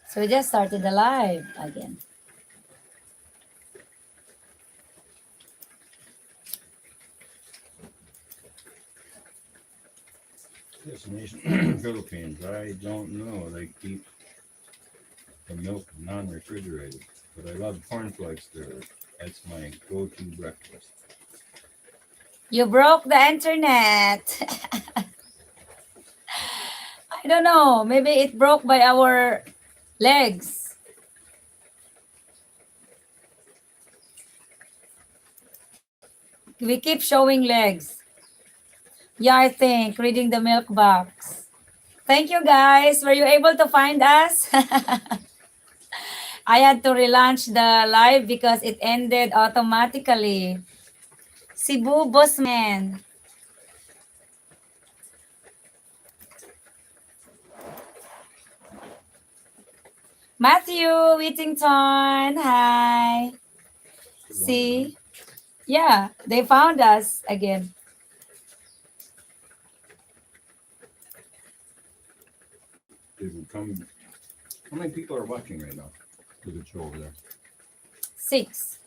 So we just started the live again. Destination Philippines. I don't know. They keep the milk non-refrigerated, but I love cornflakes there. That's my go-to breakfast. You broke the internet. I don't know. Maybe it broke by our legs. We keep showing legs. Yeah, I think reading the milk box. Thank you guys. Were you able to find us? I had to relaunch the live because it ended automatically. Cebu Bossman. Matthew Whittington. Hi. See? Yeah, they found us again. People come. How many people are watching right now? Look at you over there. 6.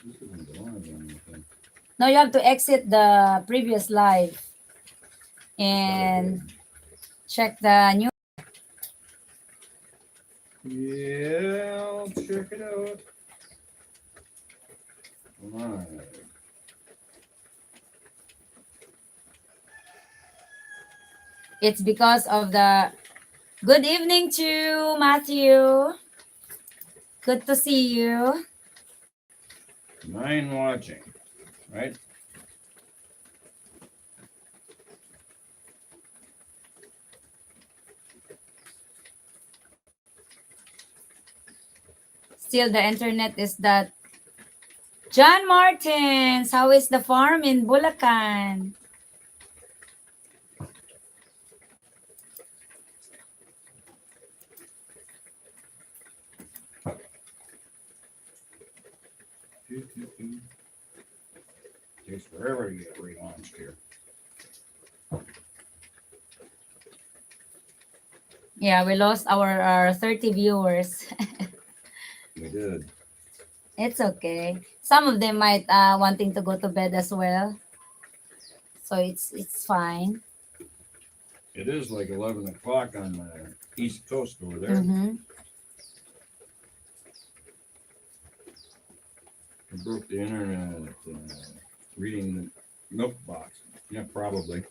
This isn't the live or anything. Now you have to exit the previous live and check the new. Yeah, I'll check it out. Live. It's because of the. Good evening to Matthew. Good to see you. 9 watching, right? Still, the internet is that. John Martins, how is the farm in Bulacan? Takes forever to get relaunched here. Yeah, we lost our 30 viewers. We did. It's okay. Some of them might wanting to go to bed as well. So it's fine. It is like 11 o'clock on the East Coast over there. Mm-hmm. I broke the internet reading the milk box. Yeah, probably.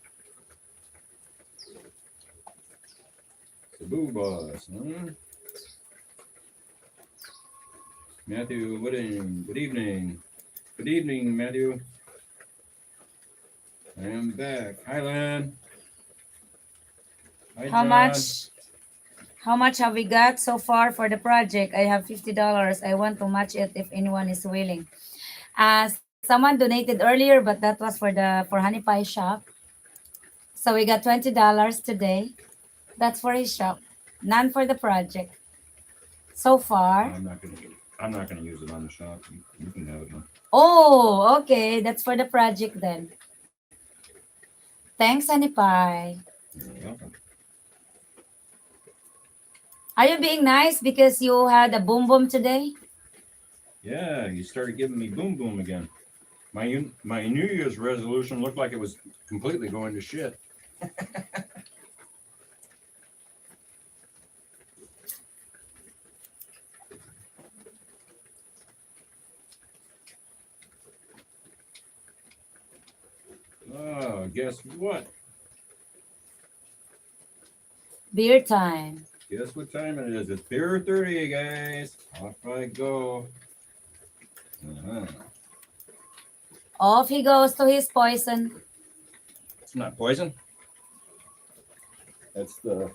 Cebu boss, huh? Matthew Wooding, good evening. Good evening, Matthew. I am back. Hi, Len. Hi, How John. much have we got so far for the project? I have $50. I want to match it if anyone is willing. Someone donated earlier, but that was for Honey Pie shop. So we got $20 today. That's for his shop, none for the project. So far. I'm not gonna use it on the shop. You can have it. Huh? Oh, okay. That's for the project then. Thanks, Honey Pie. You're welcome. Are you being nice because you had a boom boom today? Yeah, you started giving me boom boom again. My New Year's resolution looked like it was completely going to shit. Oh, guess what? Beer time. Guess what time it is? It's beer 30, guys. Off I go. Uh-huh. Off he goes to his poison. It's not poison. It's the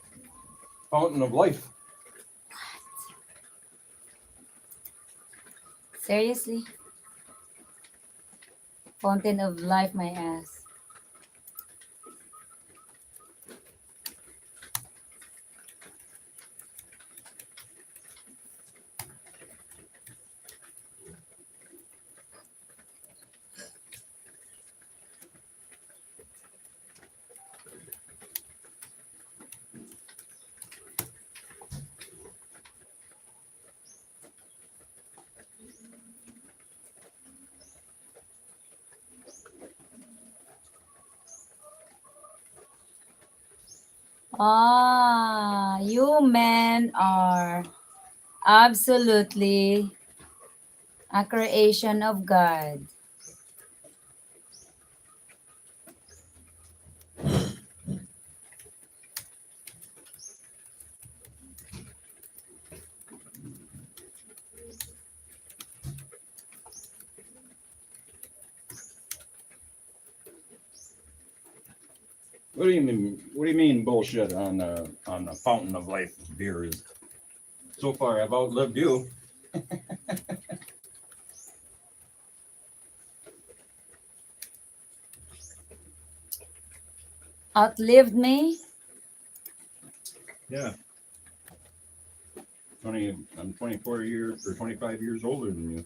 fountain of life. Seriously? Fountain of life, my ass. Ah, you men are absolutely a creation of God. What do you mean? What do you mean bullshit on the fountain of life beer? Is so far I've outlived you. Outlived me? Yeah, 20. I'm 24 years or 25 years older than you,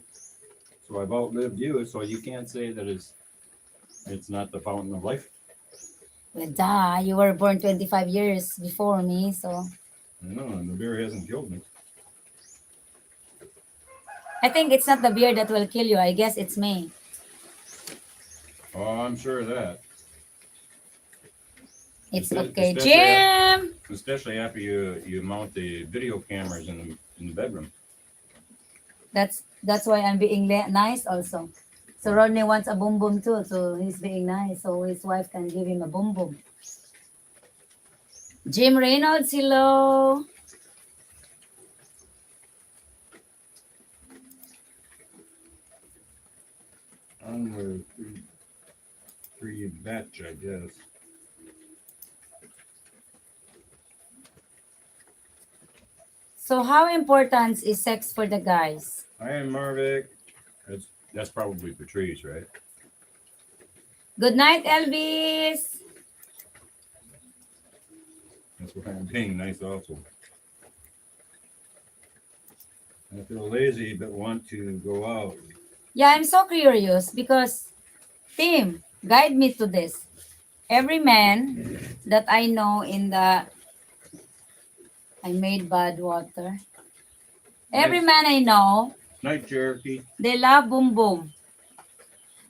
so I've outlived you. So you can't say that it's not the fountain of life. Well, duh, you were born 25 years before me, so No, and the beer hasn't killed me. I think it's not the beer that will kill you. I guess it's me. Oh, I'm sure of that. It's okay. Especially Jim! especially after you mount the video cameras in the bedroom. That's why I'm being nice also. So Rodney wants a boom boom too, so he's being nice, so his wife can give him a boom boom. Jim Reynolds, hello. On the three batch, I guess. So how important is sex for the guys? I am Marvick. That's probably Patrice, right? Good night, Elvis. That's why I'm being nice also. I feel lazy but want to go out. Yeah, I'm so curious because Tim, guide me to this. Every man that I know in the I made bad water. Every Nice man I know, night, Cherokee. they love boom boom.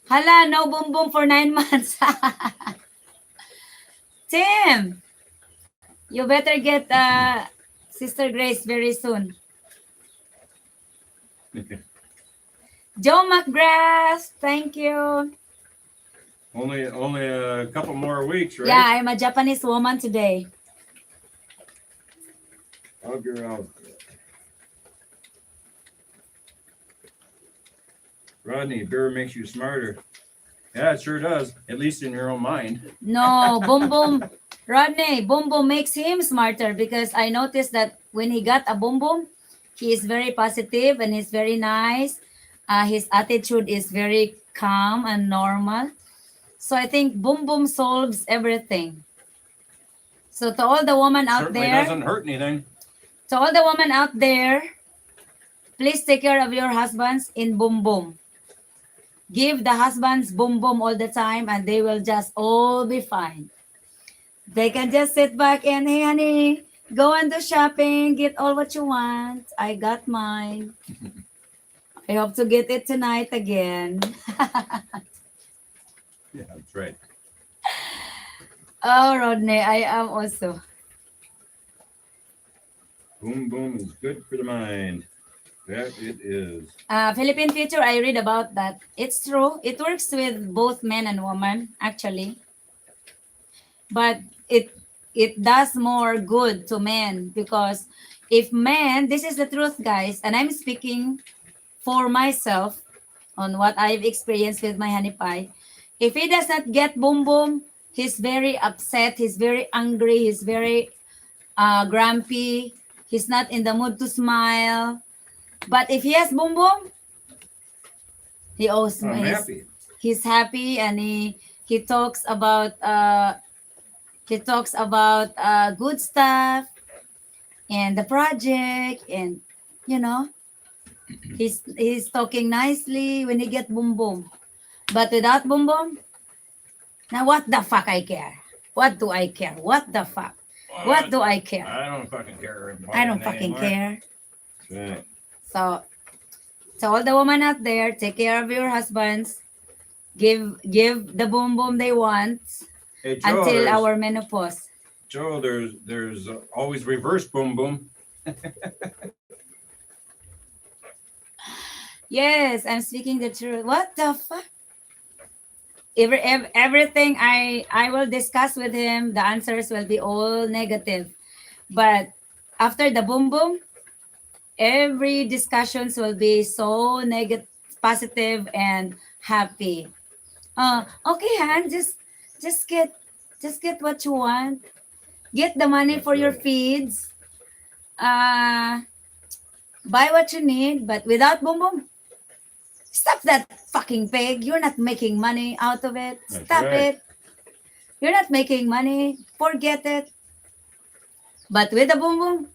Hala, no boom boom for 9 months. Tim, you better get Sister Grace very soon. Joe McGrath, thank you. Only a couple more weeks, right? Yeah, I'm a Japanese woman today. Hug her out. Rodney, beer makes you smarter. Yeah, it sure does. At least in your own mind. No, boom boom. Rodney, boom boom makes him smarter because I noticed that when he got a boom boom, he is very positive and he's very nice. His attitude is very calm and normal. So I think boom boom solves everything. So to all the women out Certainly there, doesn't hurt anything. to all the women out there, please take care of your husbands in boom boom. Give the husbands boom boom all the time and they will just all be fine. They can just sit back and, hey, honey, go and do shopping, get all what you want. I got mine. I hope to get it tonight again. Yeah, that's right. Oh, Rodney, I am also. Boom boom is good for the mind. That it is. Philippine Future, I read about that. It's true. It works with both men and women, actually. But it does more good to men because if men, this is the truth, guys, and I'm speaking for myself on what I've experienced with my honey pie. If he does not get boom boom, he's very upset, he's very angry, he's very grumpy, he's not in the mood to smile. But if he has boom boom, he also I'm happy. he's happy and he talks about good stuff and the project and you know he's talking nicely when he get boom boom. But without boom boom, now what the fuck I care? What do I care? What the fuck? What do I care? I don't fucking care. I don't fucking care. Right. So to all the women out there, take care of your husbands. Give the boom boom they want Hey, Joe, until our menopause. Joe, there's always reverse boom boom. Yes, I'm speaking the truth. What the fuck? Everything I will discuss with him, the answers will be all negative. But after the boom boom, every discussions will be so negative, positive, and happy. Okay, Han, just get just get what you want. Get the money That's for your right. feeds. Uh, buy what you need, but without boom boom, stop that fucking pig. You're not making money out of it. That's Stop right. it. You're not making money. Forget it. But with the boom boom,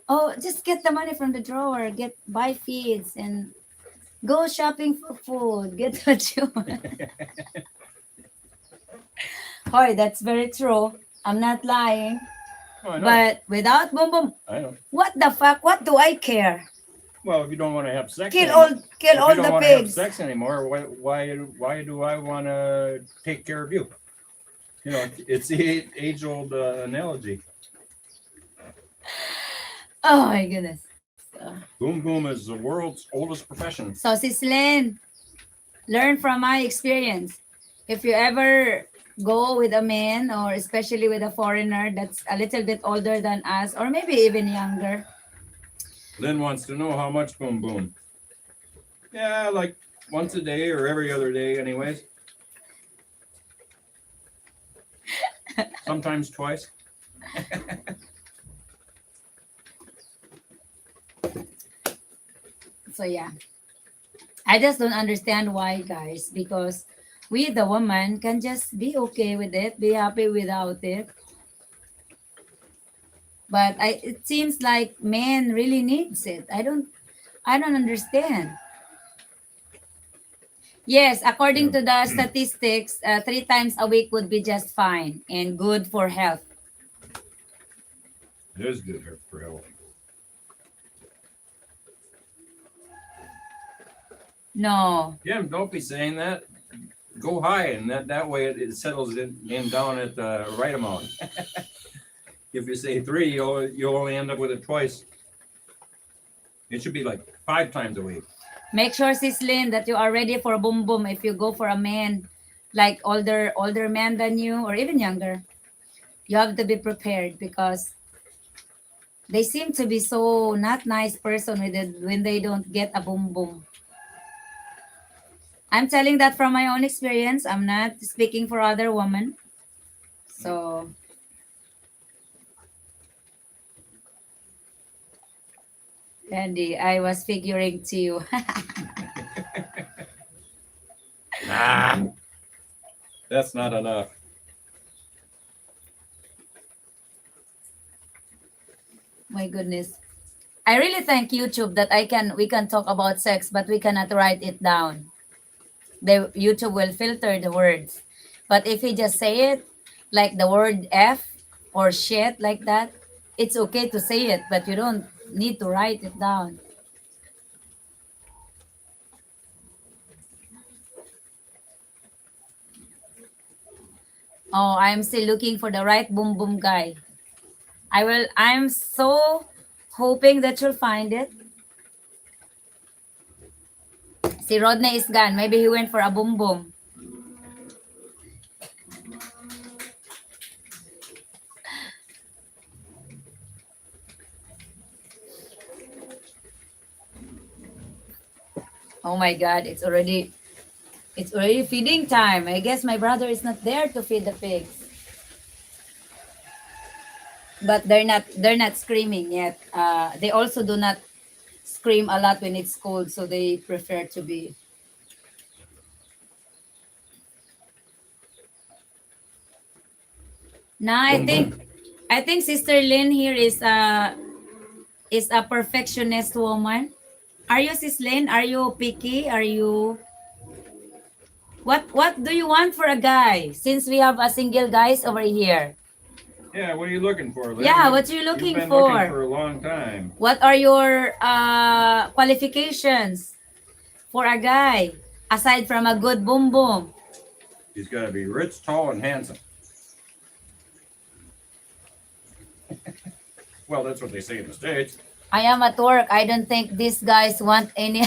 oh, just get the money from the drawer. Get buy feeds and go shopping for food. Get what you want. Hoy, that's very true. I'm not lying. Oh, I know. But without boom boom, I know. what the fuck? What do I care? Well, if you don't want to have sex Kill anymore, all kill if you all don't the want to have pigs. sex anymore, why do I want to take care of you? You know, it's the age-old analogy. Oh my goodness. Boom boom is the world's oldest profession. So Sis Lynn, learn from my experience. If you ever go with a man or especially with a foreigner that's a little bit older than us or maybe even younger, Lynn wants to know how much boom boom. Yeah, like once a day or every other day, anyways. Sometimes twice. so yeah. I just don't understand why, guys, because we, the woman, can just be okay with it, be happy without it. But it seems like men really needs it. I don't understand. Yes, according Yeah, to the statistics, 3 times a week would be just fine and good for health. it is good for health. No, Yeah, don't be saying that. Go high, and that way it settles in down at the right amount. If you say three, you'll only end up with it twice. It should be like 5 times a week. make sure, Sislin, that you are ready for boom boom. If you go for a man, like older man than you or even younger, you have to be prepared because they seem to be so not nice person with it when they don't get a boom boom. I'm telling that from my own experience. I'm not speaking for other women. So, Randy, I was figuring to you. Nah, that's not enough. My goodness. I really thank YouTube that we can talk about sex, but we cannot write it down. The YouTube will filter the words. But if we just say it, like the word F or shit like that, it's okay to say it, but you don't need to write it down. Oh, I'm still looking for the right boom boom guy. I'm so hoping that you'll find it. See, Rodney is gone. Maybe he went for a boom boom. Oh my god, it's already feeding time. I guess my brother is not there to feed the pigs. But they're not screaming yet. They also do not scream a lot when it's cold, so they prefer to be. Nah, I Boom think boom. I think Sister Lynn here is a perfectionist woman. Are you, Sis Lynn? Are you picky? Are you what do you want for a guy? Since we have a single guys over here. Yeah, what are you looking for, Lynn? Yeah, what are you You've looking been looking for? for a long time. What are your qualifications for a guy aside from a good boom boom? He's got to be rich, tall, and handsome. Well, that's what they say in the States. I am at work. I don't think these guys want any.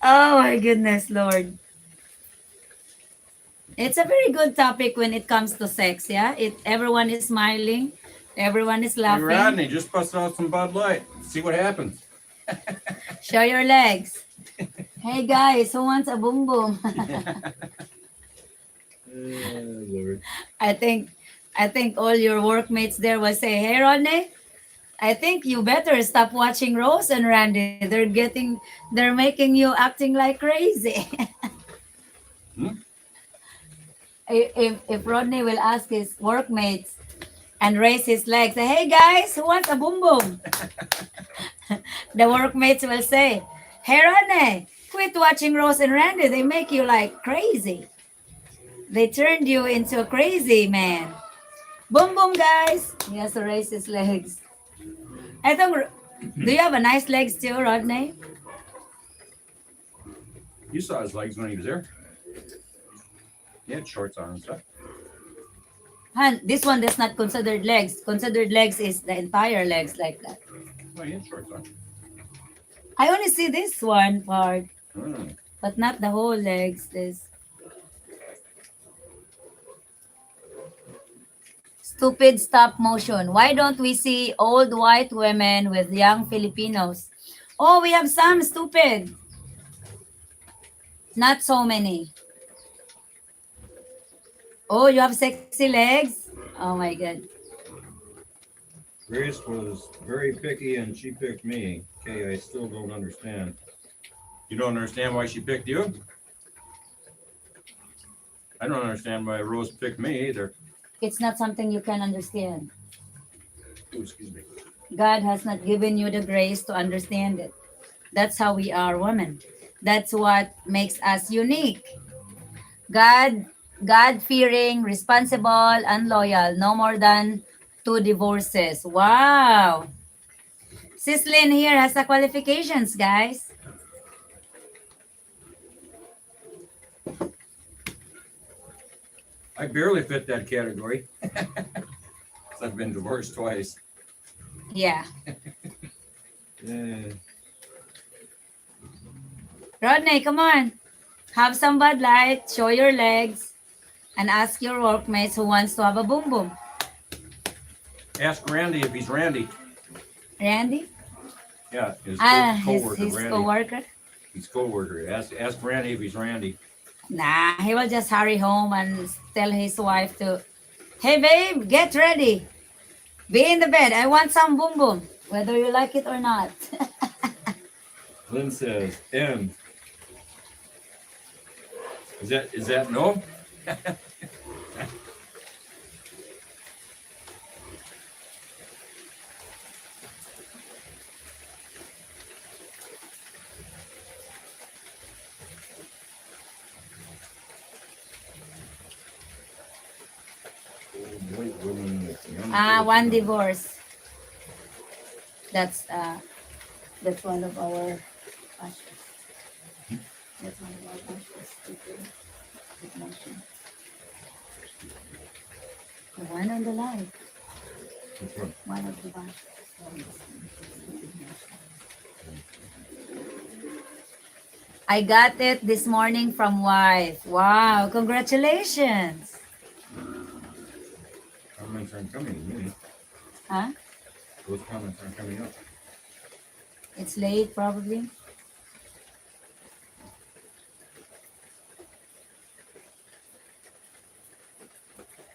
Oh my goodness, Lord. It's a very good topic when it comes to sex, yeah? Everyone is smiling, everyone is Hey, laughing. Rodney, just bust out some Bud Light. See what happens. Show your legs. Hey guys, who wants a boom boom? Lord. I think I think all your workmates there will say, "Hey Rodney, I think you better stop watching Rose and Randy. They're making you acting like crazy." Hmm? If Rodney will ask his workmates and raise his legs, say, "Hey guys, who wants a boom boom?" The workmates will say, "Hey Rodney, quit watching Rose and Randy. They make you like crazy. They turned you into a crazy man." Boom boom guys. He has to raise his legs. I think do you have a nice legs too, Rodney? You saw his legs when he was there. He had shorts on and stuff. And this one that's not considered legs. Considered legs is the entire legs like that. Well, he had shorts on. I only see this one part, Hmm. but not the whole legs. This stupid stop motion. Why don't we see old white women with young Filipinos? Oh, we have some stupid. Not so many. Oh, you have sexy legs? Oh my god. Grace was very picky and she picked me. Okay, I still don't understand. You don't understand why she picked you? I don't understand why Rose picked me either. It's not something you can understand. Ooh, excuse me. God has not given you the grace to understand it. That's how we are women. That's what makes us unique. God, God fearing, responsible, and loyal. No more than 2 divorces. Wow. Sislin here has the qualifications, guys. I barely fit that category. 'Cause I've been divorced twice. Yeah. Yeah. Rodney, come on. Have some Bud Light, show your legs, and ask your workmates who wants to have a boom boom. Ask Randy if he's Randy. Randy? Yeah, his His, co-worker his Randy. co-worker? His co-worker. Ask Randy if he's Randy. Nah, he will just hurry home and tell his wife to, "Hey babe, get ready. Be in the bed. I want some boom boom, whether you like it or not." Lynn says, "M." Is that no? White woman with young One Filipino. divorce. That's uh, that's one of our pastors. That's one of our pastors. The one on the live. Which one? One of the pastors. I got it this morning from wife. Wow, congratulations. Comments aren't coming to me. Huh? Those comments aren't coming up. It's late probably.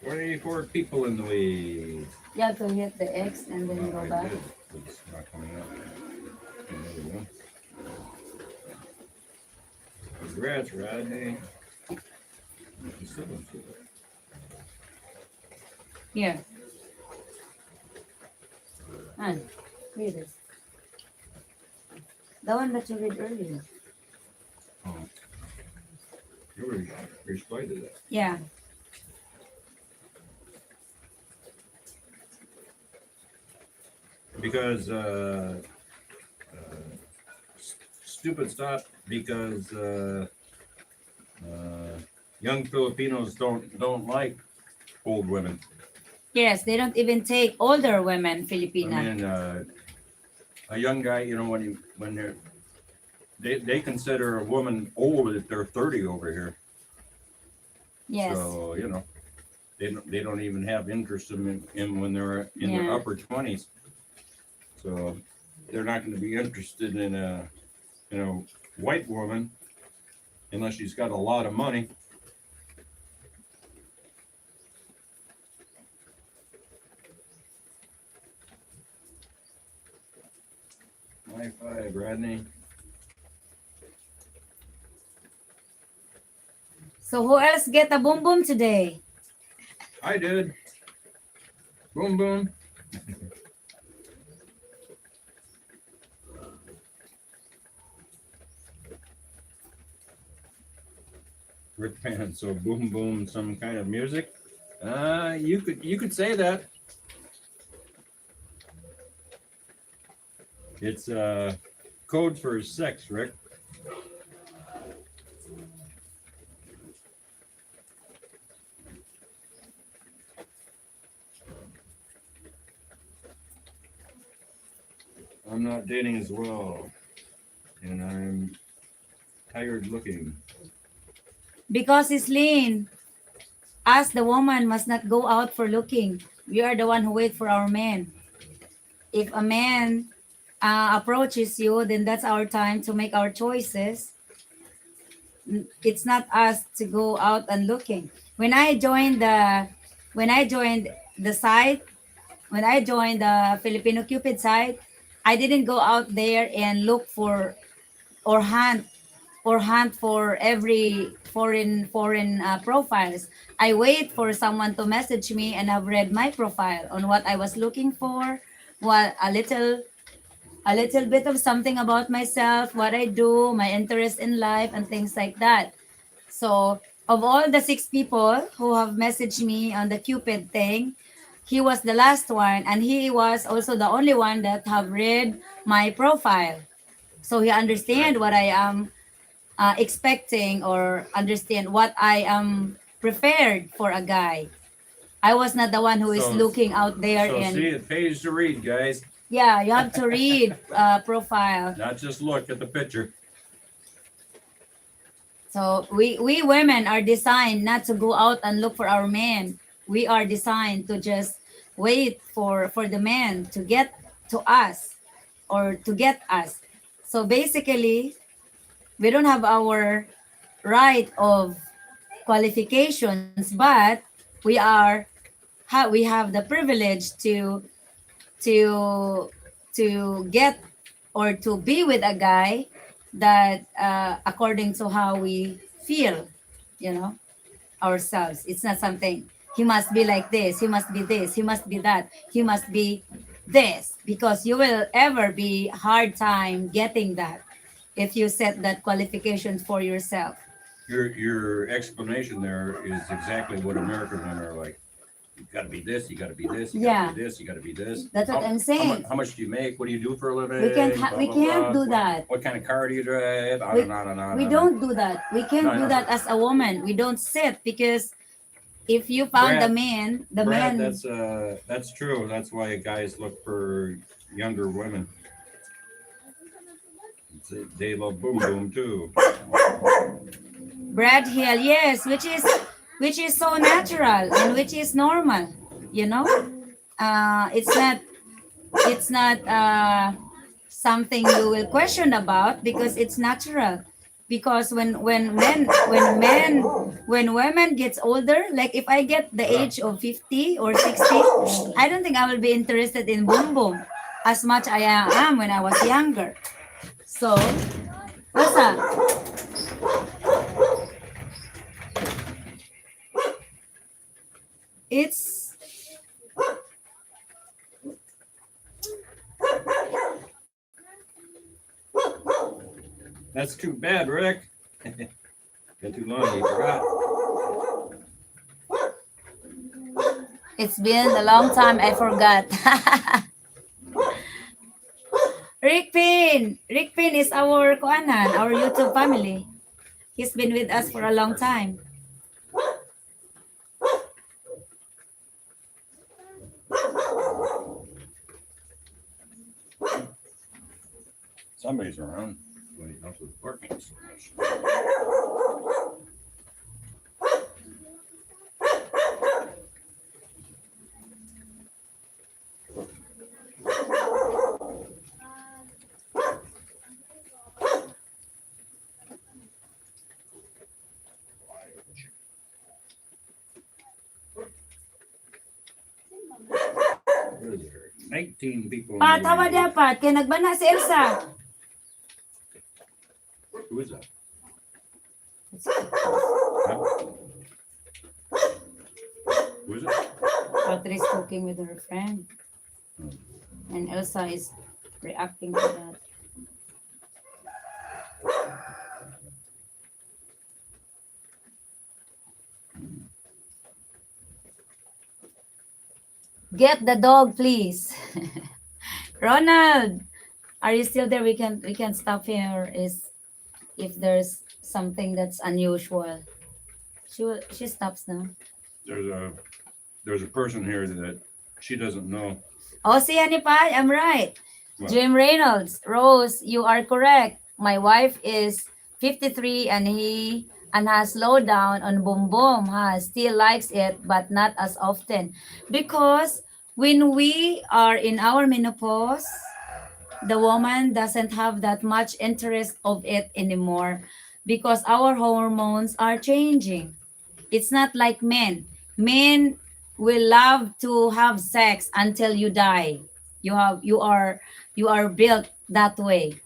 24 people in the lead. You have to hit the X and then Well, go I back. did, but it's not coming up. Another one. Congrats, Rodney. You still don't feel it. Here. And read this. The one that you read earlier. Oh. You were responded to that. Yeah. Because stupid stop because young Filipinos don't like old women. Yes, they don't even take older women, I Filipina. mean, a young guy, when they consider a woman old if they're 30 over here. Yes. So they don't even have interest in when they're in their Yeah. upper 20s. So they're not going to be interested in a white woman unless she's got a lot of money. High five, Rodney. So who else get a boom boom today? I did. Boom, boom. Rick Pan. So boom, boom, some kind of music. You could say that. It's code for sex, Rick. I'm not dating as well, and I'm tired looking. Because it's lean. Us, the woman, must not go out for looking. We are the one who wait for our man. If a man approaches you, then that's our time to make our choices. It's not us to go out and looking. When I joined the site, when I joined the Filipino Cupid site, I didn't go out there and look for or hunt for every foreign profiles. I wait for someone to message me and I've read my profile on what I was looking for, what a little bit of something about myself, what I do, my interest in life, and things like that. So, of all the 6 people who have messaged me on the Cupid thing, he was the last one, and he was also the only one that have read my profile. So he understand what I am expecting or understand what I am prepared for a guy. I was not the one who is So looking out there so see, and it pays to read, guys. yeah, you have to read profile. Not just look at the picture. So we women are designed not to go out and look for our men. We are designed to just wait for the man to get to us or to get us. So basically, we don't have our right of qualifications, but we are we have the privilege to to get or to be with a guy that according to how we feel, you know, ourselves. It's not something he must be like this, he must be this, he must be that, he must be this, because you will ever be hard time getting that if you set that qualifications for yourself. Your explanation there is exactly what American women are like. You got to be this. You got to be this. You got Yeah, to be this. You got to be this. that's what I'm saying. How much do you make? What do you do for a living? We can't Blah, we blah, can't blah. do that. What kind of car do you drive? We, On and on we and on. don't do that. We No, can't I do know. that as a woman. We don't sit because if you found the Brad, man, the Brad, man, that's true. That's why guys look for younger women. They love boom boom too. Brad Hill, yes, which is so natural and which is normal, you know. It's not something you will question about because it's natural. Because when women gets older, like if I get the age of 50 or 60, I don't think I will be interested in boom boom as much I am when I was younger. So, what's that? It's That's too bad, Rick. Got too long. You forgot. it's been a long time. I forgot. Rick Pin is our kuanan, our YouTube family. He's been with us for a long time. Somebody's around when he comes to the barking so much. What is there? 19 people. Pat, hawa dapat. Kaya nagbana si Elsa. Who is that? Who is it? Patrick is cooking with her friend. And Elsa is reacting to that. Get the dog, please. Ronald, are you still there? We can stop here is if there's something that's unusual. She stops now. There's a person here that she doesn't know. Oh, see, Hanipay, I'm right. What? Jim Reynolds, Rose, you are correct. My wife is 53 and has slowed down on Boom Boom. Still likes it, but not as often. Because when we are in our menopause, the woman doesn't have that much interest of it anymore because our hormones are changing. It's not like men. Men will love to have sex until you die. You are built that way.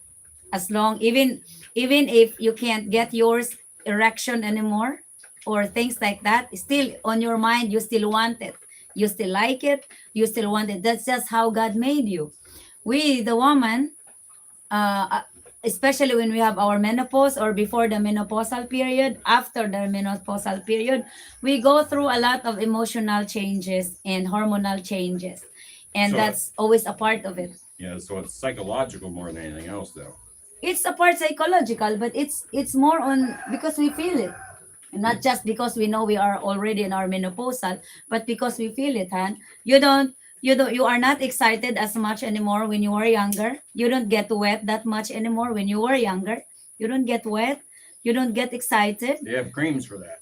As long even if you can't get yours erection anymore or things like that, still on your mind you still want it. You still like it. You still want it. That's just how God made you. We, the woman, especially when we have our menopause or before the menopausal period, after the menopausal period, we go through a lot of emotional changes and hormonal changes. And So- that's always a part of it. Yeah, so it's psychological more than anything else, though. It's a part psychological, but it's more on because we feel it. And not just because we know we are already in our menopausal, but because we feel it, Han. You are not excited as much anymore when you were younger. You don't get wet that much anymore when you were younger. You don't get wet. You don't get excited. They have creams for that.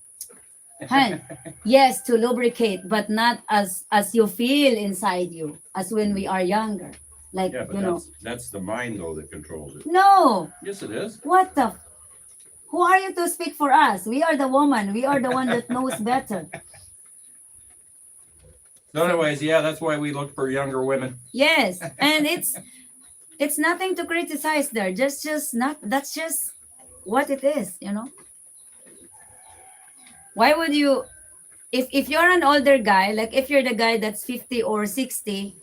Han, yes, to lubricate, but not as you feel inside you as when we are younger. Like Yeah, but that's the mind though that controls it. no. Yes, it is. What the who are you to speak for us? We are the woman. We are the one that knows better. So, anyways, yeah, that's why we look for younger women. Yes, and it's nothing to criticize there. Just not that's just what it is, you know. Why would you if you're an older guy, like if you're the guy that's 50 or 60,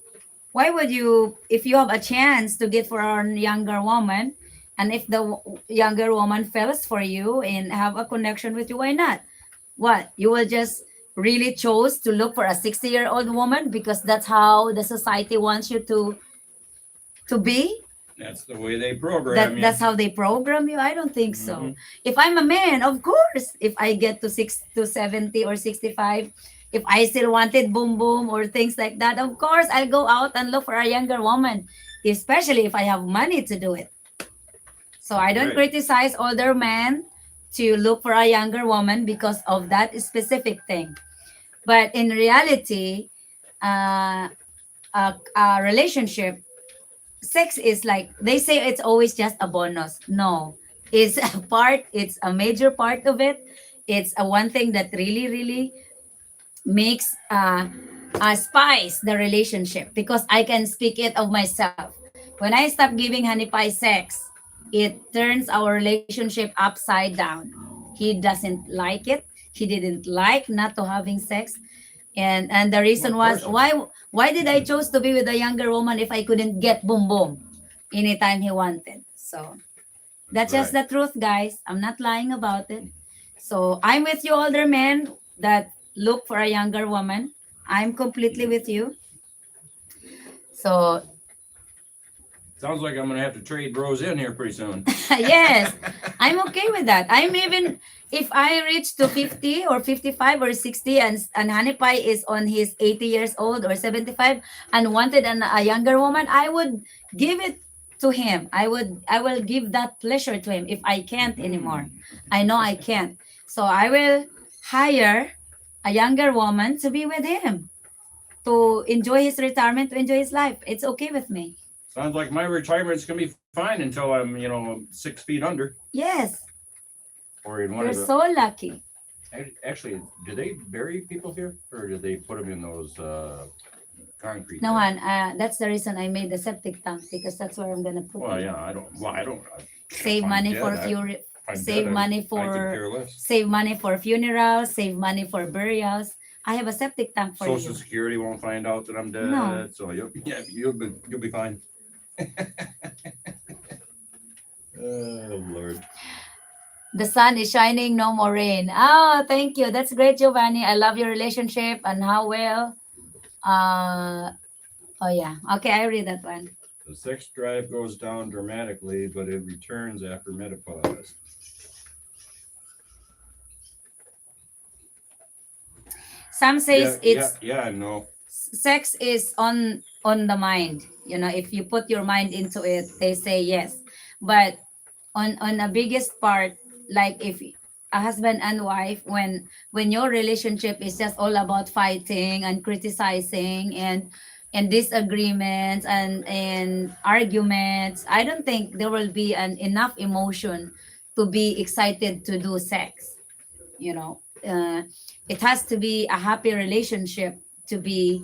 why would you if you have a chance to get for a younger woman and if the younger woman falls for you and have a connection with you, why not? What? You will just really chose to look for a 60-year-old woman because that's how the society wants you to be? That's the way they program That you. that's how they program you? I don't think so. Mhm. If I'm a man, of course, if I get to 70 or 65, if I still wanted boom boom or things like that, of course I'll go out and look for a younger woman, especially if I have money to do it. So I don't Right. criticize older men to look for a younger woman because of that specific thing. But in reality, a relationship, sex is like they say it's always just a bonus. No, it's a part. It's a major part of it. It's a one thing that really, really makes spice the relationship because I can speak it of myself. When I stop giving Honey Pie sex, it turns our relationship upside down. He doesn't like it. He didn't like not to having sex. And the reason Well, of was course. why did I chose to be with a younger woman if I couldn't get boom boom anytime he wanted? So that's just right. the truth, guys. I'm not lying about it. So I'm with you, older men that look for a younger woman. I'm completely with you. So Sounds like I'm gonna have to trade Rose in here pretty soon. yes, I'm okay with that. I'm even if I reach to 50 or 55 or 60 and Honey Pie is on his 80 years old or 75 and wanted a younger woman, I would give it to him. I will give that pleasure to him if I can't anymore. I know I can't. So I will hire a younger woman to be with him, to enjoy his retirement, to enjoy his life. It's okay with me. Sounds like my retirement's gonna be fine until I'm, 6 feet under. Yes, Or in one of you're the. so lucky. Actually, do they bury people here, or do they put them in those concrete? No, things? one. That's the reason I made the septic tank, because that's where I'm gonna put Well, it. yeah, I don't. Well, I don't. Save If I'm money for dead, I'm save dead. money I could for care less. save money for funerals, save money for burials. I have a septic tank for Social you. Security won't find out that I'm No, dead, so you'll be fine. Oh Lord. the sun is shining, no more rain. Oh, thank you. That's great, Giovanni. I love your relationship and how well. Uh, oh yeah. Okay, I read that one. The sex drive goes down dramatically, but it returns after menopause. Some Yeah, says yeah, it's yeah. No. sex is on the mind. If you put your mind into it, they say yes. But on the biggest part, like if a husband and wife, when your relationship is just all about fighting and criticizing and disagreements and arguments, I don't think there will be an enough emotion to be excited to do sex. you know it has to be a happy relationship to be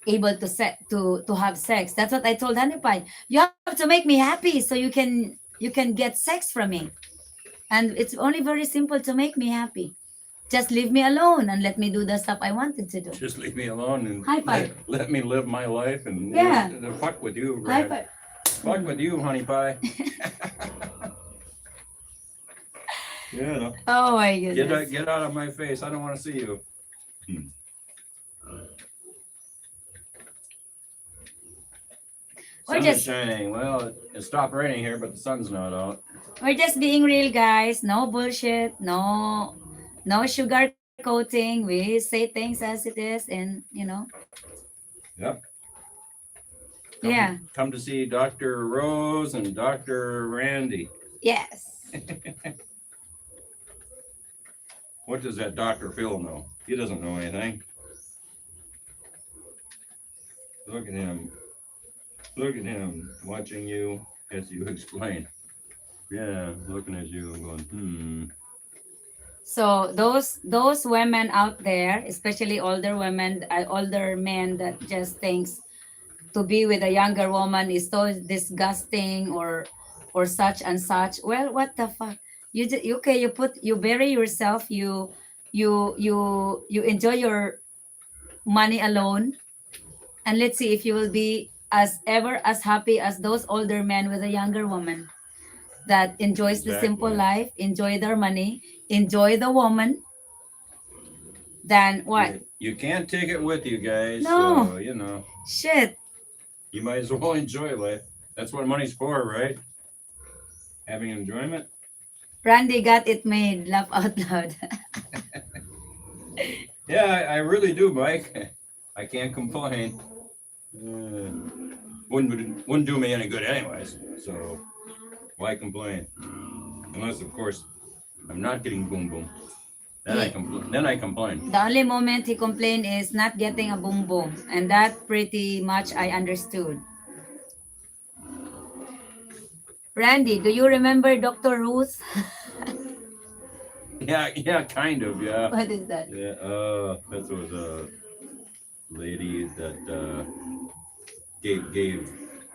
able to have sex. That's what I told Honey Pie. You have to make me happy so you can get sex from me. And it's only very simple to make me happy. Just leave me alone and let me do the stuff I wanted to do. Just leave me alone and High five. let me live my life and Yeah. fuck with you, High Brad. five. Fuck with you, honey pie. Yeah, no. Oh my goodness. Get out of my face. I don't want to see you. We're Sun is just shining. Well, it stopped raining here, but the sun's not out. we're just being real, guys. No bullshit. No sugar coating. We say things as it is, and. Yep. Yeah. Come to see Dr. Rose and Dr. Randy. Yes. What does that Dr. Phil know? He doesn't know anything. Look at him. Look at him watching you as you explain. Yeah, looking at you and going, So those women out there, especially older women, older men that just thinks to be with a younger woman is so disgusting or such and such. Well, what the fuck? Okay, you bury yourself. You enjoy your money alone, and let's see if you will be as happy as those older men with a younger woman that enjoys the simple Exactly. life, enjoy their money, enjoy the woman. Then what? You can't take it with you guys, No. so Shit. you might as well enjoy life. That's what money's for, right? Having enjoyment. Randy got it made. Laugh out loud. Yeah, I really do, Mike. I can't complain. Wouldn't do me any good anyways. So why complain? Unless, of course, I'm not getting boom boom. Then I complain. The only moment he complained is not getting a boom boom, and that pretty much I understood. Randy, do you remember Dr. Ruth? Yeah, kind of, yeah. What is that? Yeah, that was a lady that gave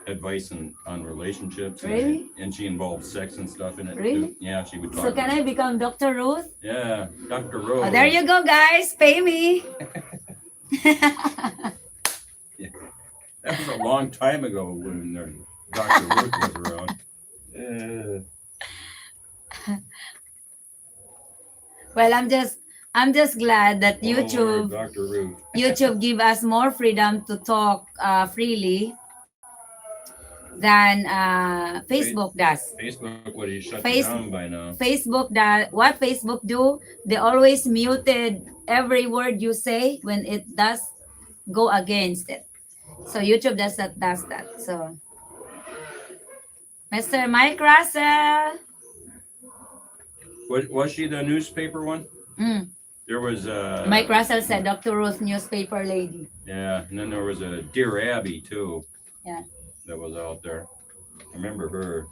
advice on relationships. Really? And she involved sex and stuff in it. Really? Too. Yeah, she would talk. So can I become Dr. Ruth? Yeah, Dr. Rose. Oh, there you go, guys. Pay me. Yeah, that was a long time ago when Dr. Ruth was around. Well, I'm just glad that Oh, Lord, YouTube Dr. Ruth. YouTube give us more freedom to talk freely than Facebook does. Facebook would have shut you Face- down by now. What Facebook do, they always muted every word you say when it does go against it. So YouTube does that. So Mr. Mike Russell. Was she the newspaper one? Mm. There was Mike Russell said Dr. Ruth, newspaper lady. yeah, and then there was a Dear Abby too. Yeah. That was out there. I remember her.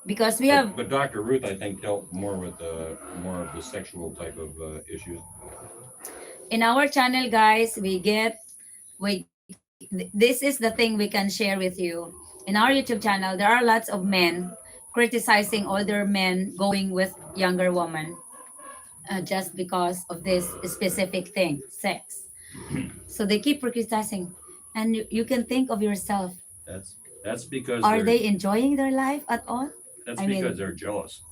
Because we have But Dr. Ruth, I think, dealt more with more of the sexual type of issues. in our channel, guys, this is the thing we can share with you. In our YouTube channel, there are lots of men criticizing older men going with younger women just because of this specific thing, sex. So they keep criticizing, and you can think of yourself: That's that's because are they enjoying their life at all? that's I mean, because they're jealous.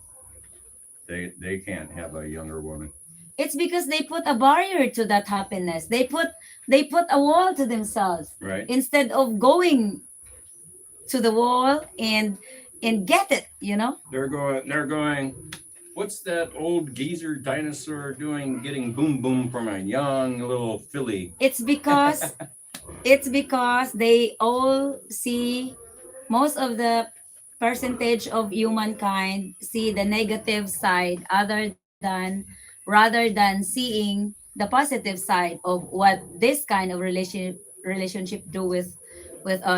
They can't have a younger woman. it's because they put a barrier to that happiness. They put a wall to themselves Right. instead of going to the wall and get it. They're going. What's that old geezer dinosaur doing getting boom boom from a young little filly? It's because it's because they all see, most of the percentage of humankind see the negative side rather than seeing the positive side of what this kind of relationship do with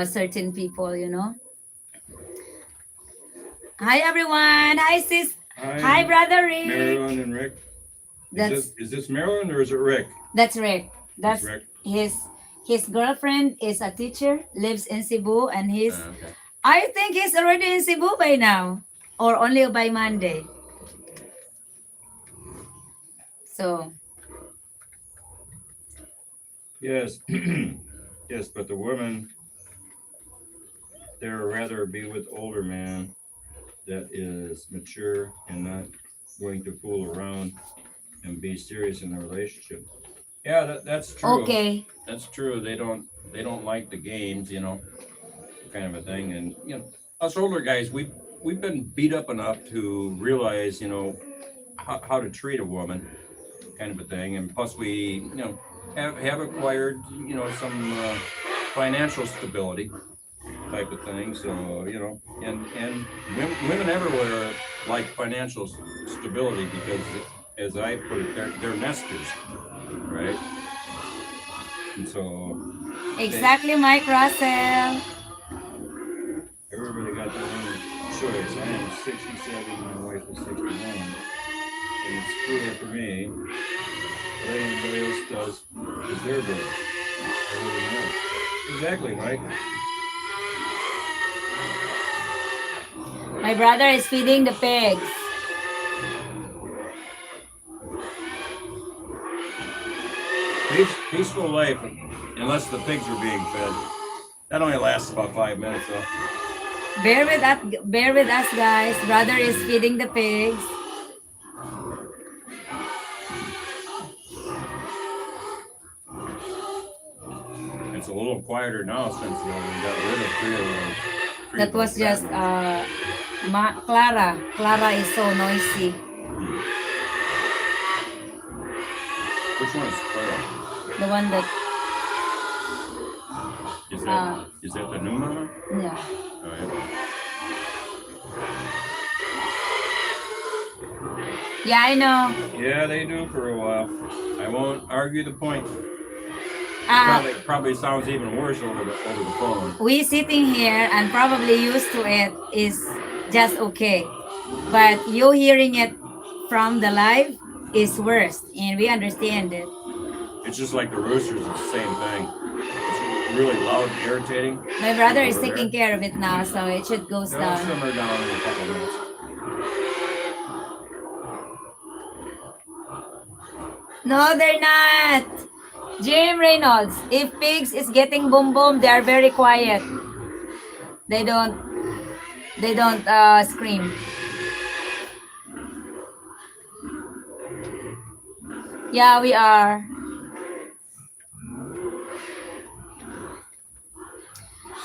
certain people. Hi everyone. Hi sis. Hi Hi, brother Rick. Marilyn and Rick. That's Is this Marilyn or is it Rick? that's Rick. It's That's Rick. his girlfriend is a teacher, lives in Cebu, and Okay. I think he's already in Cebu by now, or only by Monday. So Yes. Yes, but the women they'd rather be with older man that is mature and not going to fool around and be serious in a relationship. Yeah, that's true. okay, That's true. They don't like the games, kind of a thing. And us older guys, we've been beat up enough to realize, how to treat a woman, kind of a thing. And plus, we have acquired some financial stability type of thing. So and women everywhere like financial stability because, as I put it, they're nesters, right? And so exactly, Mike Russell. everybody got their own choice. I am 67, my wife is 61, and it's cooler for me. What anybody else does is their business. I really know. Exactly, Mike. My brother is feeding the pigs. Peaceful life, unless the pigs are being fed. That only lasts about 5 minutes, though. Bear with us, guys. Brother is feeding the pigs. It's a little quieter now since we got rid of three of those. That was just Clara. Clara is so noisy. Which one is Clara? The one that Is that the new mama? yeah. All right. Yeah, I know. Yeah, they do for a while. I won't argue the point. Uh, Probably sounds even worse over the phone. we sitting here and probably used to it is just okay, but you hearing it from the live is worse, and we understand it. It's just like the roosters. It's the same thing. It's really loud and irritating. My brother is Over taking there. care of it now, so it should go They'll down. simmer down in a couple minutes. No, they're not. Jim Reynolds, if pigs is getting boom boom, they are very quiet. They don't scream. Yeah, we are.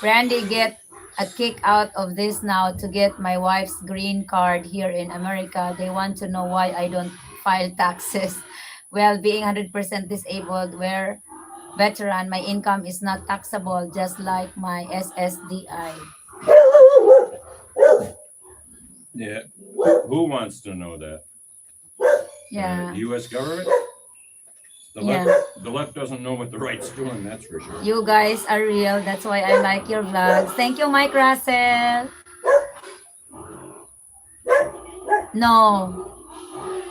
Randy get a kick out of this now to get my wife's green card here in America. They want to know why I don't file taxes. Well, being 100% disabled, veteran. My income is not taxable, just like my SSDI. Yeah. Who wants to know that? Yeah, The U.S. government? The yeah. left, the left doesn't know what the right's doing. That's for sure. You guys are real. That's why I like your vlogs. Thank you, Mike Russell. No.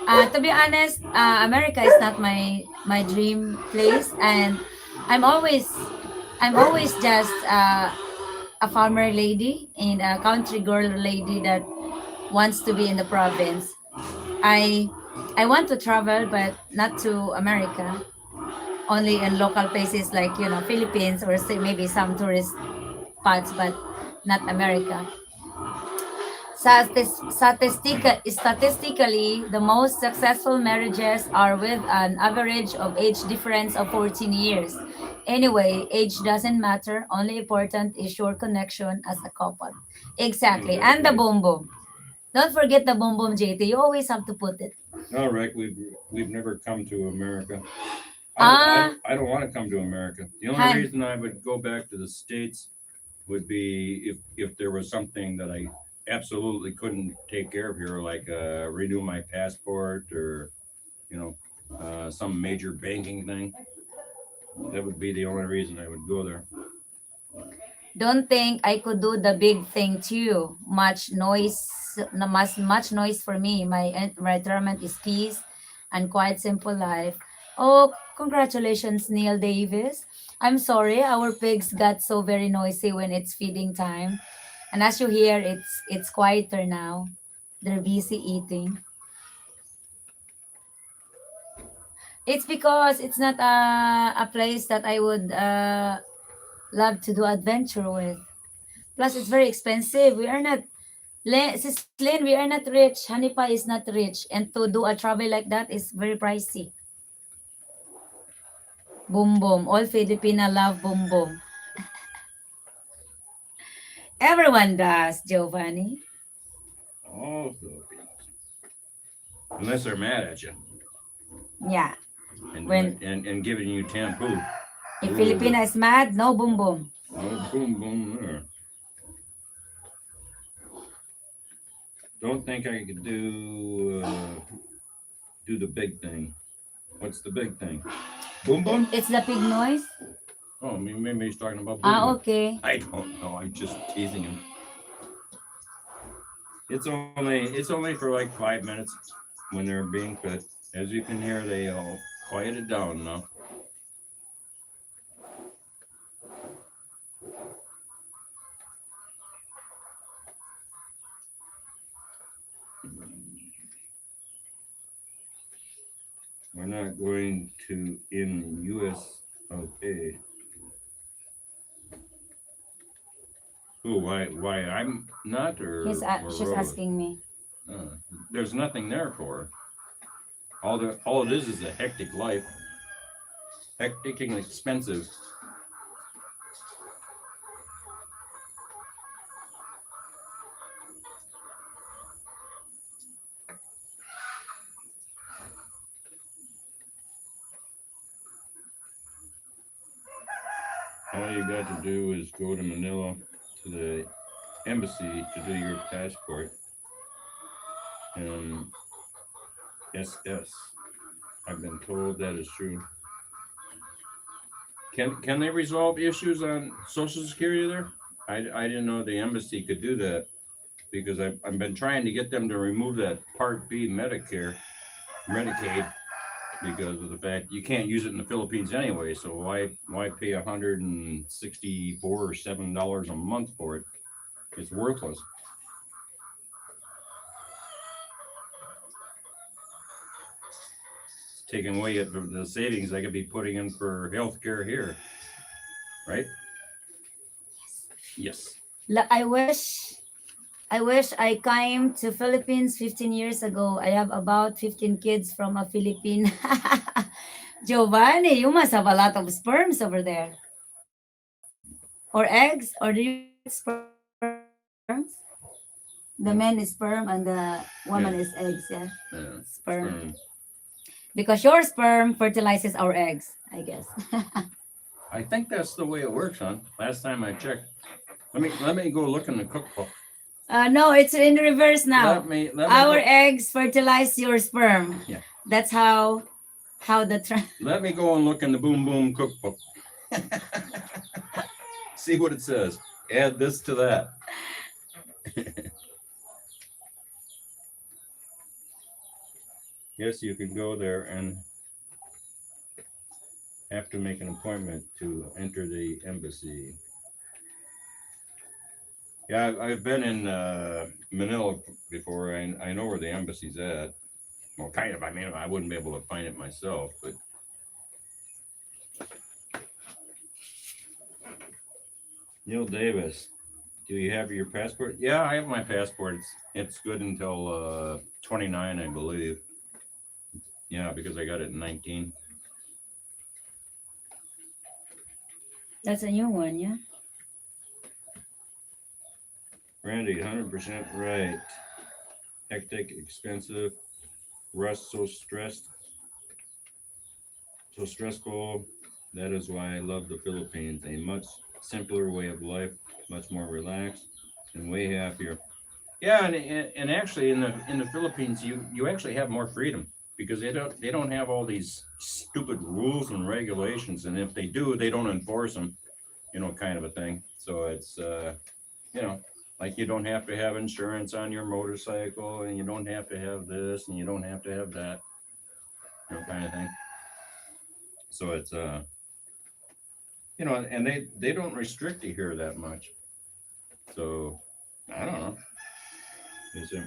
To be honest, America is not my dream place, and I'm always I'm always just a farmer lady and a country girl lady that wants to be in the province. I I want to travel, but not to America. Only in local places like Philippines or say maybe some tourist spots, but not America. Statistically, the most successful marriages are with an average of age difference of 14 years. Anyway, age doesn't matter. Only important is your connection as a couple. Exactly. And the Exactly. boom boom. Don't forget the boom boom, JT. You always have to put it. No, Rick, we've never come to America. Ah, I don't want to come to America. The only Han. reason I would go back to the States would be if there was something that I absolutely couldn't take care of here, like renew my passport or you know some major banking thing. That would be the only reason I would go there. Don't think I could do the big thing too. Much noise, no, much noise for me. My retirement is peace and quite simple life. Oh, congratulations, Neil Davis. I'm sorry, our pigs got so very noisy when it's feeding time, and as you hear, it's quieter now. They're busy eating. It's because it's not a place that I would love to do adventure with. Plus, it's very expensive. We are not Sis Lynn, we are not rich. Honey Pie is not rich. And to do a travel like that is very pricey. Boom boom. All Filipina love boom boom. Everyone does, Giovanni. Oh, Philippines. Unless they're mad at you Yeah. and When and giving you tampoo. if Ooh, Filipina is mad, no boom boom. oh, boom, boom there. Don't think I could do the big thing. What's the big thing? Boom, boom. It's the pig noise. Oh, maybe he's talking about boom, Ah, boom. okay. I don't know. I'm just teasing him. It's only for like 5 minutes when they're being fed. As you can hear, they all quieted down now. We're not going to in U.S. of A. Who? Why I'm not or She's Rose? asking me. Uh, there's nothing there for her. All it is a hectic life, hectic and expensive. All you got to do is go to Manila to the embassy to do your passport and SS. I've been told that is true. Can they resolve issues on Social Security there? I didn't know the embassy could do that because I've been trying to get them to remove that Part B Medicaid because of the fact you can't use it in the Philippines anyway. So why pay $164 or $7 a month for it? It's worthless. It's taking away the savings I could be putting in for healthcare here, right? Yes. I wish I came to Philippines 15 years ago. I have about 15 kids from a Philippine. Giovanni, you must have a lot of sperms over there. Or eggs? Or do you get sperms? The man is sperm and the woman is Yeah. eggs, yeah. Yeah. Sperm. Sperm. Because your sperm fertilizes our eggs, I guess. I think that's the way it works, hon. Last time I checked. Let me go look in the cookbook. No, it's in reverse now. Let me Our go, eggs fertilize your sperm. yeah. That's how the Let me go and look in the Boom Boom cookbook. See what it says. Add this to that. Yes, you can go there and have to make an appointment to enter the embassy. Yeah, I've been in Manila before. I know where the embassy's at. Well, kind of. I mean, I wouldn't be able to find it myself, but Neil Davis, do you have your passport? Yeah, I have my passport. It's good until 29, I believe. Yeah, because I got it in 19. that's a new one, yeah. Randy, 100% right. Hectic, expensive. Russ, so stressful. That is why I love the Philippines. A much simpler way of life, much more relaxed, and way happier. Yeah, and actually in the Philippines, you actually have more freedom because they don't have all these stupid rules and regulations, and if they do, they don't enforce them. Kind of a thing. So it's you know, like you don't have to have insurance on your motorcycle, and you don't have to have this, and you don't have to have that, kind of thing. So it's and they don't restrict you here that much. So I don't know.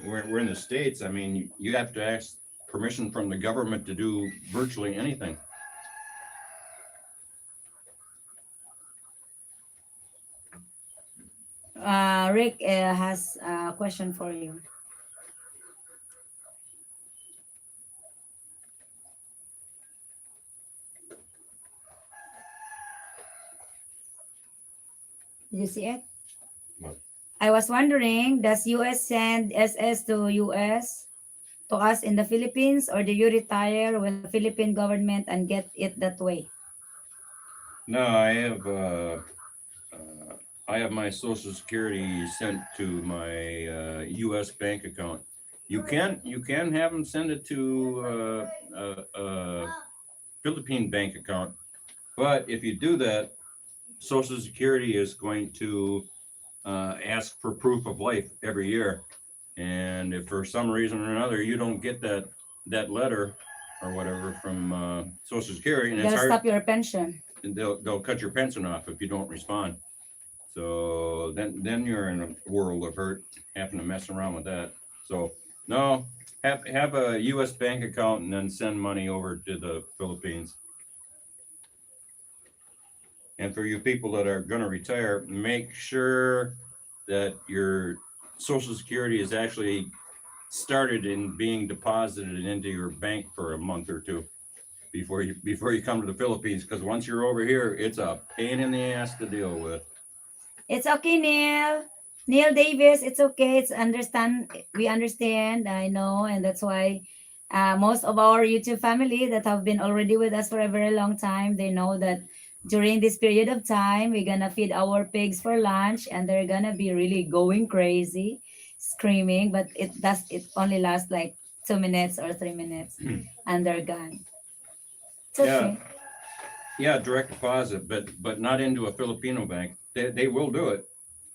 We're in the States. I mean, you have to ask permission from the government to do virtually anything. Rick has a question for you. Did you see it? What? I was wondering, does US send SS to US to us in the Philippines, or do you retire with the Philippine government and get it that way? No, I have my Social Security sent to my U.S. bank account. You can have them send it to Philippine bank account, but if you do that, Social Security is going to ask for proof of life every year. And if for some reason or another you don't get that letter or whatever from Social Security, and it's They'll hard, stop your pension. and they'll cut your pension off if you don't respond. So then you're in a world of hurt, having to mess around with that. So no, have a U.S. bank account and then send money over to the Philippines. And for you people that are going to retire, make sure that your Social Security is actually started in being deposited into your bank for a month or two before you come to the Philippines. Because once you're over here, it's a pain in the ass to deal with. It's okay, Neil. Neil Davis, it's okay. It's understand. We understand. I know, and that's why most of our YouTube family that have been already with us for a very long time, they know that during this period of time, we're gonna feed our pigs for lunch, and they're gonna be really going crazy, screaming. But it only lasts like 2 minutes or 3 minutes, and they're gone. It's Yeah, okay. yeah, direct deposit, but not into a Filipino bank. They will do it,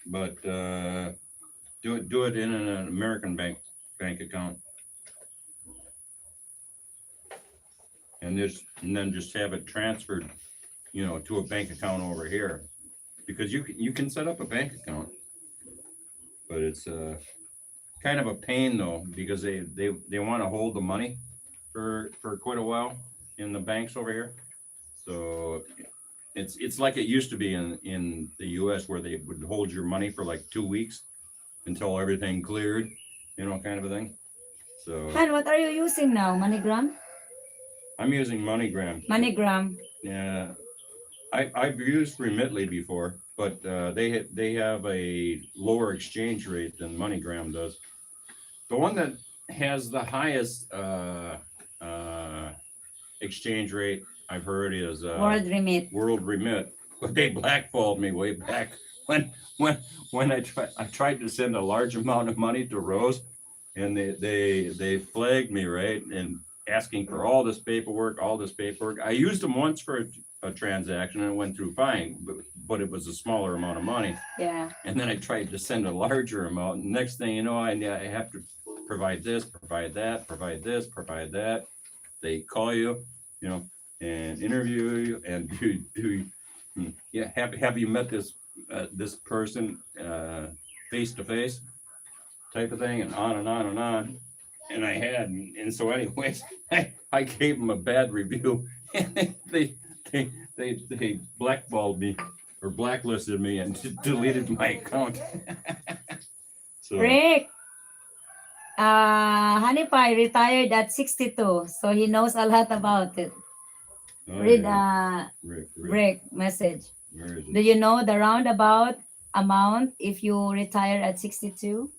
but do it in an American bank account, and then just have it transferred, to a bank account over here, because you can set up a bank account, but it's kind of a pain though, because they want to hold the money for quite a while in the banks over here. So it's like it used to be in the U.S. where they would hold your money for like 2 weeks until everything cleared, kind of a thing. So And what are you using now? MoneyGram? I'm using MoneyGram. MoneyGram. Yeah, I've used Remitly before, but they have a lower exchange rate than MoneyGram does. The one that has the highest exchange rate I've heard is World Remit. World Remit, but they blackballed me way back when when when I tried to send a large amount of money to Rose, and they flagged me, right, and asking for all this paperwork. I used them once for a transaction and it went through fine, but it was a smaller amount of money. Yeah. And then I tried to send a larger amount. And next thing you know, I have to provide this, provide that, provide this, provide that. They call you, you know, and interview you, and yeah, have you met this person face to face type of thing, and on and on and on. And I had, and so anyways, I gave them a bad review, and they blackballed me or blacklisted me and deleted my account. So Rick, Honey Pie retired at 62, so he knows a lot about it. oh Read yeah, Rick, Rick message. where is Do it? you know the roundabout amount if you retire at 62?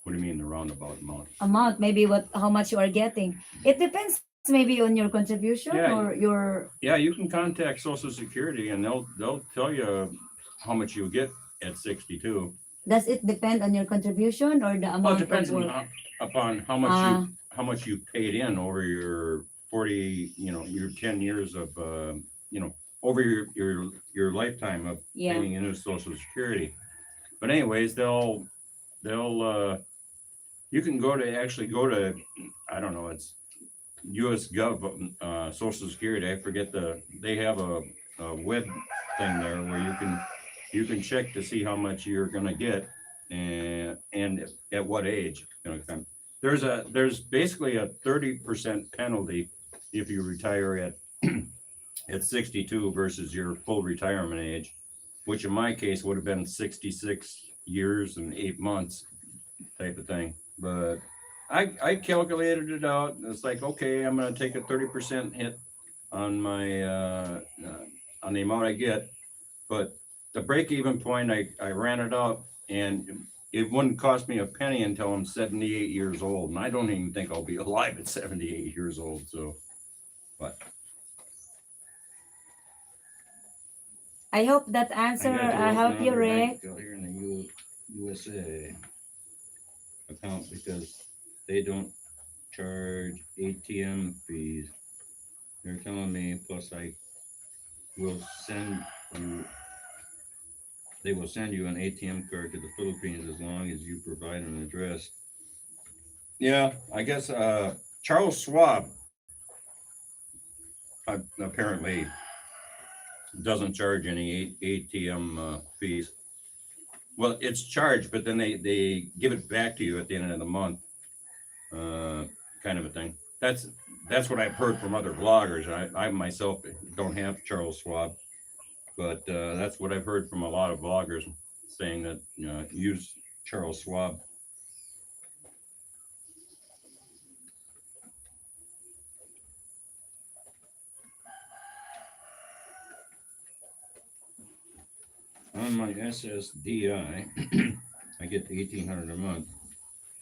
What do you mean the roundabout amount? Amount, maybe what how much you are getting. It depends maybe on your contribution or Yeah, your yeah, you can contact Social Security and they'll tell you how much you get at 62. does it depend on your contribution or the Well, it amount of depends on work? upon Ah, how much you paid in over your 40, your 10 years of over your lifetime of yeah. paying into Social Security. But anyways, they'll you can go to I don't know, it's US Gov Social Security. I forget they have a web thing there where you can check to see how much you're gonna get and at what age. There's basically a 30% penalty if you retire at 62 versus your full retirement age, which in my case would have been 66 years and 8 months type of thing. But I calculated it out. It's like, okay, I'm gonna take a 30% hit on my on the amount I get, but the break even point I ran it out and it wouldn't cost me a penny until I'm 78 years old, and I don't even think I'll be alive at 78 years old. So, but I hope that I answer got to open help you, another bank Rick. account here in the USA account because they don't charge ATM fees. They're telling me, plus I will send you, they will send you an ATM card to the Philippines as long as you provide an address. Yeah, I guess Charles Schwab apparently doesn't charge any ATM fees. Well, it's charged, but then they give it back to you at the end of the month, uh, kind of a thing. That's what I've heard from other bloggers. I myself don't have Charles Schwab, but that's what I've heard from a lot of bloggers saying that use Charles Schwab. On my SSDI, I get 1,800 a month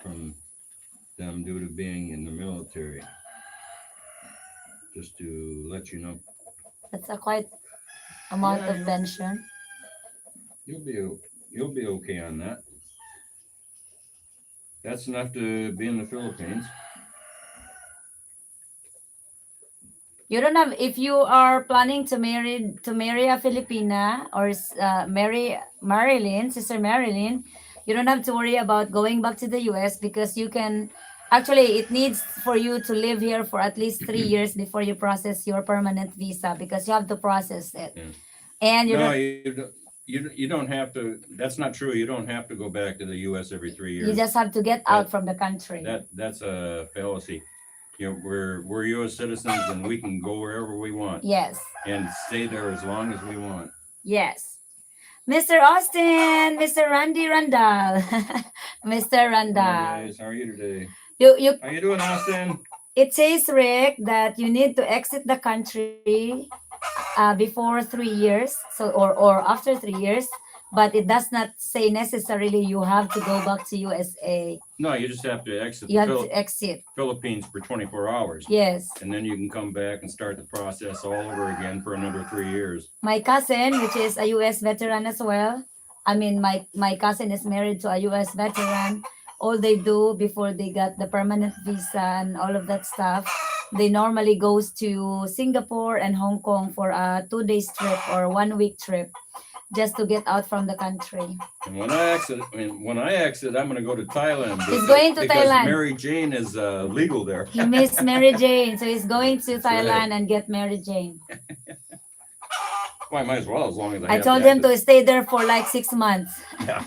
from them due to being in the military. Just to let you know, That's a quite amount yeah, of pension. you'll be you'll be okay on that. That's enough to be in the Philippines. You don't have if you are planning to marry a Filipina or marry Marilyn, sister Marilyn, you don't have to worry about going back to the US because you can actually it needs for you to live here for at least 3 years before you process your permanent visa because you have to process it. Yeah. And you No, don't you don't have to. That's not true. You don't have to go back to the U.S. every three you years. just have to get out That from the country. that's a fallacy. We're U.S. citizens and we can go wherever we want Yes. and stay there as long as we want. Yes. Mr. Austin, Mr. Randy Randall, Mr. Hello Randall. guys, how are you today? You How you doing, Austin? it says, Rick, that you need to exit the country before 3 years, so or after 3 years, but it does not say necessarily you have to go back to USA. No, you just have to exit You the have to exit. Philippines for 24 hours. Yes. And then you can come back and start the process all over again for another 3 years. My cousin, which is a US veteran as well. I mean, my cousin is married to a US veteran. All they do before they got the permanent visa and all of that stuff, they normally goes to Singapore and Hong Kong for a 2 day trip or 1 week trip just to get out from the country. And when I exit, I'm going to go to Thailand. He's going to because Thailand. Mary Jane is legal there. He missed Mary Jane, so he's going to That's right. Thailand and get Mary Jane. Well, I might as well, as long as I have told to him to stay there for like 6 months. Yeah.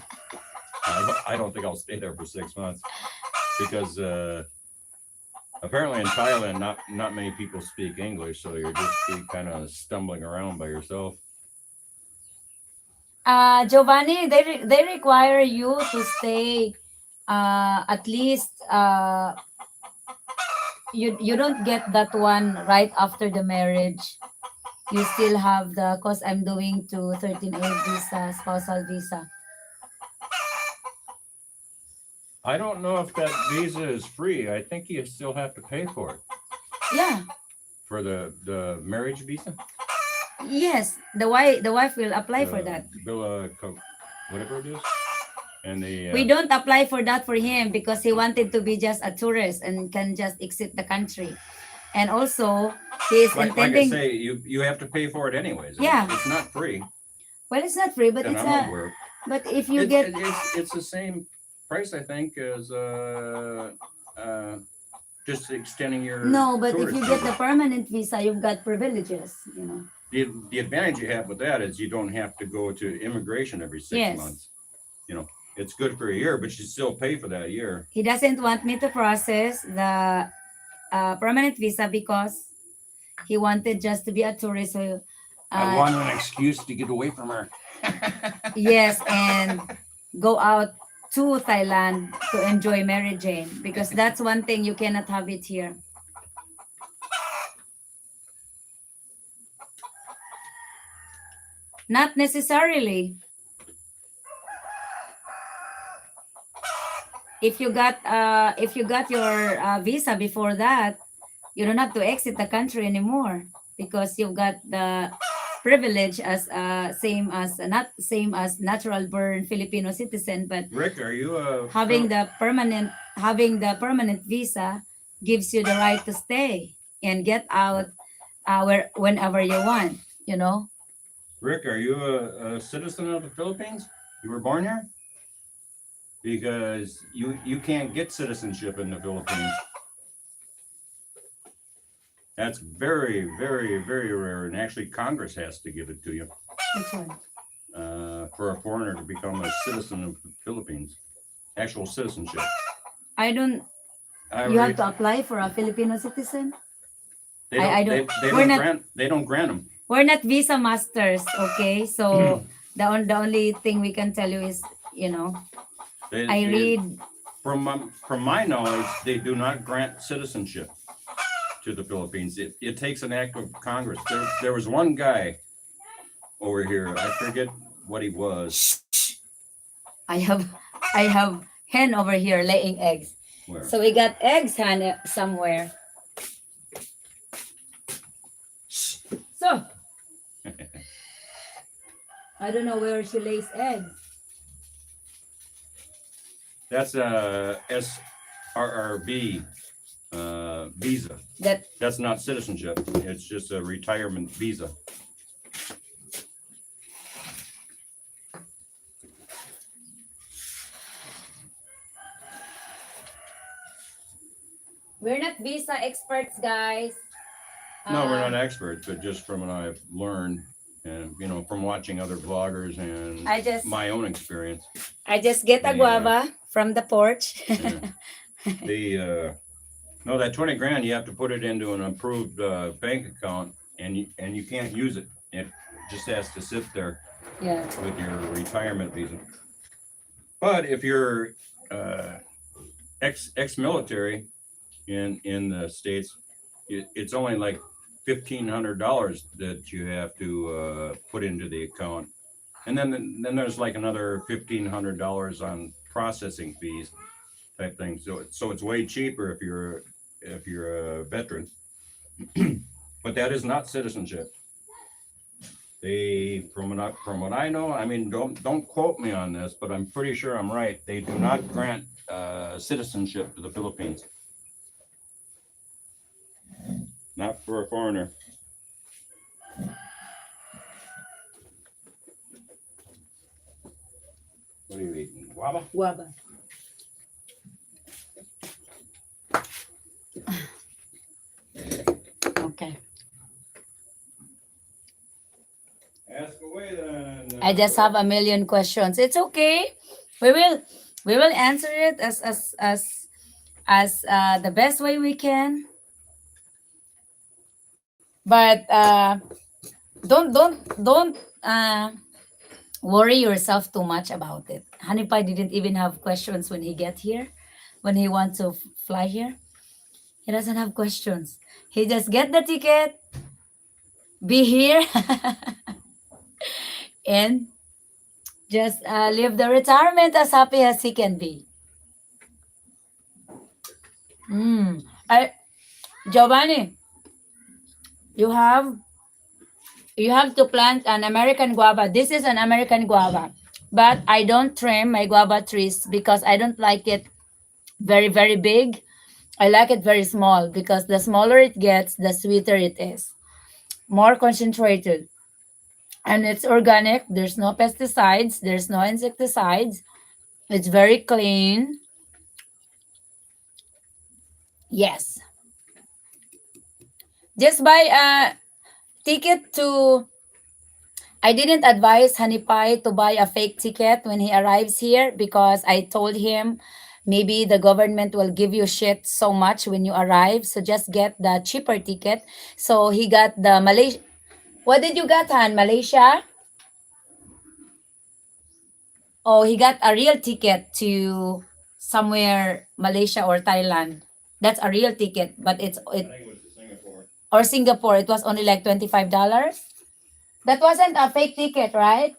I don't think I'll stay there for 6 months because apparently in Thailand, not many people speak English, so you're just kind of stumbling around by yourself. Giovanni, they require you to stay at least you don't get that one right after the marriage. You still have the, cause I'm doing to 13A visa, spousal visa. I don't know if that visa is free. I think you still have to pay for it. Yeah. For the marriage visa? Yes, the wife will apply for that. Whatever it is. And we don't apply for that for him because he wanted to be just a tourist and can just exit the country. And also he is intending. Like I say, you have to pay for it anyways. Yeah. It's not free. Well, it's not free, but And it's I'm aware. But if you get it's the same price, I think, as just extending your. No, but if tourist you get visa. the permanent visa, you've got privileges, you know. The advantage you have with that is you don't have to go to immigration every 6 months. You know, it's good for a year, but you still pay for that year. He doesn't want me to process the permanent visa because he wanted just to be a tourist. So, I want an excuse to get away from her. yes, and go out to Thailand to enjoy Mary Jane because that's one thing you cannot have it here. Not necessarily. If you got your visa before that, you don't have to exit the country anymore because you've got the privilege as same as not same as natural born Filipino citizen, but Rick, are you having the permanent visa gives you the right to stay and get out whenever you want, you know. Rick, are you a citizen of the Philippines? You were born here? Because you can't get citizenship in the Philippines. That's very, very, very rare, and actually Congress has to give it to you. Which one? For a foreigner to become a citizen of the Philippines, actual citizenship. I don't. You have to apply for a Filipino citizen. I don't. They don't grant them. We're not visa masters, okay? So the only thing we can tell you is, you know, read. From my knowledge, they do not grant citizenship to the Philippines. It takes an act of Congress. There was one guy over here. I forget what he was. I have hen over here laying eggs. Where? So we got eggs hen somewhere. So I don't know where she lays eggs. That's a SRRB visa. That's not citizenship. It's just a retirement visa. We're not visa experts, guys. No, we're not experts, but just from what I've learned, and from watching other vloggers and my own experience. I just get a guava from the porch. No, that 20 grand, you have to put it into an approved bank account, and you can't use it. It just has to sit there with your retirement visa. But if you're ex-military in the States, it's only like $1,500 that you have to put into the account And then there's like another $1,500 on processing fees type thing. So it's way cheaper if you're a veteran. But that is not citizenship. They, from what I know, I mean, don't quote me on this, but I'm pretty sure I'm right. They do not grant citizenship to the Philippines, not for a foreigner. What are you eating? Guava? Guava. Okay. Ask away then. I just have a million questions. It's okay. We will we will answer it as the best way we can. But don't worry yourself too much about it. Honey Pie didn't even have questions when he get here, when he wants to fly here. He doesn't have questions. He just get the ticket, be here, and just live the retirement as happy as he can be. I, Giovanni, you have you have to plant an American guava. This is an American guava, but I don't trim my guava trees because I don't like it very big. I like it very small because the smaller it gets, the sweeter it is. More concentrated. And it's organic. There's no pesticides, there's no insecticides. It's very clean. Yes. Just buy a ticket to. I didn't advise Honey Pie to buy a fake ticket when he arrives here because I told him maybe the government will give you shit so much when you arrive. So just get the cheaper ticket. So he got the Malaysia. What did you get, Han? Malaysia? Oh, he got a real ticket to somewhere Malaysia or Thailand. That's a real ticket, but I think it was to Singapore. or Singapore. It was only like $25. That wasn't a fake ticket, right?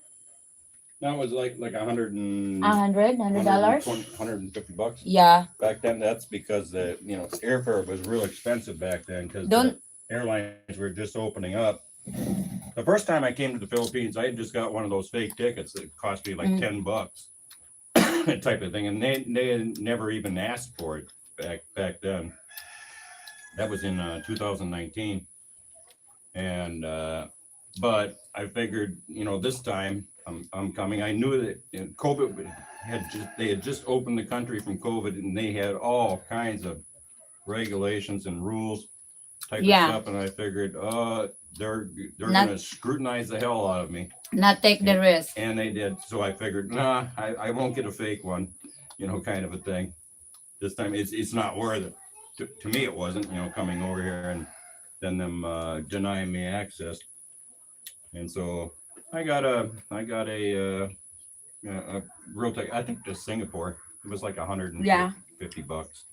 That was like a hundred and $100. $150. Yeah. Back then, that's because the airfare was real expensive back then because Don't. the airlines were just opening up. The first time I came to the Philippines, I had just got one of those fake tickets that cost me like $10, type of thing, and they never even asked for it back then. That was in 2019, and but I figured this time I'm coming. I knew that COVID they had just opened the country from COVID, and they had all kinds of regulations and rules type of stuff, and I figured they're Not- gonna scrutinize the hell out of me, Not take the risk. and they did. So I figured, nah, I won't get a fake one, kind of a thing. This time it's not worth it. To me, it wasn't, coming over here and then them denying me access. And so I got a real tech. I think to Singapore, it was like $150.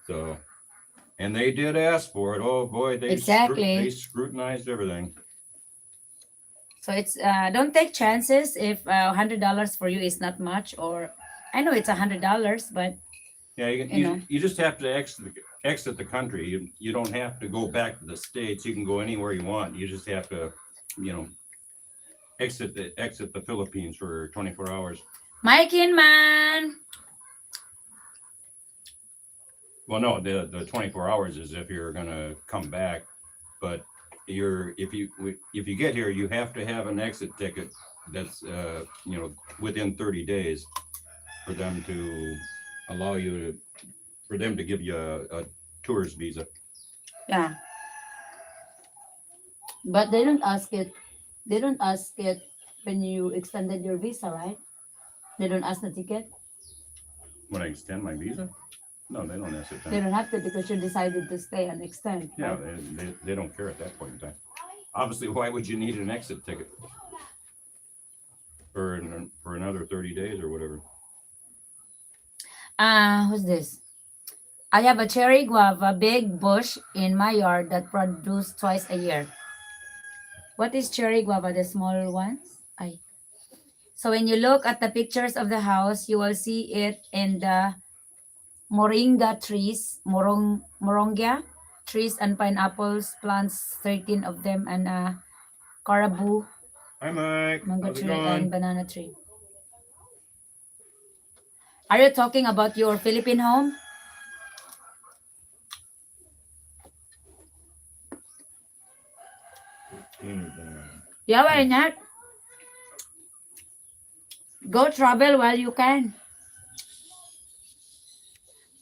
So, and they did ask for it. Oh boy, they Exactly. scrutinized everything. So it's don't take chances if $100 for you is not much, or I know it's $100, but Yeah, You know. you just have to exit the country. You don't have to go back to the States. You can go anywhere you want. You just have to, exit the Philippines for 24 hours. Makinh man. Well, no, the 24 hours is if you're gonna come back, but if you get here, you have to have an exit ticket that's within 30 days for them to allow you for them to give you a tourist visa. Yeah. But they don't ask it. They don't ask it when you extended your visa, right? They don't ask the ticket. When I extend my visa, no, they don't ask it. They don't have to because you decided to stay and extend. Yeah, right? they don't care at that point in time. Obviously, why would you need an exit ticket for another 30 days or whatever? Who's this? I have a cherry guava big bush in my yard that produce twice a year. What is cherry guava? The small ones? So when you look at the pictures of the house, you will see it in the moringa trees, moronga trees and pineapples plants, 13 of them, and caraboo Hi, Mike. mango How's it tree and going? banana tree. Are you talking about your Philippine home? Yeah, why not? Go travel while you can.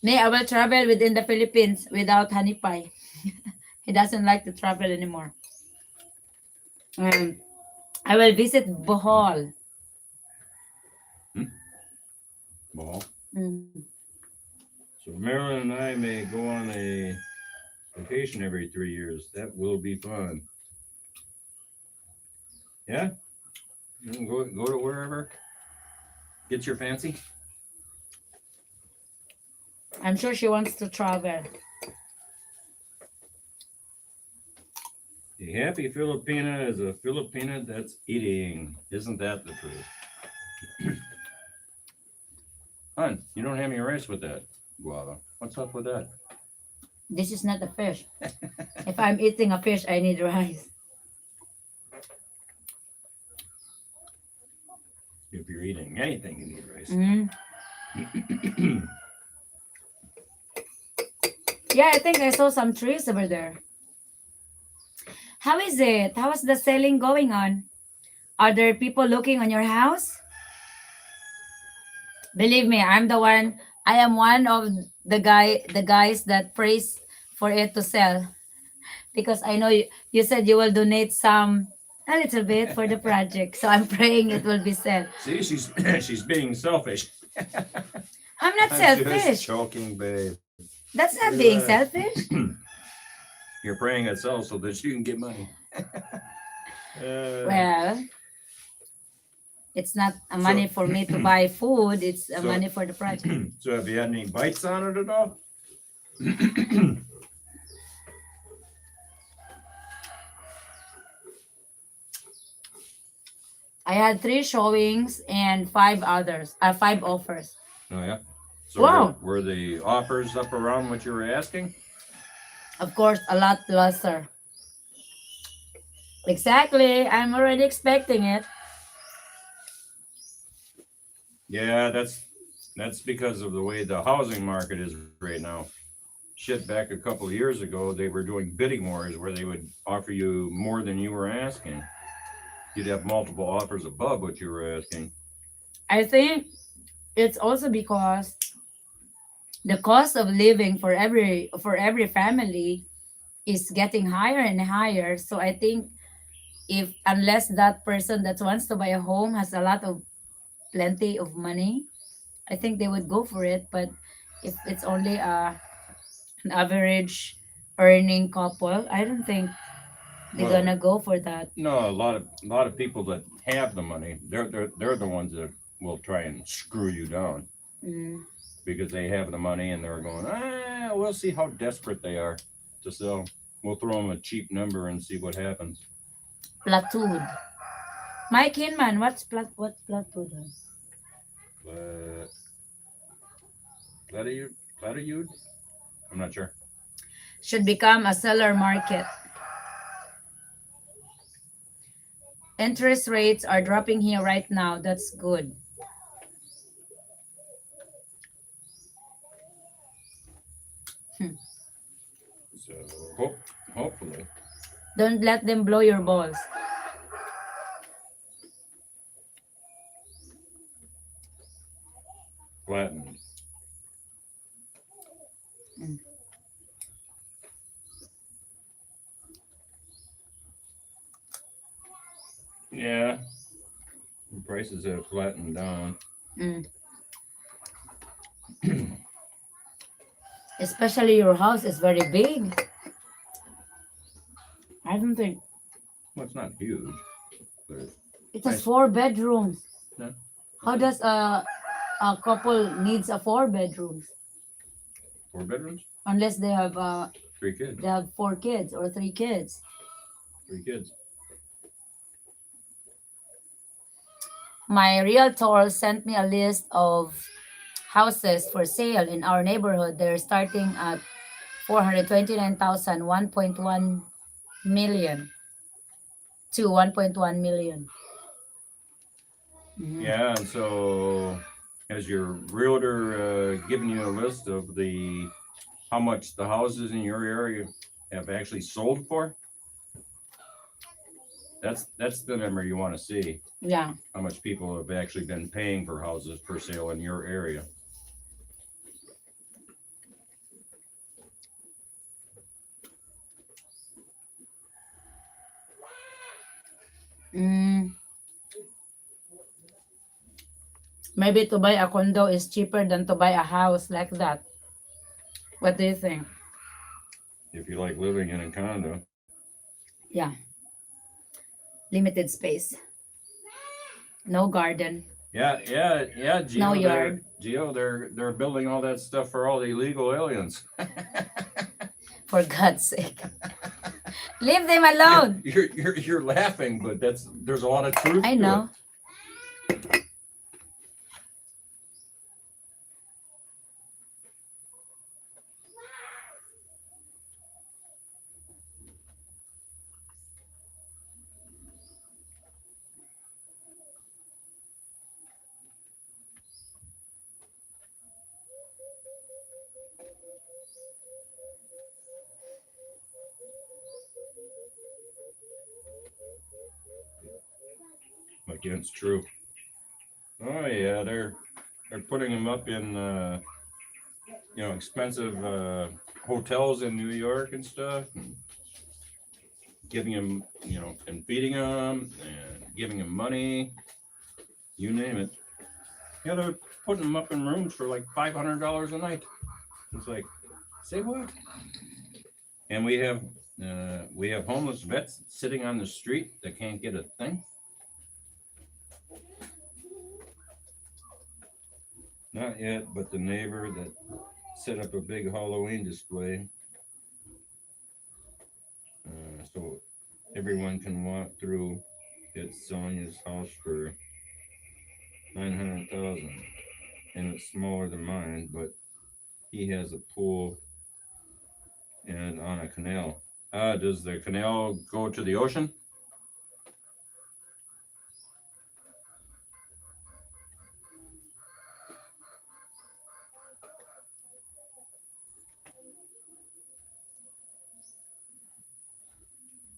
Me, I will travel within the Philippines without honey pie. He doesn't like to travel anymore. Um, I will visit Bohol. Hmm? Well, Mm. so Marilyn and I may go on a vacation every 3 years. That will be fun. Yeah? You can go to wherever. Get your fancy. I'm sure she wants to travel. A happy Filipina is a Filipina that's eating. Isn't that the truth? Hun, you don't have any rice with that guava. What's up with that? This is not a fish. If I'm eating a fish, I need rice. If you're eating anything, you need rice. Mm. Yeah, I think I saw some trees over there. How is it? How is the selling going on? Are there people looking on your house? Believe me, I'm the one. I am one of the guys that prays for it to sell because I know you said you will donate some a little bit for the project. So I'm praying it will be sell. See, she's she's being selfish. I'm not I'm just selfish. joking, babe. That's not being Relax. selfish. You're praying it sells so that you can get money. Well, it's not a So, money for me to buy food. It's a so, money for the project. so have you had any bites on it at all? I had 3 showings and 5 offers. Oh yeah. So Wow. were the offers up around what you were asking? Of course, a lot lesser. Exactly. I'm already expecting it. Yeah, that's because of the way the housing market is right now. Shit, back a couple of years ago, they were doing bidding wars where they would offer you more than you were asking. You'd have multiple offers above what you were asking. I think it's also because the cost of living for every family is getting higher and higher. So I think if unless that person that wants to buy a home has a lot of plenty of money, I think they would go for it. But if it's only an average earning couple, I don't think they're Well, gonna go for that. no, a lot of people that have the money, they're the ones that will try and screw you down Mm. because they have the money and they're going, we'll see how desperate they are to sell. We'll throw them a cheap number and see what happens. Platud. Mike Hinman, what's platud? But Platitude? I'm not sure. Should become a seller market. Interest rates are dropping here right now. That's good. Hmm. So hopefully. Don't let them blow your balls. Flattened. Mm. Yeah, the prices have flattened down. Mm. Especially your house is very big. I don't think Well, it's not huge, but it has nice. 4 bedrooms. Yeah. How does a couple needs a 4 bedrooms 4 bedrooms, unless 3 kids, they have 4 kids or 3 kids? 3 kids. My realtor sent me a list of houses for sale in our neighborhood. They're starting at 429,000, 1.1 million to 1.1 million. Mhm. Yeah, and so has your realtor given you a list of the how much the houses in your area have actually sold for? That's the number you want to see. Yeah. How much people have actually been paying for houses for sale in your area. Mm, maybe to buy a condo is cheaper than to buy a house like that. What do you think? If you like living in a condo. Yeah. Limited space. No garden. Yeah, No Geo. yard. They're building all that stuff for all the illegal aliens. For God's sake. Leave them you're, alone. you're laughing, but there's a lot of truth I to it. know. Against true. Oh yeah, they're putting them up in expensive hotels in New York and stuff, and giving them and feeding them and giving them money, you name it. Yeah, they're putting them up in rooms for like $500 a night. It's like, say what? And we have homeless vets sitting on the street that can't get a thing. Not yet, but the neighbor that set up a big Halloween display, so everyone can walk through. It's Sonia's house for 900,000, and it's smaller than mine, but he has a pool and on a canal. Does the canal go to the ocean?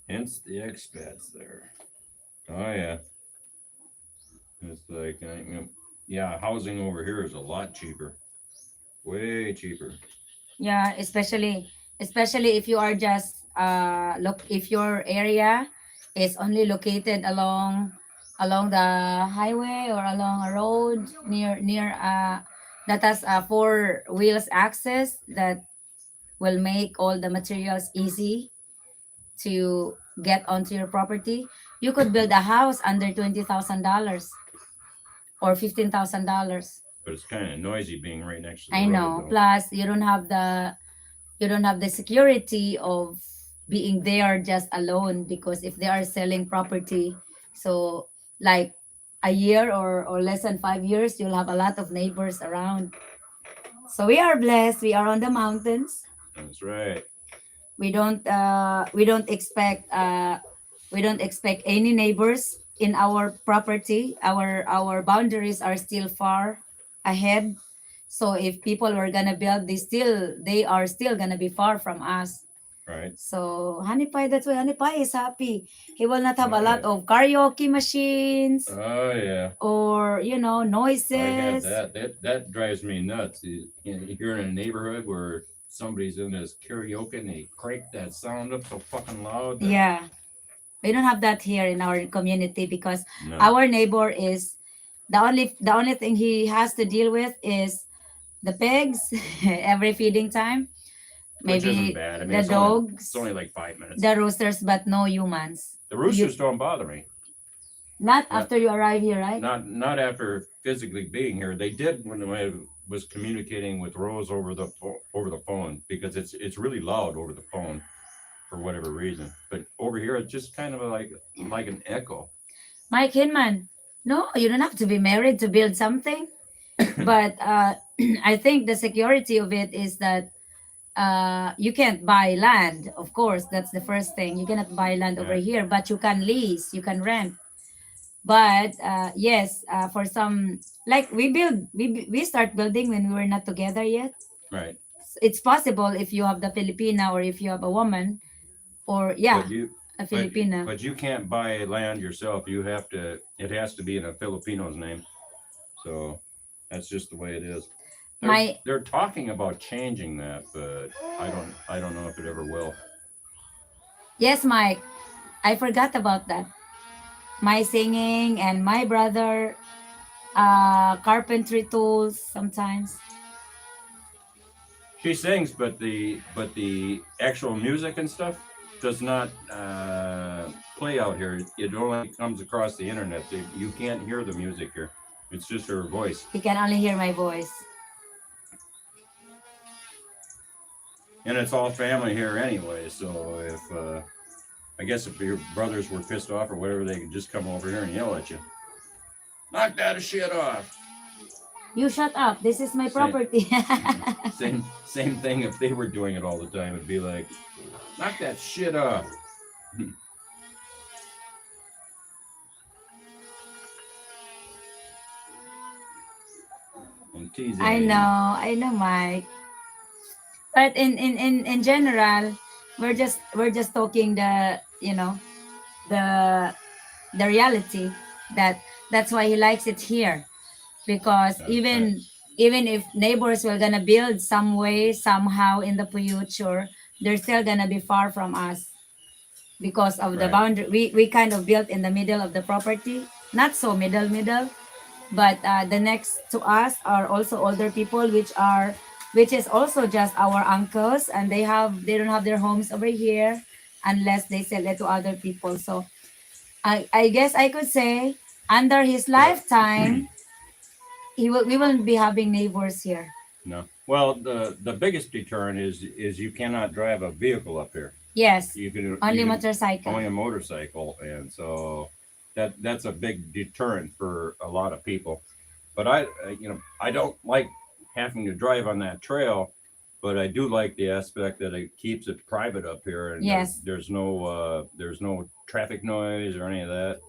Hence the expats there. Oh yeah, it's like yeah, housing over here is a lot cheaper, way cheaper. Yeah, especially if you are just look if your area is only located along the highway or along a road near that has four wheels access that will make all the materials easy to get onto your property. You could build a house under $20,000 or $15,000. But it's kind of noisy being right next to the I road, know. though. Plus, you don't have the security of being there just alone, because if they are selling property, so like a year or less than 5 years, you'll have a lot of neighbors around. So we are blessed. We are on the mountains. That's right. We don't expect any neighbors in our property. Our boundaries are still far ahead. So if people were gonna build, they are still gonna be far from us. Right. So Honey Pie, that's why Honey Pie is happy. He will not have a Oh lot yeah. of karaoke machines Oh yeah. or I have noises. that drives me nuts. You're in a neighborhood where somebody's in this karaoke and they crank that sound up so fucking loud. Yeah. We don't have that here in our community because No, our neighbor is the only thing he has to deal with is the pigs every feeding time, which isn't maybe bad. I mean, the it's dogs, only like 5 minutes. the roosters, but no humans. The You roosters don't bother me. not Not after you arrive here, right? not after physically being here. They did when I was communicating with Rose over the phone, because it's really loud over the phone for whatever reason. But over here, it's just kind of like an echo. Mike Hinman, No, you don't have to be married to build something. But I think the security of it is that you can't buy land. Of course, that's the first thing. You cannot buy land over Yeah, here, but you can lease, you can rent. But yes, for some, like we start building when we were not together yet. right. It's possible if you have the Filipina, or if you have a woman, or But yeah, you, a but Filipina. but you can't buy land yourself. You have to. It has to be in a Filipino's name. So that's just the way it is. My They're talking about changing that, but I don't know if it ever will. Yes, Mike, I forgot about that. My singing and my brother carpentry tools sometimes. She sings, but the actual music and stuff does not play out here. It only comes across the internet. You can't hear the music here. It's just her voice, You can only hear my voice. and it's all family here anyway. So if I guess if your brothers were pissed off or whatever, they could just come over here and yell at you. Knock that shit off. You shut up. This is my Same, property. same thing. If they were doing it all the time, it'd be like, knock that shit off. I'm teasing. I know, Mike. But in general, we're just talking the the reality that that's why he likes it here, because Right. even if neighbors were gonna build some way somehow in the future, they're still gonna be far from us because of the Right. boundary. We kind of built in the middle of the property, not so middle, but the next to us are also older people, which is also just our uncles, and they don't have their homes over here unless they sell it to other people. So I guess I could say under his Well, lifetime we won't be having neighbors here. no. Well, the biggest deterrent is you cannot drive a vehicle up here. Yes, You only can motorcycle. only a motorcycle, and so that's a big deterrent for a lot of people. But I don't like having to drive on that trail, but I do like the aspect that it keeps it private up here, and Yes, there's no traffic noise or any of that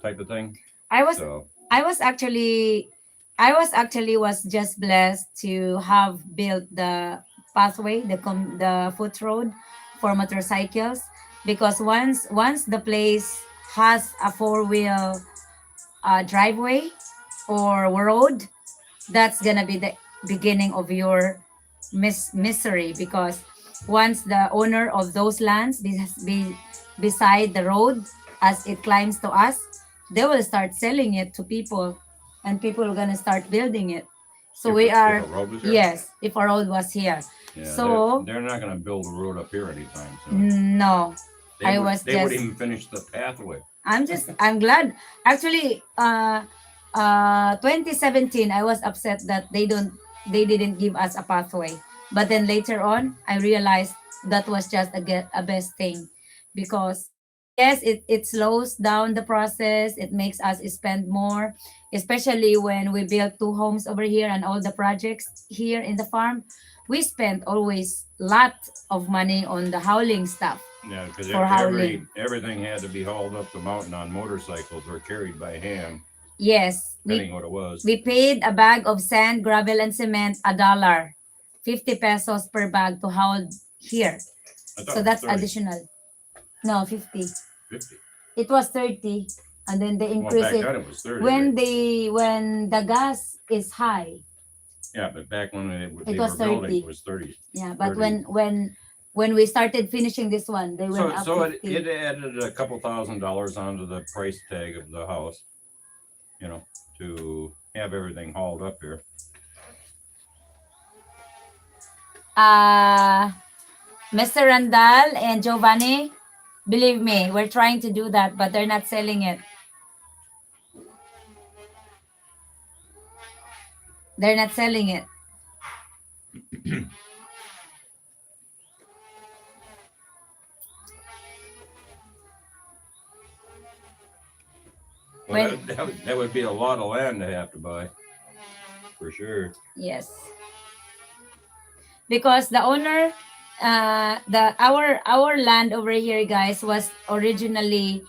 type of thing. I was So I was actually was just blessed to have built the pathway, the foot road for motorcycles, because once the place has a four-wheel driveway or road, that's gonna be the beginning of your misery, because once the owner of those lands beside the road, as it climbs to us, they will start selling it to people, and people are gonna start building it. So we if a are, road was here, yes, if a road was here. yeah, So they're not going to build a road up here anytime soon. no, They I would was they would just even finish the pathway. I'm glad. Actually, 2017, I was upset that they didn't give us a pathway. But then later on, I realized that was just a best thing, because yes, it slows down the process. It makes us spend more, especially when we build two homes over here and all the projects here in the farm. We spend always lot of money on the hauling stuff Yeah, because for hauling. everything had to be hauled up the mountain on motorcycles or carried by hand, Yes, depending what it was. we paid a bag of sand, gravel, and cement $1, 50 pesos per bag to hold here. I thought So it was that's 30, additional. No, 50. 50. It was 30, and then they Well, increase back it then it was 30, right? when the gas is high. Yeah, but back when It they was were building, it 30. was 30. Yeah, but 30. when we started finishing this one, they went up So it, 50. it added a couple $1,000s onto the price tag of the house, you know, to have everything hauled up here. Uh Mr. Randall and Giovanni, believe me, we're trying to do that, but they're not selling it. They're not selling it. Well, When that would be a lot of land to have to buy, for sure. yes, because the owner, the our land over here, guys, was originally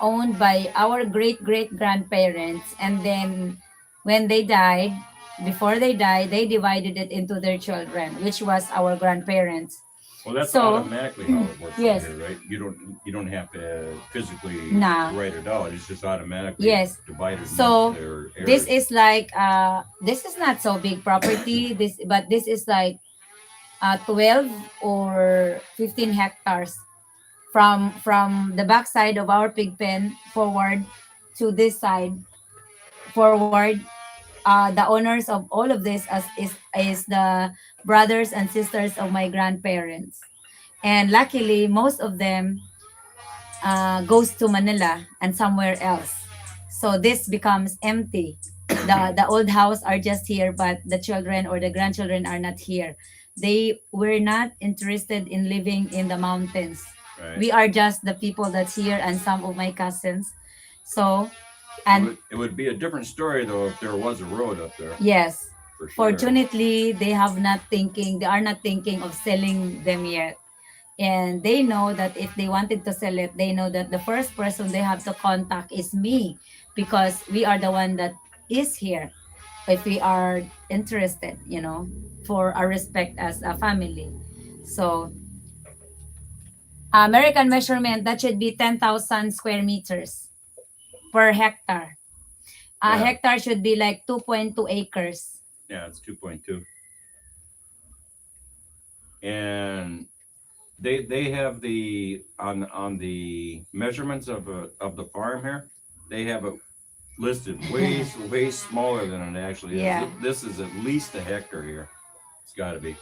owned by our great great grandparents, and then when they died, before they died, they divided it into their children, which was our grandparents. Well, that's So automatically how it works over yes, here, right? You don't have to physically nah, write it out. It's just automatically yes. divided amongst So their this heirs. is like this is not so big property. This but this is like 12 or 15 hectares from the back side of our pig pen forward to this side forward. The owners of all of this is the brothers and sisters of my grandparents, and luckily most of them goes to Manila and somewhere else. So this becomes empty. The old house are just here, but the children or the grandchildren are not here. They were not interested in living in the mountains. Right. We are just the people that's here and some of my cousins. So It and would be a different story though if there was a road up there, yes, for sure. fortunately they are not thinking of selling them yet, and they know that if they wanted to sell it, they know that the first person they have to contact is me, because we are the one that is here if we are interested, for our respect as a family. So American measurement, that should be 10,000 square meters per hectare. A Yeah, hectare should be like 2.2 acres. yeah, it's 2.2, and they have the on the measurements of the farm here. They have it listed way smaller than it actually is. Yeah. This is at least a hectare here. It's got to be.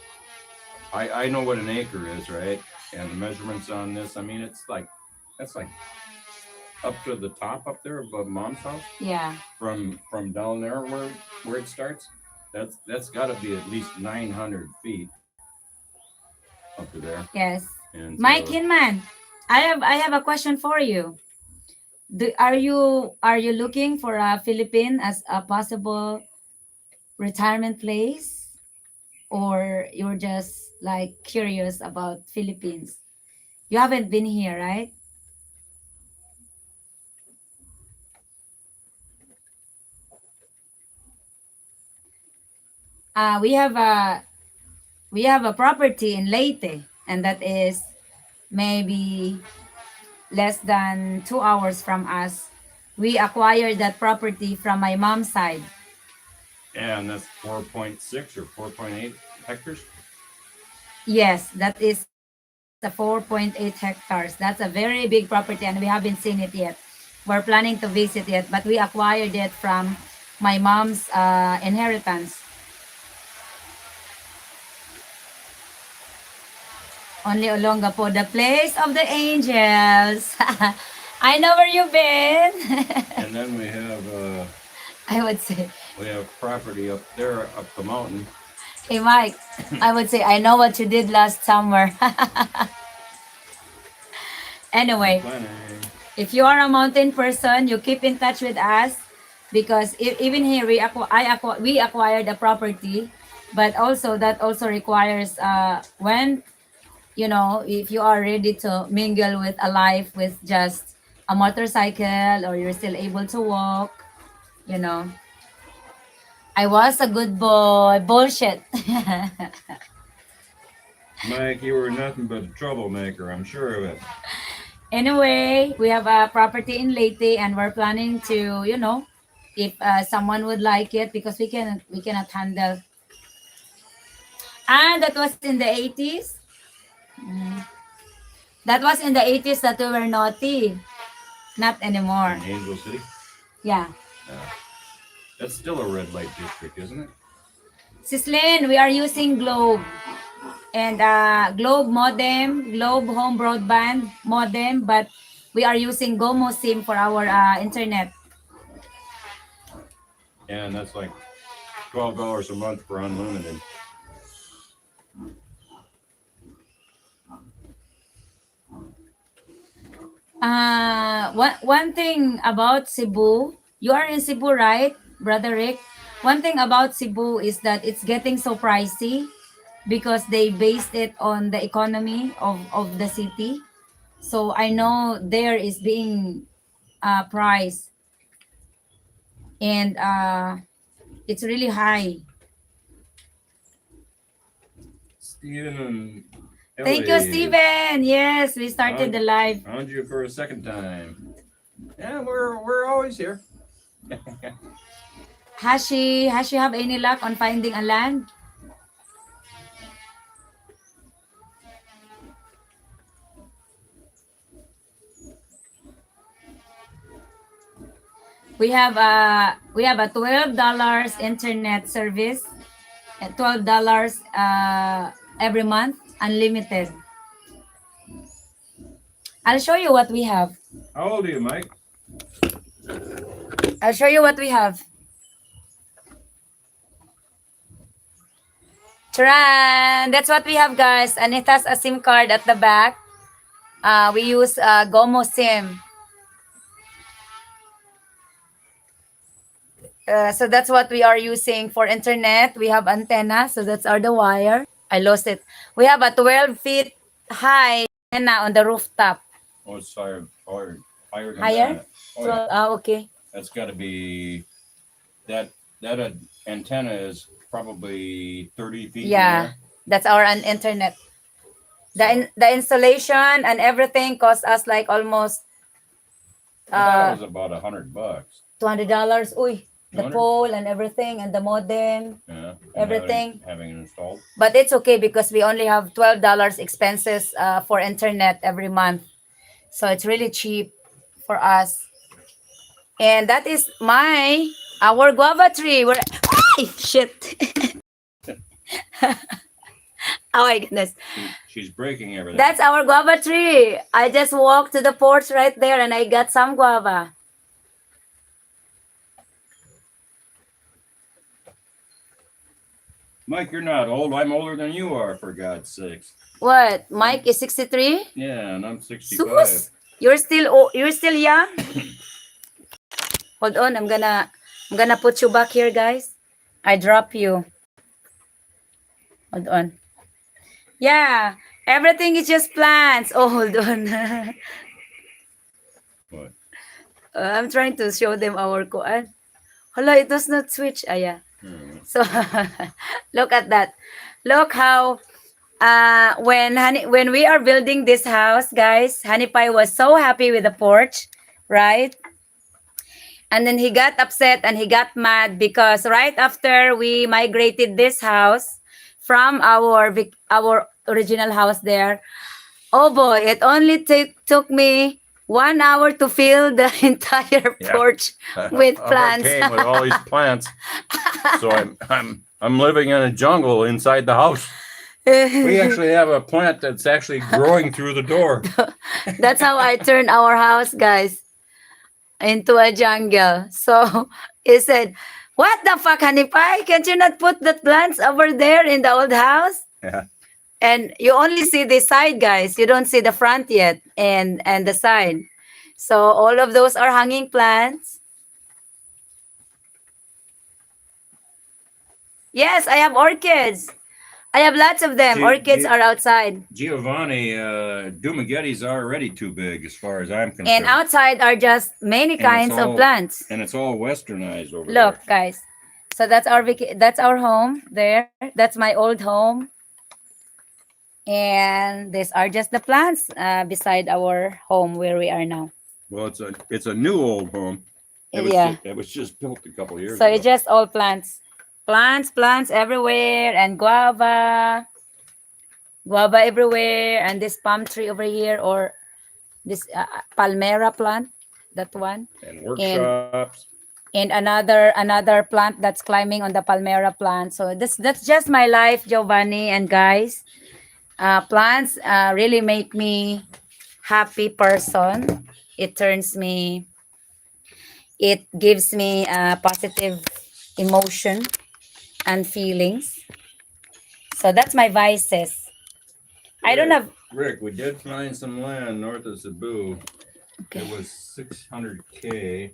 I know what an acre is, right? And the measurements on this, I mean, that's like up to the top up there above mom's house. Yeah. From down there where it starts. That's got to be at least 900 feet up to there. Yes. And Mike so Hinman, I have a question for you. Are you looking for a Philippine as a possible retirement place, or you're just like curious about Philippines? You haven't been here, right? We have a property in Leyte, and that is maybe less than 2 hours from us. We acquired that property from my mom's side. and that's 4.6 or 4.8 hectares. Yes, that is a 4.8 hectares. That's a very big property, and we haven't seen it yet. We're planning to visit it, but we acquired it from my mom's inheritance. Only Olongapo, the place of the angels. I know where you've been. And then I would say, we have property up there up the mountain. hey Mike, I would say I know what you did last summer. Anyway, Planning. if you are a mountain person, you keep in touch with us, because even here we acquired a property, but also that also requires when if you are ready to mingle with a life with just a motorcycle, or you're still able to walk, you know. I was a good boy. Bullshit. Mike, you were nothing but a troublemaker. I'm sure of it. Anyway, we have a property in Leyte, and we're planning to, if someone would like it, because we cannot handle. And that was in the 80s. Mm. That was in the 80s that we were naughty. Not anymore. In Angel City. Yeah. That's still a red light district, isn't it? Sislin, we are using Globe. And Globe modem, Globe home broadband modem, but we are using Gomo SIM for our internet. And that's like $12 a month for unlimited. One thing about Cebu, you are in Cebu, right, Brother Rick? One thing about Cebu is that it's getting so pricey because they based it on the economy of the city. So I know there is being price and it's really high. Steven and Thank you, Ellie, Steven. Yes, we started the found, live. found you for a second time. Yeah, we're always here. Has she have any luck on finding a land? We have a $12 internet service at $12 every month, unlimited. I'll show you what we have. How old are you, Mike? I'll show you what we have. Tran! That's what we have, guys. And it has a SIM card at the back. We use Gomo SIM. So that's what we are using for internet. We have antenna, so that's our the wire. I lost it. We have a 12 feet high antenna on the rooftop. Oh, it's higher than Higher? that. Oh, yeah. Okay. That's got to be that antenna is probably 30 feet in the Yeah, air. that's our internet. So, The installation and everything cost us like almost I thought it uh was about $100. $200. Uy, the 200? pole and everything and the modem, Yeah, and everything. having it installed. But it's okay because we only have $12 expenses for internet every month. So it's really cheap for us. And that is our guava tree. Ay, shit. Oh my goodness. She's breaking everything. That's our guava tree. I just walked to the porch right there and I got some guava. Mike, you're not old. I'm older than you are, for God's sakes. What? Mike is 63? Yeah, and I'm 65. Sus! You're still young? Hold on, I'm gonna put you back here, guys. I drop you. Hold on. Yeah, everything is just plants. Oh, hold on. What? I'm trying to show them our kuan. Hala, it does not switch. Ah, yeah. So look at that. Look how when we are building this house, guys, Honey Pie was so happy with the porch, right? And then he got upset and he got mad because right after we migrated this house from our original house there, oh boy, it only took me 1 hour to fill the entire Yeah. porch with plants. Came with all these plants. So I'm living in a jungle inside the house. We actually have a plant that's actually growing through the door. That's how I turned our house, guys, into a jungle. So he said, "What the fuck, Honey Pie? Can't you not put the plants over there in the old house?" Yeah. And you only see the side, guys. You don't see the front yet and the side. So all of those are hanging plants. Yes, I have orchids. I have lots of them. Orchids are outside. Giovanni, Dumaghetti's already too big as far as I'm concerned. And outside are just many kinds of plants. And it's all westernized over Look, there. guys. So that's our home there. That's my old home. And these are just the plants beside our home where we are now. Well, it's a new old home. It was just built a couple years So ago. it's just all plants. Plants everywhere and guava everywhere, and this palm tree over here, or this palmera plant, that one. And workshops. And another plant that's climbing on the palmera plant. So that's just my life, Giovanni and guys. Plants really make me happy person. It gives me positive emotion and feelings. So that's my vices. I don't have. Rick, we did find some land north of Cebu. Okay. it was 600K.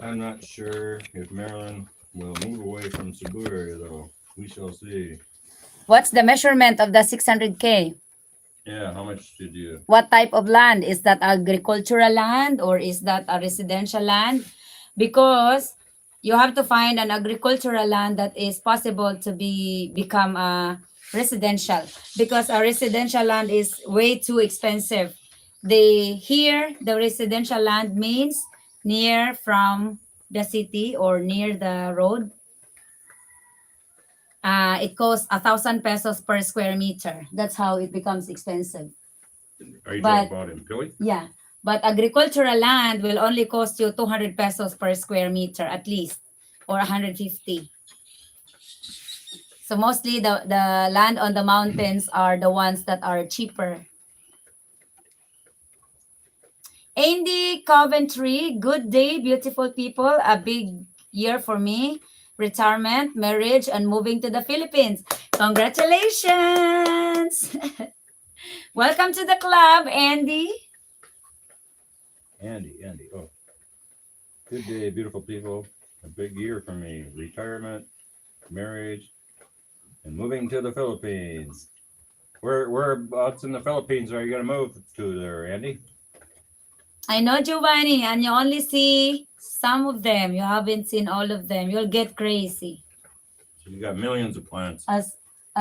I'm not sure if Maryland will move away from Cebu area though. We shall see. What's the measurement of the 600K? Yeah, how much did you? What type of land? Is that agricultural land or is that a residential land? Because you have to find an agricultural land that is possible to become a residential, because a residential land is way too expensive. The residential land means near from the city or near the road. It costs 1,000 pesos per square meter. That's how it becomes expensive. Are you talking But about in Philly? yeah, but agricultural land will only cost you 200 pesos per square meter at least, or 150. So mostly the land on the mountains are the ones that are cheaper. Andy Coventry, good day, beautiful people. A big year for me. Retirement, marriage, and moving to the Philippines. Congratulations! Welcome to the club, Andy. Andy. Oh, good day, beautiful people. A big year for me. Retirement, marriage, and moving to the Philippines. Whereabouts in the Philippines are you going to move to there, Andy? I know, Giovanni, and you only see some of them. You haven't seen all of them. You'll get crazy. So you got millions of plants. As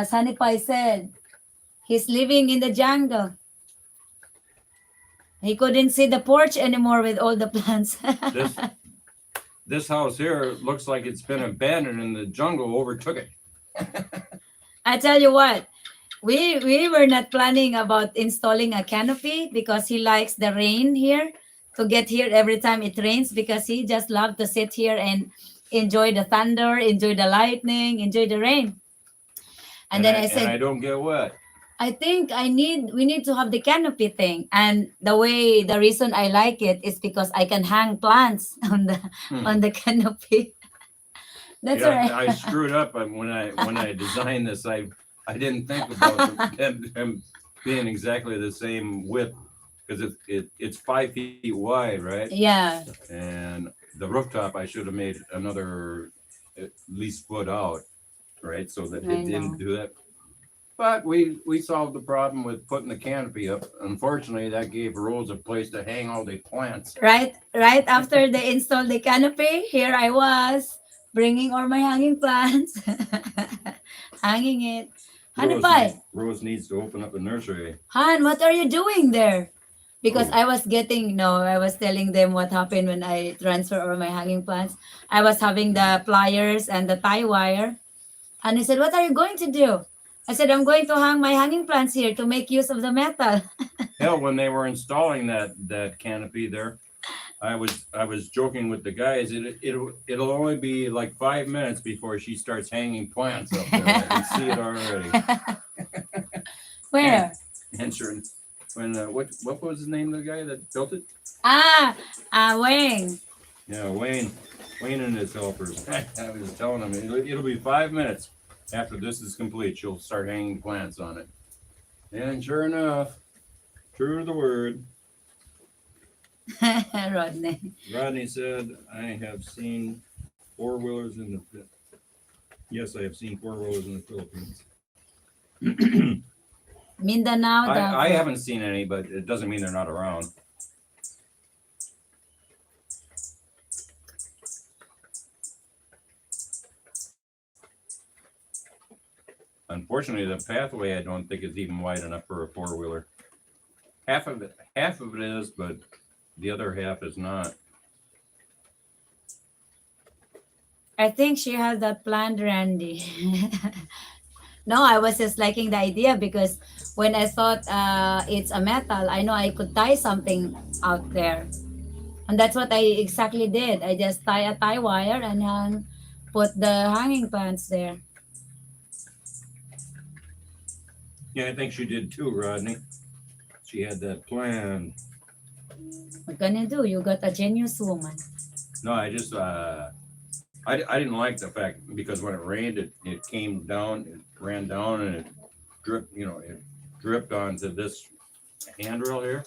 Honey Pie said, he's living in the jungle. He couldn't see the porch anymore with all the plants. This this house here looks like it's been abandoned and the jungle overtook it. I tell you what, we were not planning about installing a canopy because he likes the rain here, to get here every time it rains, because he just loved to sit here and enjoy the thunder, enjoy the lightning, enjoy the rain. And then I and I said, don't get wet. I think we need to have the canopy thing. And the reason I like it is because I can hang plants Hmm. on the canopy. That's all Yeah, I right. screwed up when I designed this. I didn't think about them being exactly the same width because it's 5 feet wide, right? Yeah. And the rooftop I should have made another at least foot out, right? So that I it know. didn't do that. But we solved the problem with putting the canopy up. Unfortunately, that gave Rose a place to hang all the plants. Right after they installed the canopy, here I was bringing all my hanging plants, hanging it. Honey Pie, Rose needs to open up a nursery. Han, what are you doing there? Because Oh, I was getting, no, I was telling them what happened when I transfer all my hanging plants. I was having the pliers and the tie wire. And he said, what are you going to do? I said, I'm going to hang my hanging plants here to make use of the metal. hell, when they were installing that canopy there, I was joking with the guys. It'll only be like 5 minutes before she starts hanging plants up there. I can see it already. Where? And sure, when what was the name of the guy that built it? Ah, Wayne. Yeah, Wayne and his helpers. I was telling him it'll be 5 minutes after this is complete. She'll start hanging plants on it. And sure enough, true to the word, Rodney. Rodney said, "I have seen four-wheelers in the yes, I have seen four-wheelers in the Philippines." Mindanao, I Davao. haven't seen any, but it doesn't mean they're not around. Unfortunately, the pathway I don't think is even wide enough for a four-wheeler. Half of it is, but the other half is not. I think she has that planned, Randy. No, I was just liking the idea because when I thought it's a metal, I know I could tie something out there. And that's what I exactly did. I just tie a tie wire and put the hanging plants there. Yeah, I think she did too, Rodney. She had that plan. What can you do? You got a genius woman. No, I didn't like the fact because when it rained, it came down, it ran down, and it dripped. It dripped onto this handrail here,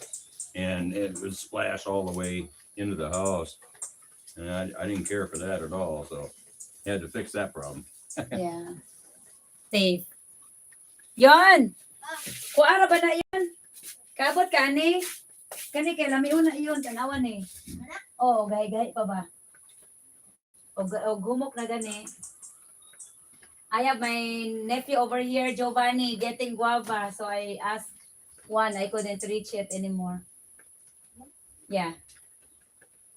and it would splash all the way into the house. And I didn't care for that at all, so had to fix that problem. Yeah. Safe. Yon! Kuara ba na yon? Kabot ka ni? Kani kay lamiun na yun, tanawan ni. Oh, gay-gay pa ba? O gumok na gani. I have my nephew over here, Giovanni, getting guava. So I asked one, I couldn't reach it anymore. Yeah.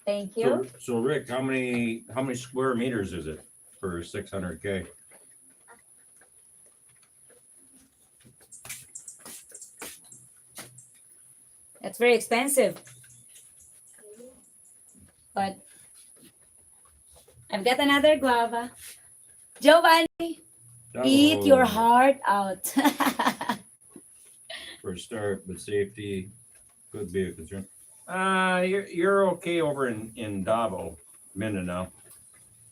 Thank you. So Rick, how many square meters is it for 600K? That's very expensive. But I've got another guava. Giovanni, eat your heart out. For a start, but safety could be a concern. You're okay over in Davao, Mindanao.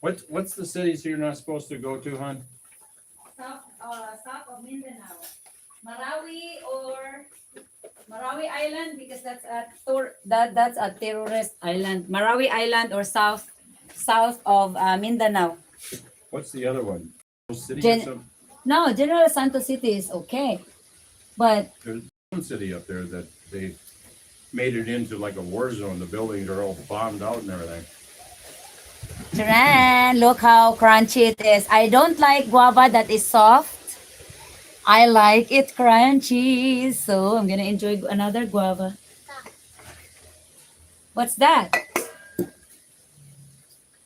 What's the cities you're not supposed to go to, hon? South of Mindanao. Marawi Island, because that's a terrorist island. Marawi Island or south of Mindanao. What's the other one? City Gen- or something? No, General Santos City is okay, but There's one city up there that they made it into like a war zone. The buildings are all bombed out and everything. Taran, look how crunchy it is. I don't like guava that is soft. I like it crunchy, so I'm gonna enjoy another guava. What's that?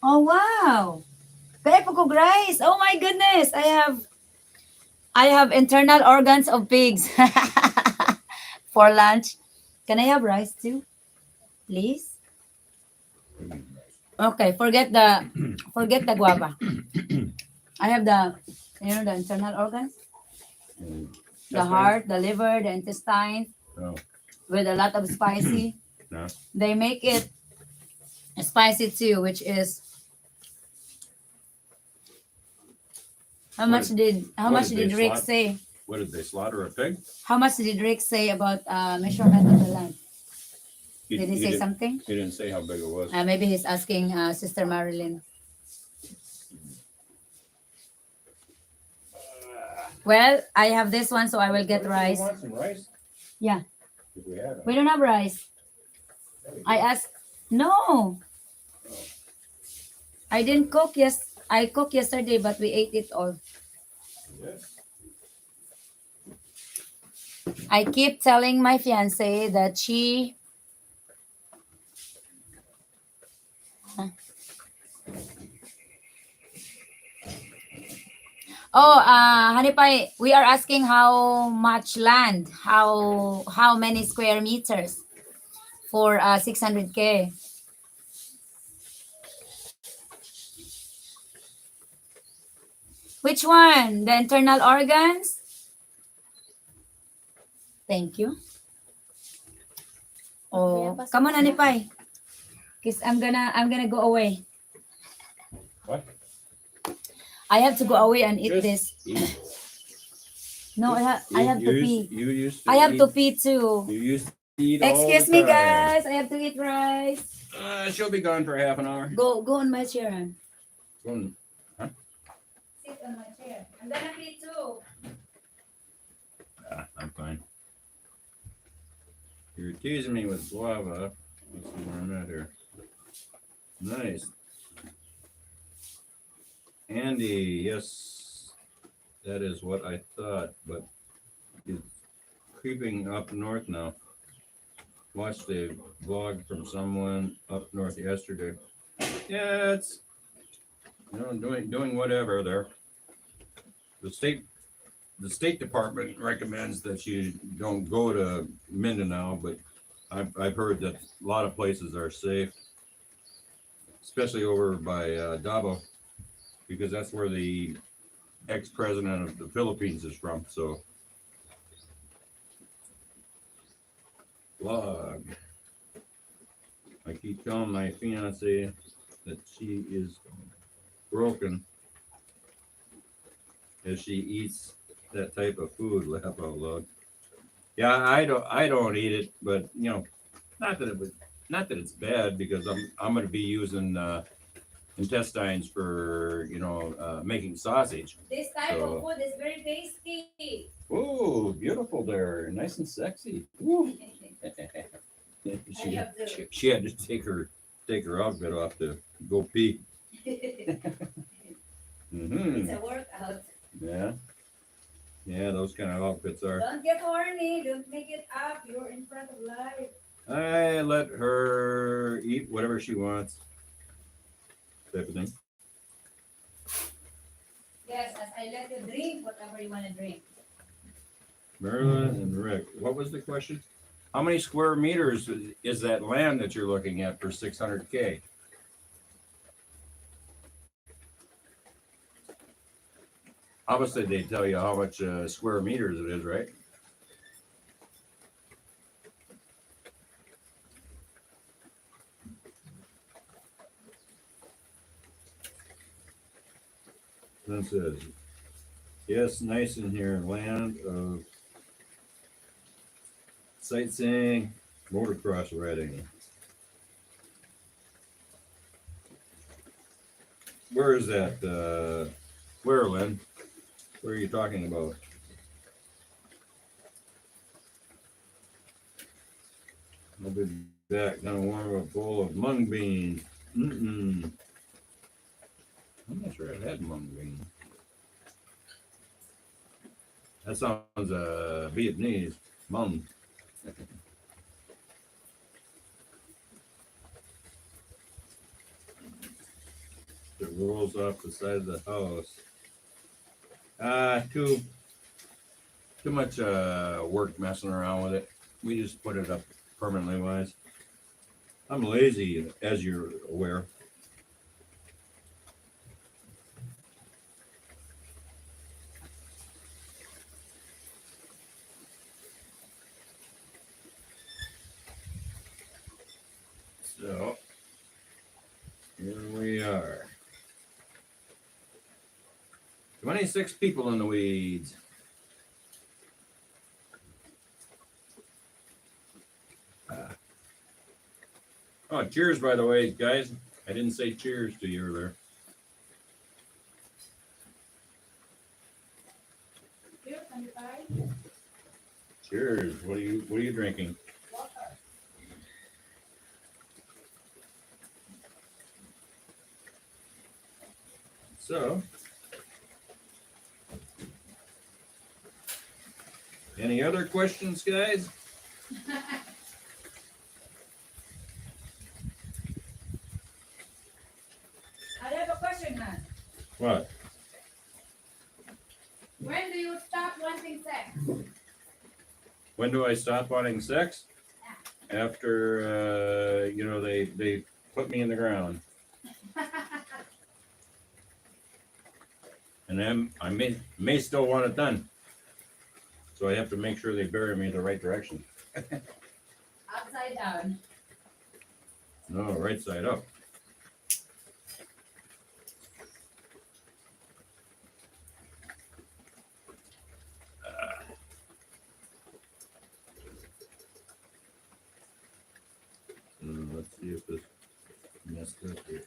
Oh wow, peppercorn rice. Oh my goodness, I have internal organs of pigs for lunch. Can I have rice too, please? Okay, forget the guava. I have the internal organs, And the that's heart, the liver, the intestine, fine. Oh, with a lot of spicy. no. They make it spicy too, which is how much what did they did Rick slot? say? What did they slaughter a pig? How much did Rick say about measurement of the land? Did he say didn't, something? he didn't say how big it was. Maybe he's asking Sister Marilyn. Well, I have this one, so I will get rice. Want some rice? Yeah, If we had we don't have rice. I asked. No, I didn't cook. Yes, I cooked yesterday, but we ate it all. I keep telling my fiance that she. Oh, Honey Pie, we are asking how much land, how many square meters for 600K. Which one? The internal organs? Thank you. Oh, come on, Honey Pie. Cause I'm gonna go away. What? I have to go away and eat Just this. eat. No, I have to pee. You used to I have eat, to pee too. You used to eat all Excuse the me, time. guys. I have to eat rice. She'll be gone for half an hour. Go on my chair. Han. Huh? Sit on my chair. I'm gonna pee too. I'm fine. You're teasing me with guava. Let's see where I'm at here. Nice. Andy, yes, that is what I thought, but it's creeping up north now. Watched a vlog from someone up north yesterday. Yeah, it's doing whatever there. The state department recommends that you don't go to Mindanao, but I've heard that a lot of places are safe, especially over by Davao, because that's where the ex-president of the Philippines is from. So, vlog. I keep telling my fiance that she is broken as she eats that type of food. Laugh out loud. Yeah, I don't eat it, but Not that it was, not that it's bad because I'm going to be using intestines for making sausage. This type of food is very tasty. Oh, beautiful there, nice and sexy. Woo. She had to take her outfit off to go pee. It's a workout. Yeah, yeah, those kind of outfits are. Don't get horny. Don't make it up. You're in front of life. I let her eat whatever she wants, type of thing. Yes, as I let you drink whatever you want to drink. Marilyn and Rick, what was the question? How many square meters is that land that you're looking at for 600K? Obviously, they tell you how much square meters it is, right? Then says, yes, nice in here, land of sightseeing, motocross riding. Where is that? Where, Lynn? Where are you talking about? I'll be back. Gonna warm up a bowl of mung beans. I'm not sure I've had mung beans. That sounds Vietnamese. Mung. It rolls off the side of the house. Too much work messing around with it. We just put it up permanently wise. I'm lazy, as you're aware. So here we are. 26 people in the weeds. Oh, cheers, by the way, guys. I didn't say cheers to you earlier. Cheers. What are you drinking? Water. So, any other questions, guys? I have a question, man. What? When do you stop wanting sex? When do I stop wanting sex? After they put me in the ground, and then I may still want it done. So I have to make sure they bury me in the right direction. Upside down. No, right side up. Let's see if this messed up here.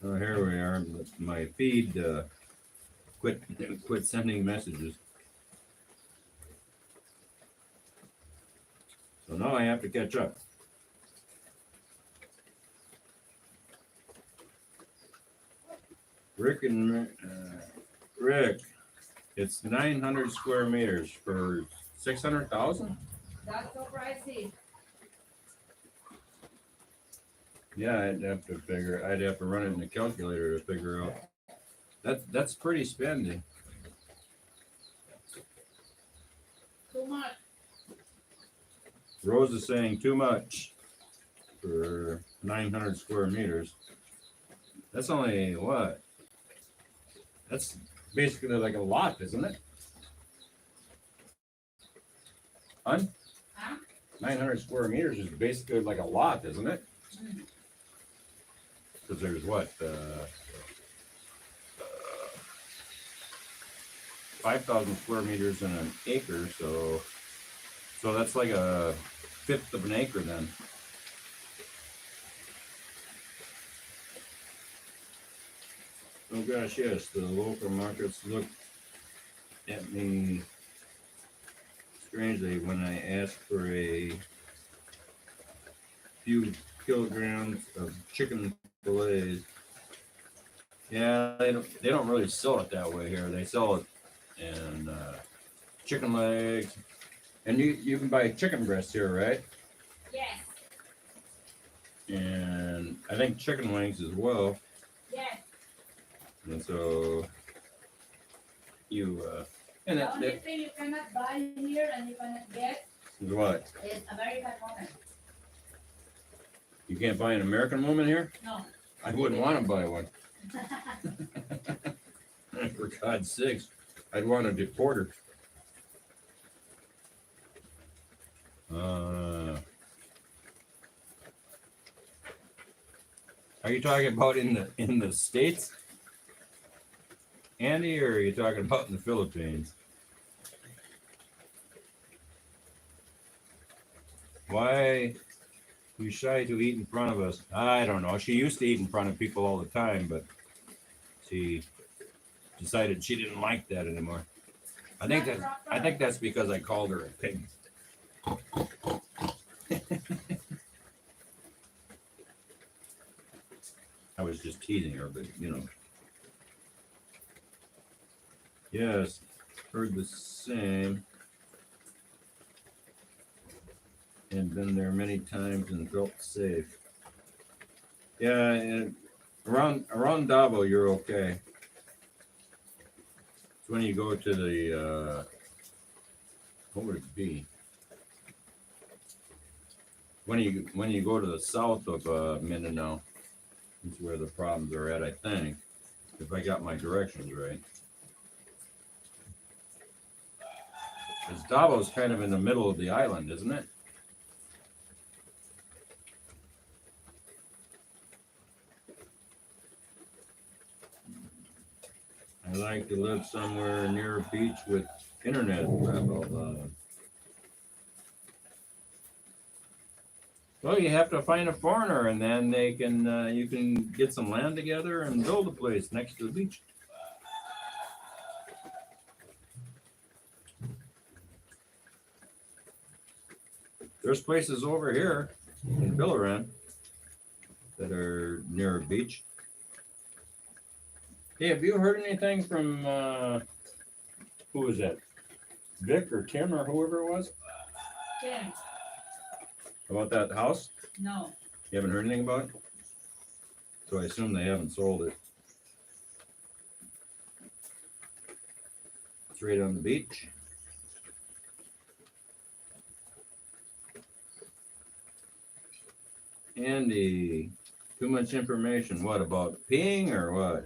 Oh, here we are. My feed quit sending messages. So now I have to catch up. Rick, it's 900 square meters for 600,000. That's so pricey. Yeah, I'd have to run it in the calculator to figure out. That's pretty spendy. Too much. Rose is saying too much for 900 square meters. That's only what? That's basically like a lot, isn't it? Hun? Huh? 900 square meters is basically like a lot, isn't it? because there's what, 5,000 square meters in an acre, so that's like a fifth of an acre then. Oh gosh, yes, the local markets look at me strangely when I ask for a few kilograms of chicken fillets. Yeah, they don't really sell it that way here. They sell it in chicken legs, and you can buy chicken breasts here, right? Yes. And I think chicken wings as well. Yes. And so you and The only thing you cannot buy here and you cannot get is what? is American woman. You can't buy an American woman here? No. I wouldn't want to buy one. For God's sakes, I'd want to deport her. Are you talking about in the States, Andy, or are you talking about in the Philippines? Why you shy to eat in front of us? I don't know. She used to eat in front of people all the time, but she decided she didn't like that anymore. I think that's because I called her a pig. I was just teasing her, but you know. Yes, heard the same. And been there many times and felt safe. Yeah, and around Davao you're okay. It's when you go to the what would it be? When you go to the south of Mindanao, is where the problems are at, I think. If I got my directions right. Because Davo's kind of in the middle of the island, isn't it? I like to live somewhere near a beach with internet. Blah, blah, blah. Well, you have to find a foreigner, and then they can you can get some land together and build a place next to the beach. There's places over here in Billaran that are near a beach. Hey, have you heard anything from who was that? Vic or Tim or whoever it was? Tim. About that house? No. You haven't heard anything about it? So I assume they haven't sold it. It's right on the beach. Andy, too much information. What about peeing or what?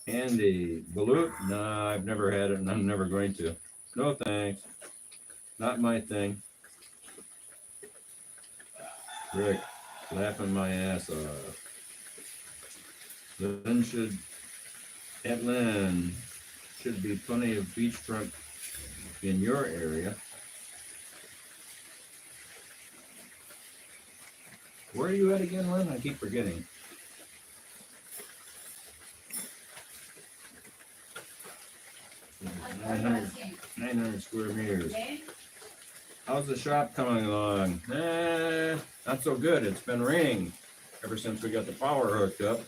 Andy, balut? No, I've never had it and I'm never going to. No thanks. Not my thing. Rick, laughing my ass off. Lynn should be plenty of beachfront in your area. Where are you at again, Lynn? I keep forgetting. What are you asking? 900 square meters. Okay. How's the shop coming along? Not so good. It's been raining ever since we got the power hooked up.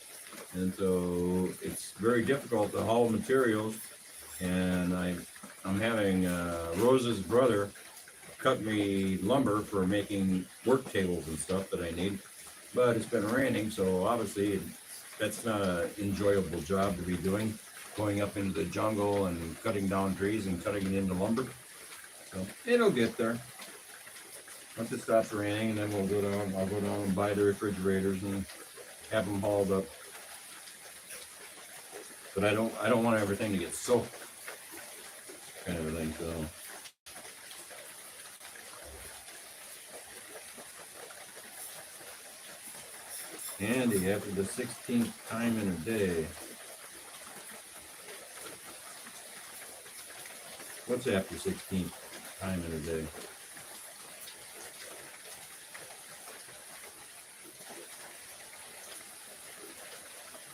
And so it's very difficult to haul materials. And I'm having Rose's brother cut me lumber for making work tables and stuff that I need. But it's been raining, so obviously that's not an enjoyable job to be doing, going up into the jungle and cutting down trees and cutting it into lumber. So it'll get there. Once it stops raining, and then we'll go down. I'll go down and buy the refrigerators and have them hauled up. But I don't want everything to get soaked, kind of a thing. So Andy, after the 16th time in a day. What's after 16th time in a day?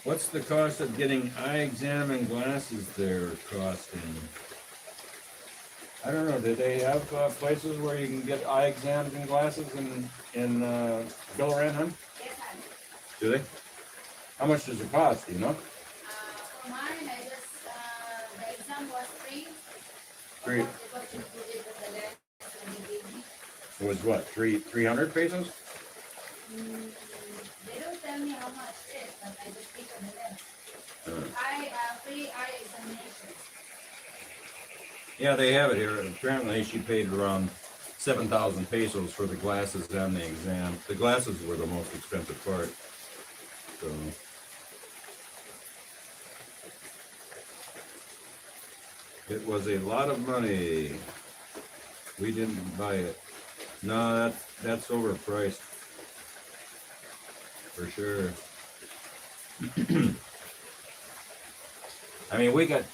What's the cost of getting eye exam and glasses there costing? I don't know. Do they have places where you can get eye exams and glasses in Philippine? Huh? Yes, honey. Do they? How much does it cost? Do you know? For mine, I just, the exam was free. Three. It was included with the lens when they gave me. It was what? 300 pesos? They don't tell me how much it is, but I just pick on the lens. Free eye examination. Yeah, they have it here. Apparently, she paid around 7,000 pesos for the glasses and the exam. The glasses were the most expensive part. So. It was a lot of money. We didn't buy it. No, that's overpriced. For sure. I mean, we got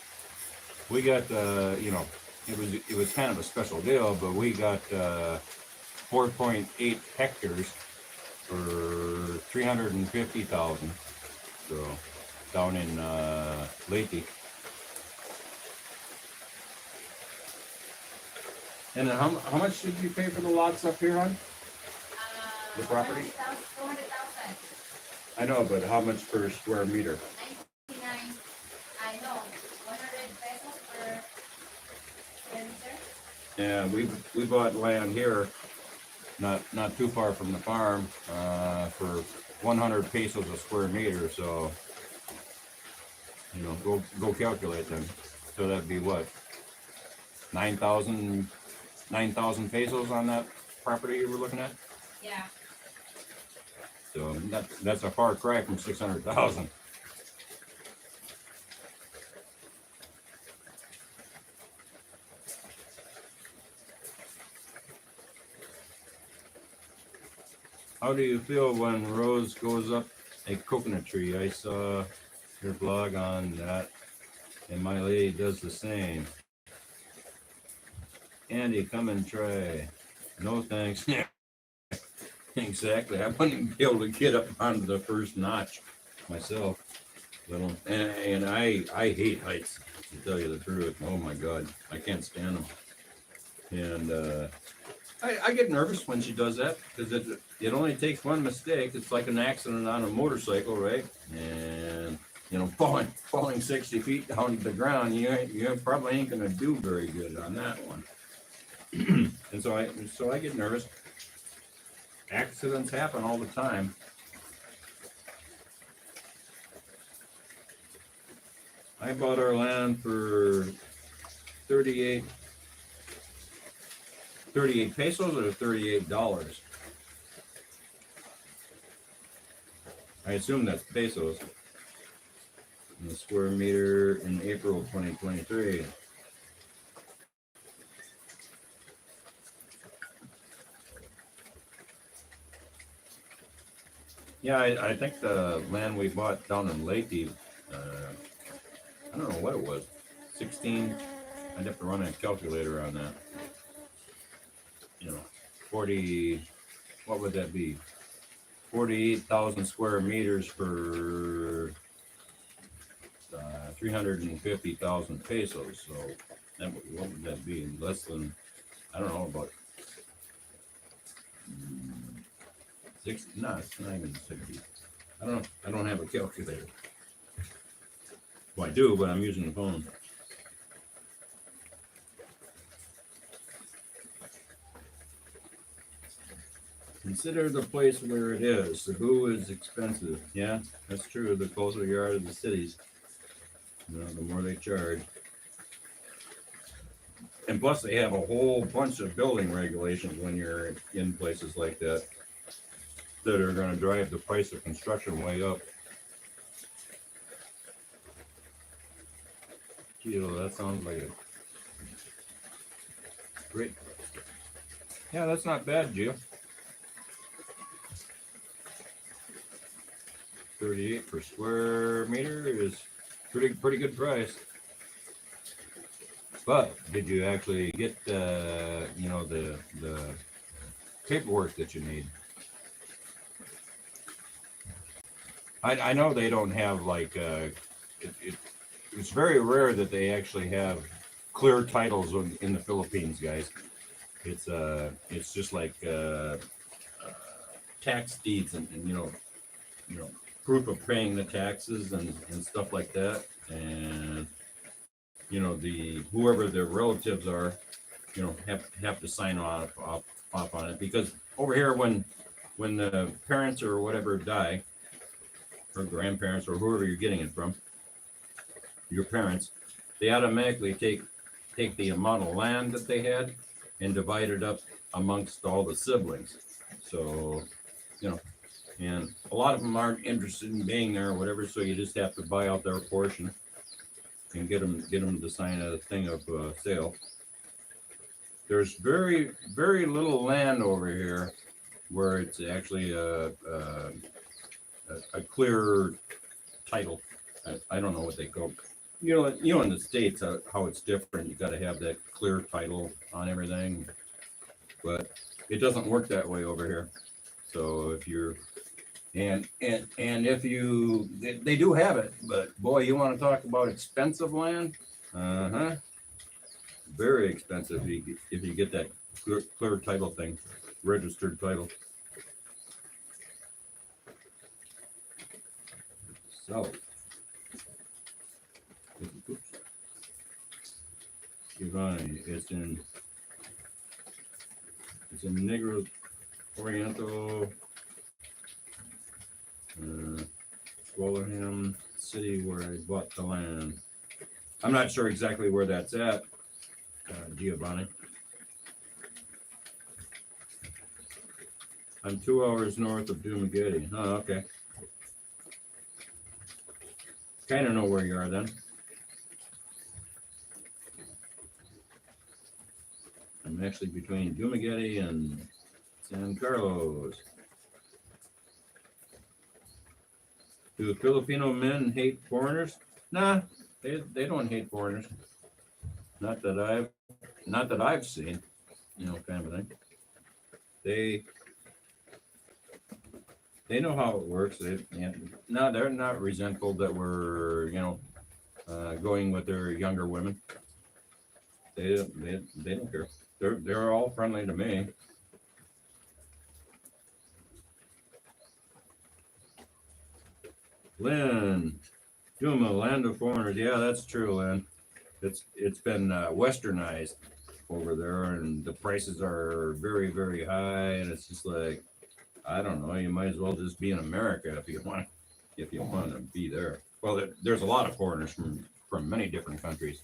you know, it was kind of a special deal, but we got 4.8 hectares for 350,000. So down in Leyte. And then how much did you pay for the lots up here on the property? 400,000. I know, but how much per square meter? 99. I know. 100 pesos per square meter. Yeah, we bought land here, not too far from the farm, for 100 pesos a square meter. So, you know, go calculate then. So that'd be what? 9,000 pesos on that property you were looking at. Yeah. So that's a far cry from 600,000. How do you feel when Rose goes up a coconut tree? I saw your blog on that, and my lady does the same. Andy, come and try. No thanks. Exactly. I wouldn't even be able to get up onto the first notch myself. And I hate heights, to tell you the truth. Oh my God, I can't stand them. And I get nervous when she does that because it only takes one mistake. It's like an accident on a motorcycle, right? And you know, falling 60 feet down to the ground, you probably ain't gonna do very good on that one. And so I get nervous. Accidents happen all the time. I bought our land for 38 pesos or $38. I assume that's pesos. In the square meter in April 2023. Yeah, I think the land we bought down in Leyte, I don't know what it was, 16, I'd have to run a calculator on that. You know, 40, what would that be? 48,000 square meters for 350,000 pesos. So what would that be? Less than, I don't know, about 60, no, it's not even 60. I don't have a calculator. Well, I do, but I'm using the phone. Consider the place where it is. Cebu is expensive. Yeah, that's true. The closer you are to the cities, you know, the more they charge. And plus, they have a whole bunch of building regulations when you're in places like that that are going to drive the price of construction way up. Gio, that sounds like a great. Yeah, that's not bad, Gio. $2.38 per square meter is pretty good price. But did you actually get the paperwork that you need? I know they don't have like it's very rare that they actually have clear titles in the Philippines, guys. It's just like tax deeds and proof of paying the taxes and stuff like that, and the whoever their relatives are, have to sign off on it, because over here when the parents or whatever die, or grandparents or whoever you're getting it from, your parents, they automatically take the amount of land that they had and divide it up amongst all the siblings. So, and a lot of them aren't interested in being there or whatever, so you just have to buy out their portion and get them to sign a thing of sale. There's very little land over here where it's actually a clear title. I don't know what they call. In the States, how it's different. You got to have that clear title on everything, but it doesn't work that way over here. So if you're and if you they do have it, but boy, you want to talk about expensive land? Very expensive if you get that clear title thing, registered title. So, Giovanni, it's in Negros Oriental, Swallerham City, where I bought the land. I'm not sure exactly where that's at, Giovanni. I'm 2 hours north of Dumaguete. Oh, okay. Kind of know where you are then. I'm actually between Dumaguete and San Carlos. Do the Filipino men hate foreigners? Nah, they don't hate foreigners. Not that I've seen, kind of thing. They know how it works. No, they're not resentful that we're going with their younger women. They don't care. They're all friendly to me. Lynn, Duma, land of foreigners. Yeah, that's true, Lynn. It's been westernized over there, and the prices are very high, and it's just like, I don't know. You might as well just be in America if you want to be there. Well, there's a lot of foreigners from many different countries.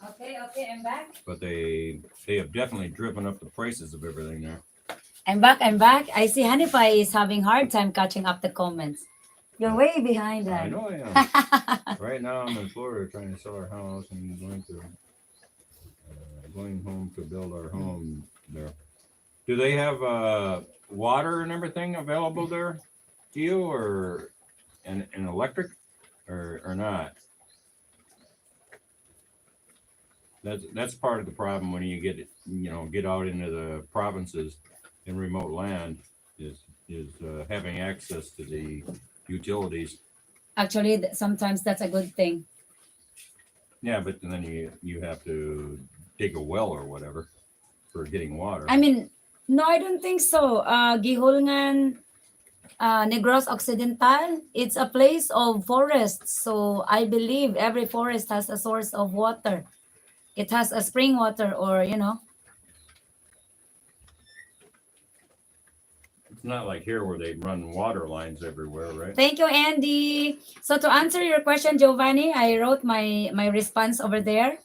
Okay, I'm back. But they have definitely driven up the prices of everything there. I'm back. I see Honey Pie is having hard time catching up the comments. You're way behind I that. know I am. Right now I'm in Florida trying to sell our house and going home to build our home there. Do they have water and everything available there to you, or an electric, or not? That's part of the problem when you get out into the provinces in remote land is having access to the utilities. Actually, sometimes that's a good thing. Yeah, but then you have to dig a well or whatever for getting water. I mean, no, I don't think so. Gihulngan, Negros Occidental, it's a place of forests. So I believe every forest has a source of water. It has a spring water, or It's not like here where they run water lines everywhere, right? Thank you, Andy. So to answer your question, Giovanni, I wrote my response over there.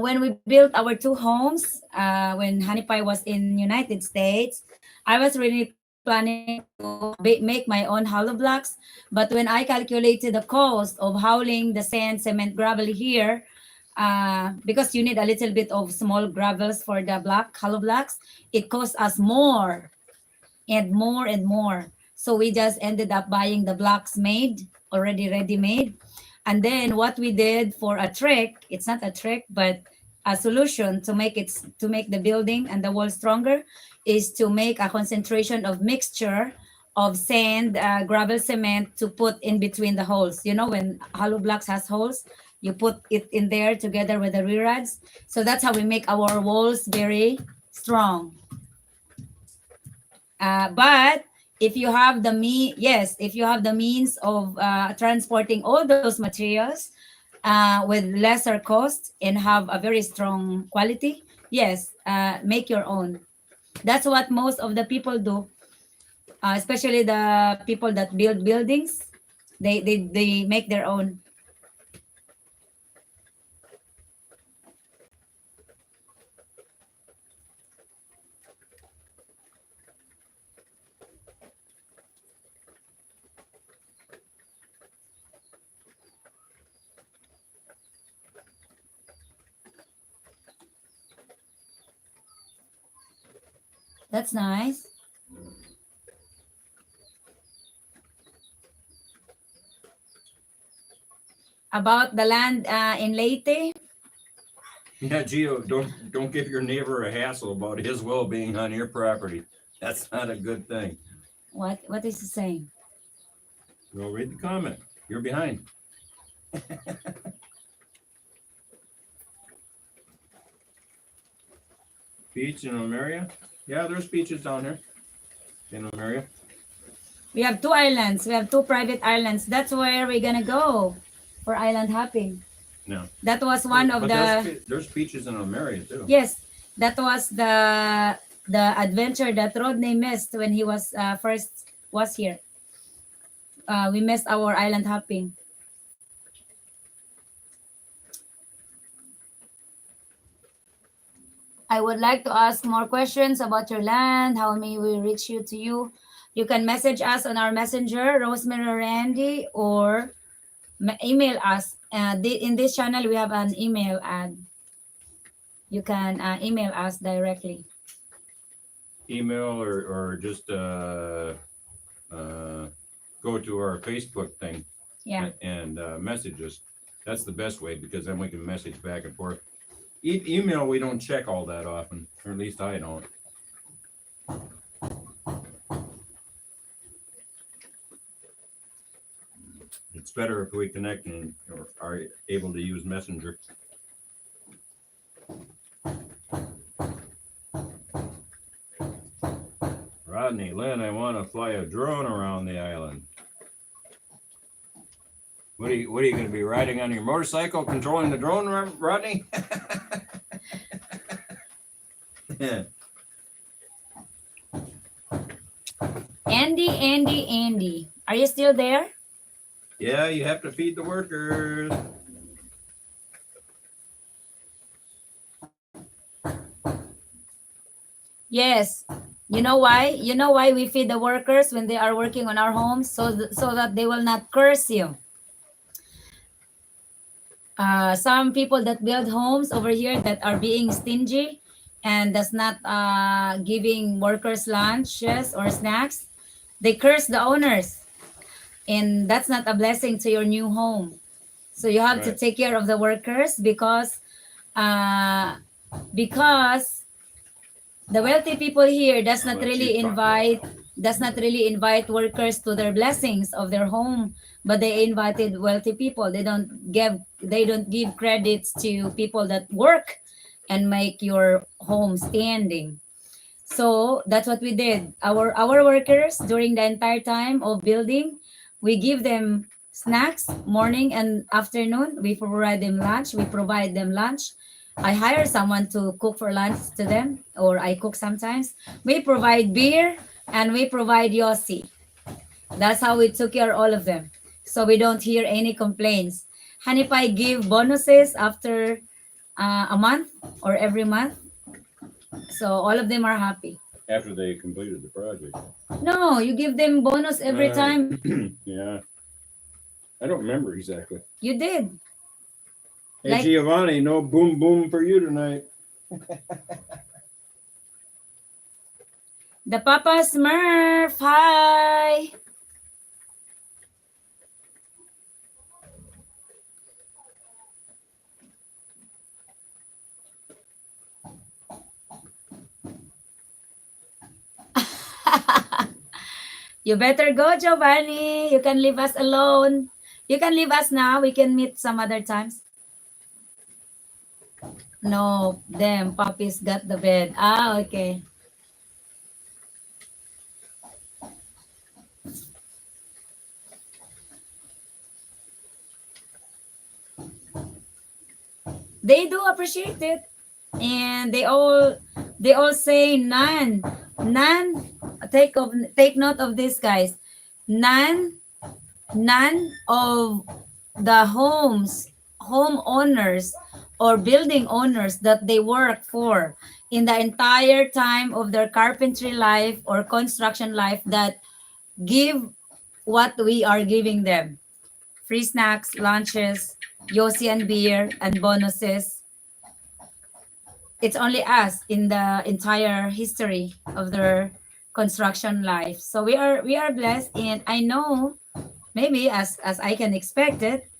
When we built our two homes, when Honey Pie was in United States, I was really planning to make my own hollow blocks. But when I calculated the cost of hauling the sand, cement, gravel here, because you need a little bit of small gravels for the hollow blocks, it costs us more and more and more. So we just ended up buying the blocks made, already ready made. And then what we did for a trick, it's not a trick, but a solution to make it to make the building and the wall stronger, is to make a concentration of mixture of sand, gravel, cement to put in between the holes. You know, when hollow blocks has holes, you put it in there together with the rear rods. So that's how we make our walls very strong. But if you have the yes, if you have the means of transporting all those materials with lesser cost and have a very strong quality, yes, make your own. That's what most of the people do, especially the people that build buildings. They make their own. That's nice. About the land in Leyte. Yeah, Gio, don't give your neighbor a hassle about his well-being on your property. That's not a good thing. What is he saying? Go read the comment. You're behind. Beach in Almeria? Yeah, there's beaches down here in Almeria. We have two islands. We have two private islands. That's where we're gonna go for island hopping. No. That was one of But the there's beaches in Almeria too. yes. That was the adventure that Rodney missed when he was first was here. We missed our island hopping. I would like to ask more questions about your land. How may we reach you to you? You can message us on our messenger, Rosemary or Randy, or email us. In this channel, we have an email ad. You can email us directly. Email or just go to our Facebook thing. Yeah. And message us. That's the best way because then we can message back and forth. Email we don't check all that often, or at least I don't. It's better if we connect and or are able to use Messenger. Rodney, Lynn, I want to fly a drone around the island. What are you going to be riding on your motorcycle, controlling the drone, Rodney? Andy, are you still there? Yeah, you have to feed the workers. Yes. You know why? You know why we feed the workers when they are working on our homes, so that they will not curse you. Some people that build homes over here that are being stingy and does not giving workers lunches or snacks, they curse the owners, and that's not a blessing to your new home. So you have to take care of the workers because uh, the wealthy people here does not really invite workers to their blessings of their home, but they invited wealthy people. They don't give credits to people that work and make your home standing. So that's what we did. Our workers during the entire time of building, we give them snacks morning and afternoon. We provide them lunch. I hire someone to cook for lunch to them, or I cook sometimes. We provide beer and we provide Yossi. That's how we took care of all of them. So we don't hear any complaints. Honey Pie give bonuses after a month or every month. So all of them are happy. After they completed the project. No, you give them bonus every time. Yeah. I don't remember exactly. You did. Hey, Like- Giovanni, no boom boom for you tonight. The Papa Smurf. Hi. You better go, Giovanni. You can leave us alone. You can leave us now. We can meet some other times. No, them puppies got the bed. Ah, okay. They do appreciate it, and they all say none. Take note of this, guys. None of the homeowners or building owners that they work for in the entire time of their carpentry life or construction life that give what we are giving them: free snacks, lunches, yosi and beer, and bonuses. It's only us in the entire history of their construction life. So we are blessed, and I know, maybe as I can expect it,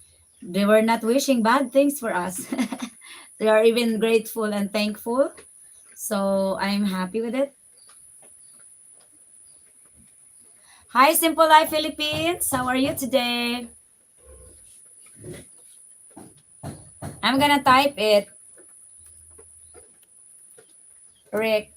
they were not wishing bad things for us. They are even grateful and thankful. So I'm happy with it. Hi, Simple Life Philippines. How are you today? I'm gonna type it, Rick.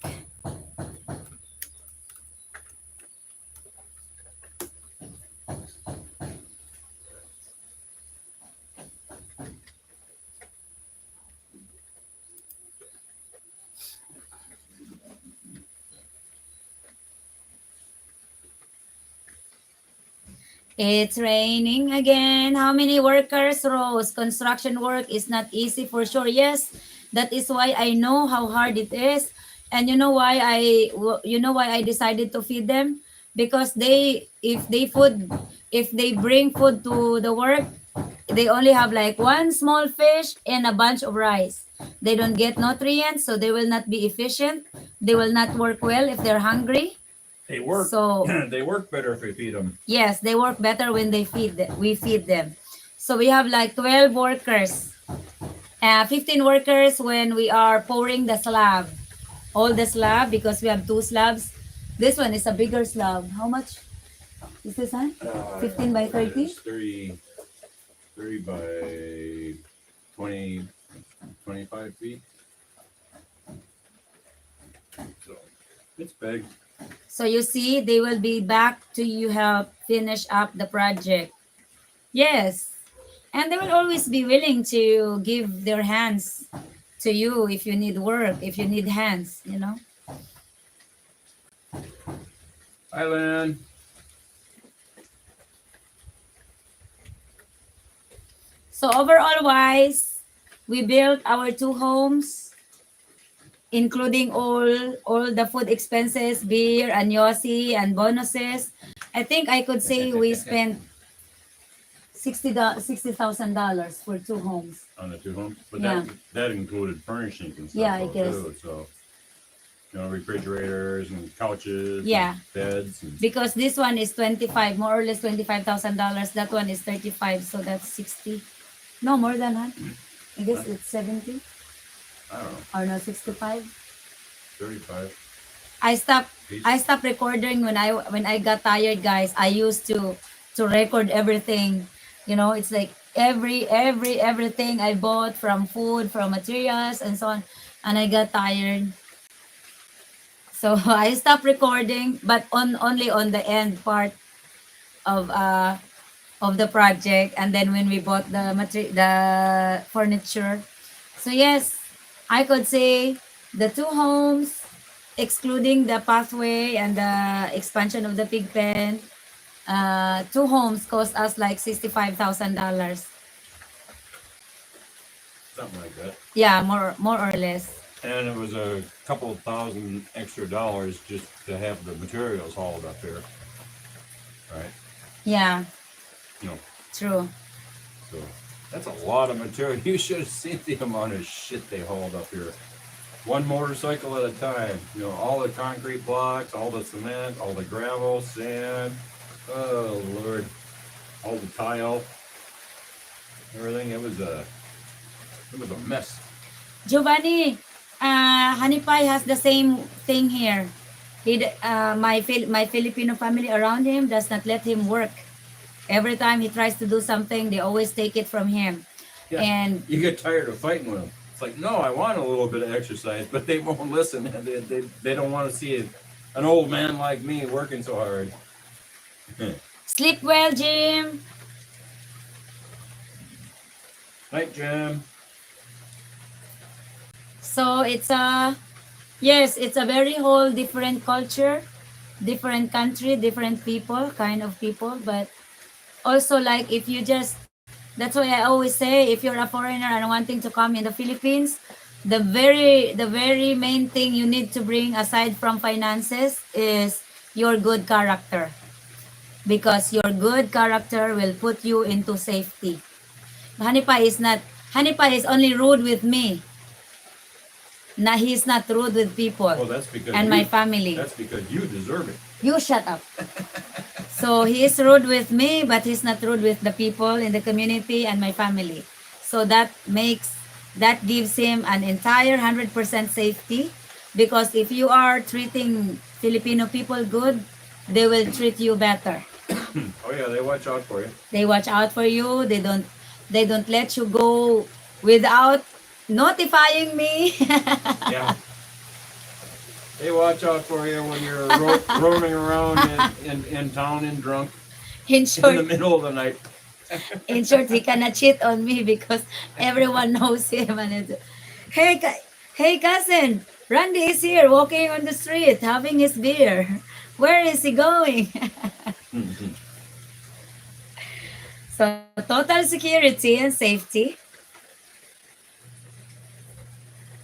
It's raining again. How many workers, Rose? Construction work is not easy for sure. Yes, that is why I know how hard it is. And you know why I decided to feed them? Because if they bring food to the work, they only have like one small fish and a bunch of rice. They don't get nutrients, so they will not be efficient. They will not work well if they're hungry. They work. So They work better if we feed them. yes, they work better when we feed them. So we have like 12 workers, 15 workers when we are pouring the slab. All the slab, because we have two slabs. This one is a bigger slab. How much is this one? 15 by 30? It's 30 by 20, 25 feet. So it's big. So you see, they will be back to you help finish up the project. Yes. And they will always be willing to give their hands to you if you need work, if you need hands. Island. So overall wise, we built our two homes, including all the food expenses, beer and yosi and bonuses. I think I could say we spent $60,000 for two homes. On the two homes, but Yeah. that included furnishings and stuff. Yeah, I though, guess. too, so refrigerators and couches. Yeah. And beds. And, Because this one is 25, more or less $25,000. That one is 35, so that's 60. No, more than that. I guess it's 70 I don't know, or no, 65. 35. I stopped recording when I got tired, guys. I used to record everything. It's like everything I bought, from food, from materials and so on, and I got tired. So I stopped recording, but only on the end part of the project, and then when we bought the furniture. So yes, I could say the two homes, excluding the pathway and the expansion of the pig pen, two homes cost us like $65,000. Something like that. Yeah, more or less. And it was a couple thousand extra dollars just to have the materials hauled up here. Right? Yeah, You know, true. so that's a lot of material. You should have seen the amount of shit they hauled up here. one motorcycle at a time. You know, all the concrete blocks, all the cement, all the gravel, sand. Oh Lord, all the tile, everything. It was a mess. Giovanni, Honey Pie has the same thing here. My Filipino family around him does not let him work. Every time he tries to do something, they always take it from him. Yeah, And you get tired of fighting with them. It's like, no, I want a little bit of exercise, but they won't listen. They don't want to see an old man like me working so hard. sleep well, Jim. Night, Jim. So it's a very whole different culture, different country, different people, kind of people. But also, like, if you just, that's why I always say, if you're a foreigner and wanting to come in the Philippines, the very main thing you need to bring aside from finances is your good character, because your good character will put you into safety. Honey Pie is only rude with me. He's not rude with people Oh, that's because and my family. That's because you deserve it. You shut up. So he is rude with me, but he's not rude with the people in the community and my family. So that gives him an entire 100% safety, because if you are treating Filipino people good, they will treat you better. Oh yeah, they watch out for you. They watch out for you. They don't let you go without notifying me. Yeah. They watch out for you when you're roaming around in town and drunk In in the short, middle of the night. he cannot cheat on me because everyone knows him. And hey, cousin, Randy is here walking on the street having his beer. Where is he going? So total security and safety.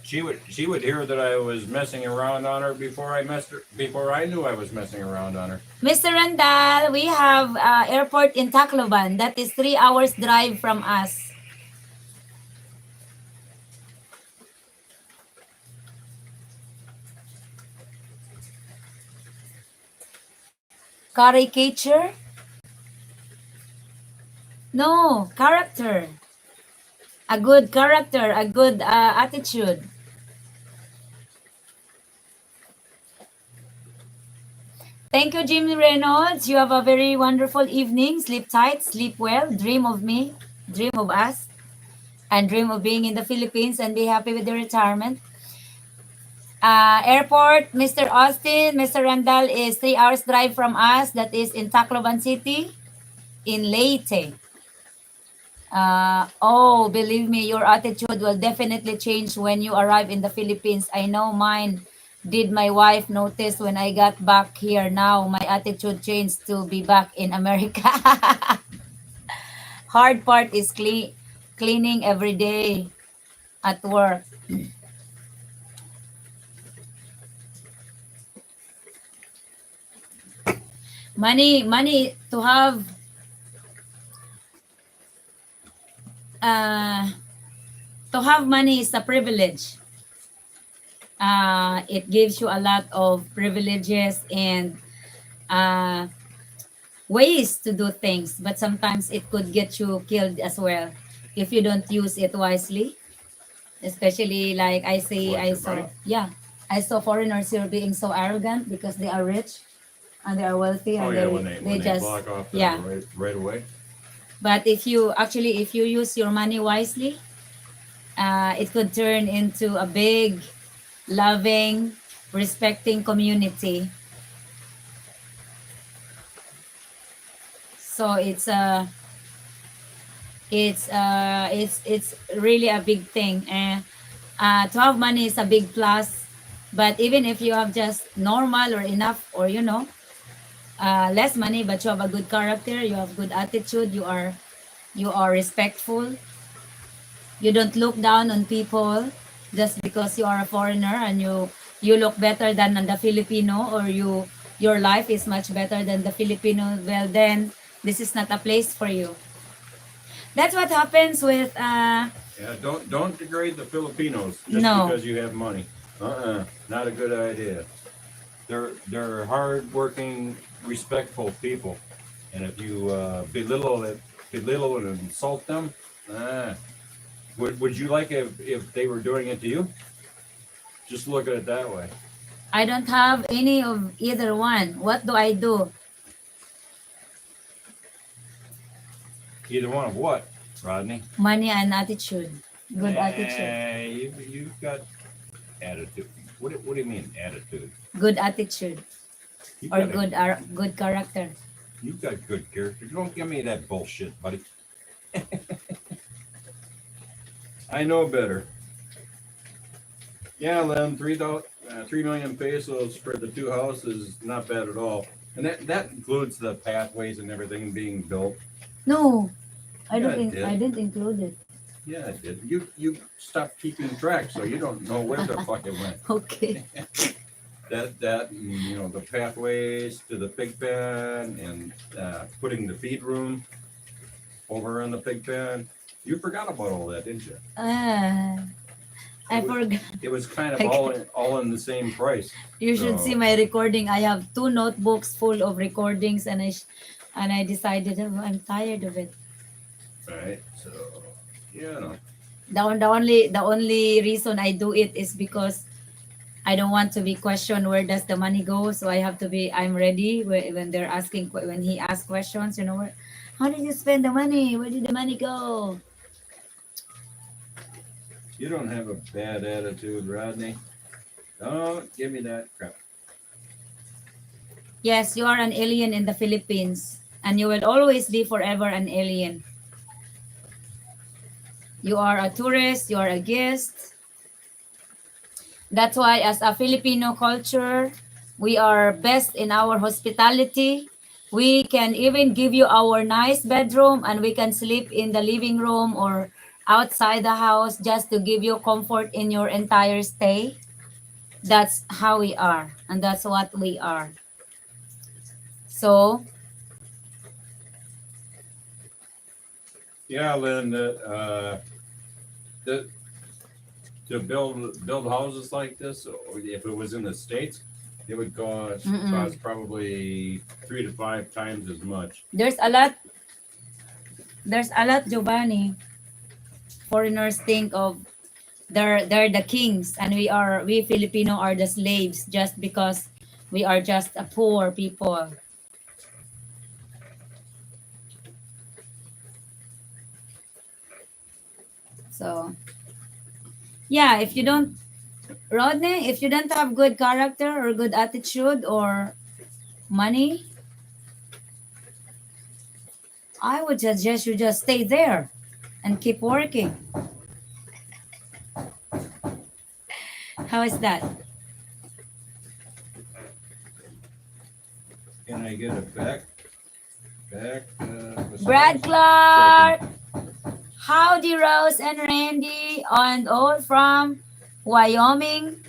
She would hear that I was messing around on her before I knew I was messing around on her. Mr. Randall, we have airport in Tacloban. That is 3 hours drive from us. Caricature? No, character. A good character, a good attitude. Thank you, Jimmy Reynolds. You have a very wonderful evening. Sleep tight, sleep well. Dream of me, dream of us, and dream of being in the Philippines and be happy with your retirement. Airport, Mr. Austin, Mr. Randall is 3 hours drive from us. That is in Tacloban City, in Leyte. Oh, believe me, your attitude will definitely change when you arrive in the Philippines. I know mine did. My wife noticed when I got back here. Now my attitude changed to be back in America. Hard part is cleaning every day at work. Money uh, to have money is a privilege. It gives you a lot of privileges and uh, ways to do things, but sometimes it could get you killed as well if you don't use it wisely. Especially like What, I your saw, money? yeah, I saw foreigners here being so arrogant because they are rich and they are wealthy Oh and yeah, they when they just, block off yeah. right away. But if you use your money wisely, it could turn into a big, loving, respecting community. So it's really a big thing. And to have money is a big plus. But even if you have just normal or enough, or less money, but you have a good character, you have good attitude, you are respectful, you don't look down on people just because you are a foreigner and you look better than the Filipino, or your life is much better than the Filipino, well then this is not a place for you. That's what happens with Yeah, don't degrade the Filipinos just no. because you have money. Not a good idea. They're hardworking, respectful people, and if you belittle and insult them, uh, would you like if they were doing it to you? Just look at it that way. I don't have any of either one. What do I do? Either one of what, Rodney? Money and attitude. Good attitude. You've got attitude. What do you mean attitude? Good attitude. You've Or got good character. you've got good character. Don't give me that bullshit, buddy. I know better. Yeah, Len, 3 million pesos for the two houses, not bad at all. And that includes the pathways and everything being built. No, I Yeah, don't. it did. I didn't include it. Yeah, it did. You stopped keeping track, so you don't know where the fuck it went. Okay. That and, the pathways to the pig pen and putting the feed room over in the pig pen. You forgot about all that, didn't you? I forgot. It was kind of Okay. all in the same price. You should see So, my recording. I have 2 notebooks full of recordings, and I decided, oh, I'm tired of it. right. So, yeah. The only reason I do it is because I don't want to be questioned where does the money go. So I'm ready when they're asking when he asks questions. How did you spend the money? Where did the money go? You don't have a bad attitude, Rodney. Don't give me that crap. Yes, you are an alien in the Philippines, and you will always be forever an alien. You are a tourist. You are a guest. That's why, as a Filipino culture, we are best in our hospitality. We can even give you our nice bedroom and we can sleep in the living room or outside the house just to give you comfort in your entire stay. That's how we are, and that's what we are. So, Yeah, Lynn. The to build houses like this, or if it was in the States, it would mm-mm. cost probably 3 to 5 times as much. There's a lot, Giovanni. Foreigners think of they're the kings, and we Filipino are the slaves just because we are just a poor people. So yeah, if you don't, Rodney, if you don't have good character or good attitude or money, I would suggest you just stay there and keep working. How is that? Can I get it back? Brad Massage? Clark, howdy Rose and Randy, and all from Wyoming.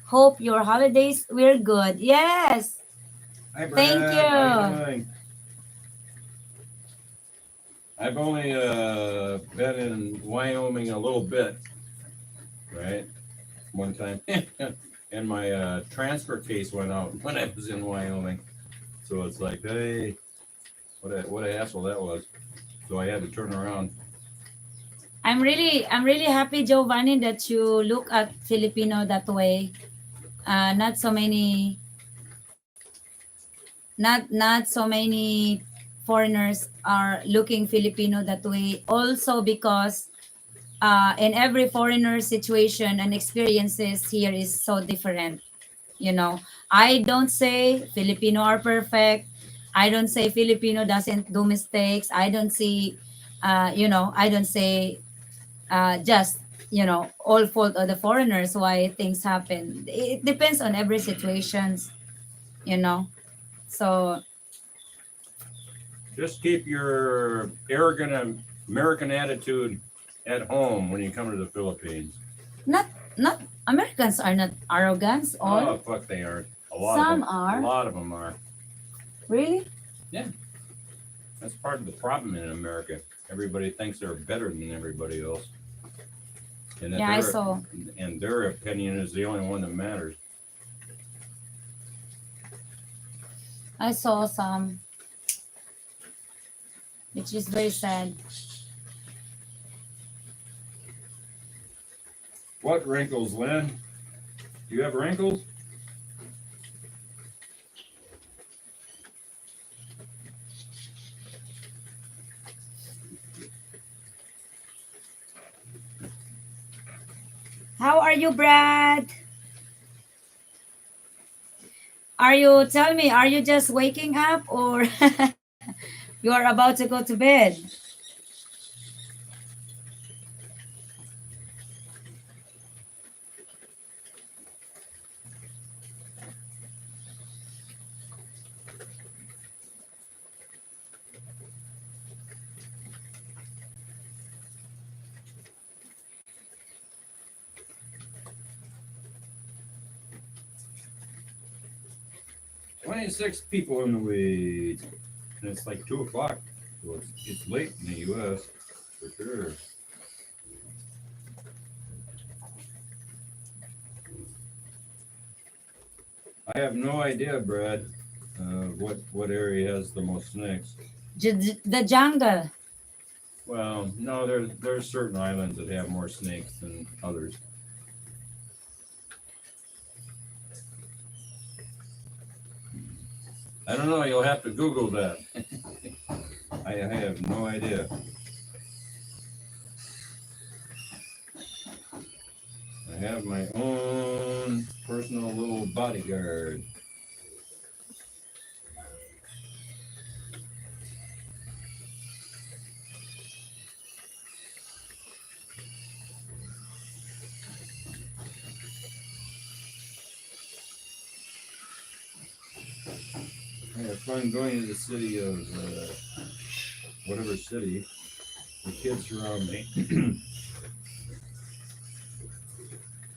Hope your holidays were good. Yes, Hi, thank Brad. How you you. doing? I've only been in Wyoming a little bit, right? One time, and my transfer case went out when I was in Wyoming. So it's like, hey, what a hassle that was. So I had to turn around. I'm really happy, Giovanni, that you look at Filipino that way. Not so many, not so many foreigners are looking Filipino that way. Also because in every foreigner situation and experiences here is so different. I don't say Filipino are perfect. I don't say Filipino doesn't do mistakes. I don't say just all fault of the foreigners why things happen. It depends on every situations, you know so Just keep your arrogant American attitude at home when you come to the Philippines. not Americans are not arrogant Oh all. fuck, they aren't. A lot of Some them. A are. lot of them are. Really? Yeah, that's part of the problem in America. Everybody thinks they're better than everybody else. and that Yeah, I saw. their opinion is the only one that matters. I saw some, which is very sad. What wrinkles, Lynn? Do you have wrinkles? How are you, Brad? Are you, tell me, are you just waking up or you are about to go to bed? 26 people in the weeds. And it's like 2 o'clock. So it's late in the US for sure. I have no idea, Brad, what area has the most snakes. The jungle. Well, no, there's certain islands that have more snakes than others. I don't know. You'll have to Google that. I have no idea. I have my own personal little bodyguard. I have fun going to the city of whatever city. The kids around me.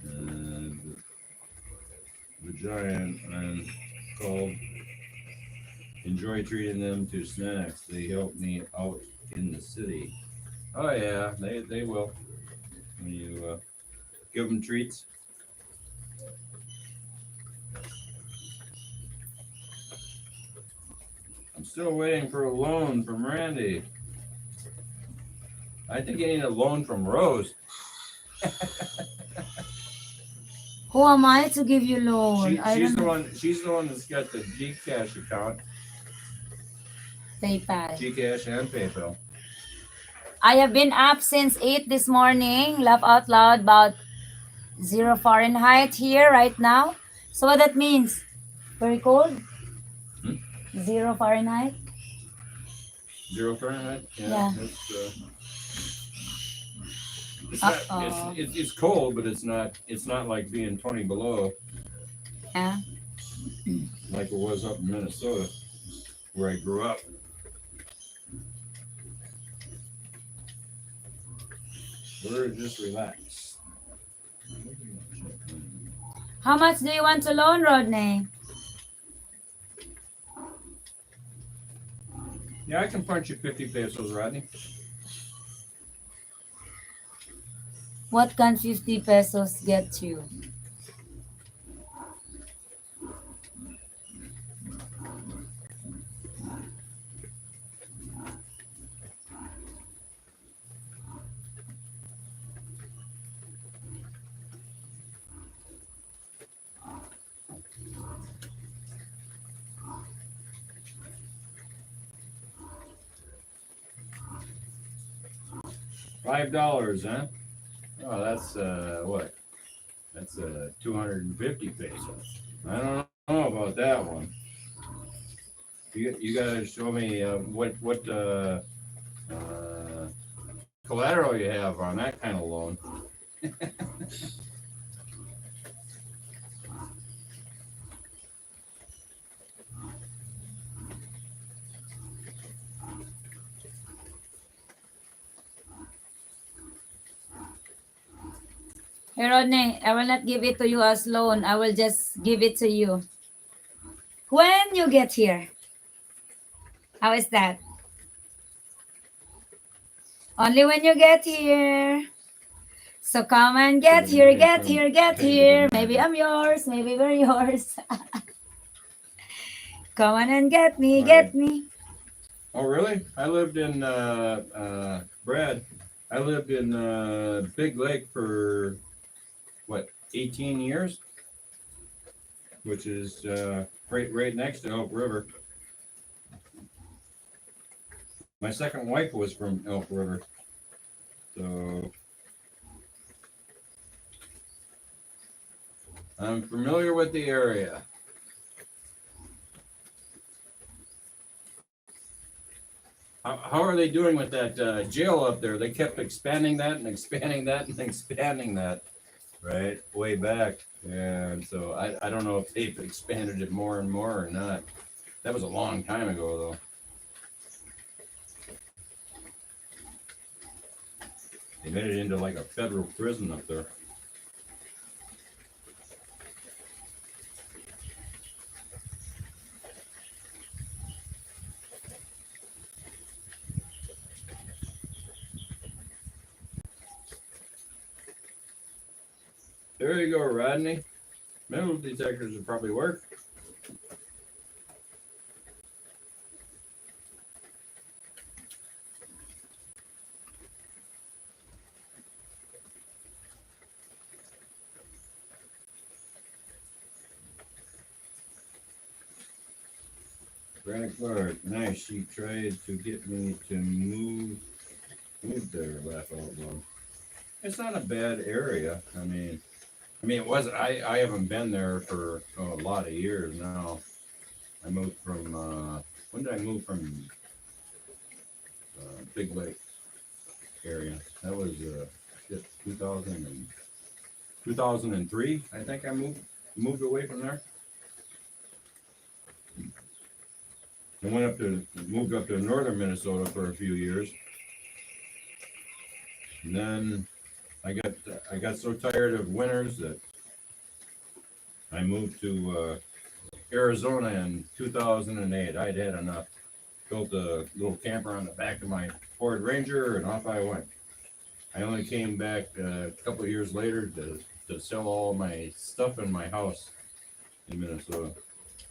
And the giant and called enjoy treating them to snacks. They help me out in the city. Oh yeah, they will. When you give them treats. I'm still waiting for a loan from Randy. I think you need a loan from Rose. Who am I to give you loan? I She's don't the know. one. She's the one that's got the Gcash account, PayPal. Gcash and PayPal. I have been up since 8 this morning. Laugh out loud about 0 Fahrenheit here right now. So what that means? Very cold? Hmm? 0 Fahrenheit? 0 Fahrenheit. Yeah. Yeah. It's not. Uh-oh. It's cold, but it's not like being 20 below Yeah. like it was up in Minnesota where I grew up. We're just relaxed. How much do you want to loan, Rodney? Yeah, I can punch you 50 pesos, Rodney. What can 50 pesos get you? $5, huh? Oh, that's what? That's 250 pesos. I don't know about that one. You gotta show me what collateral you have on that kind of loan. Hey, Rodney, I will not give it to you as loan. I will just give it to you when you get here. How is that? Only when you get here. So come and get here, get here, get here. Maybe I'm yours, maybe we're yours. Come on and get me, get me. Oh, really? I lived in Brad. I lived in Big Lake for what, 18 years, which is right next to Elk River. My second wife was from Elk River, so I'm familiar with the area. How are they doing with that jail up there? They kept expanding that and expanding that and expanding that, right? Way back. And so I don't know if they've expanded it more and more or not. That was a long time ago, though. They made it into like a federal prison up there. There you go, Rodney. Metal detectors would probably work. Granite Clark, nice. She tried to get me to move there, laugh out loud. It's not a bad area. I mean, it wasn't. I haven't been there for a lot of years now. I moved from. When did I move from Big Lake area? That was 2003. I think I moved away from there. I moved up to northern Minnesota for a few years, and then I got so tired of winters that I moved to Arizona in 2008. I'd had enough. Built a little camper on the back of my Ford Ranger, and off I went. I only came back a couple of years later to sell all my stuff in my house in Minnesota,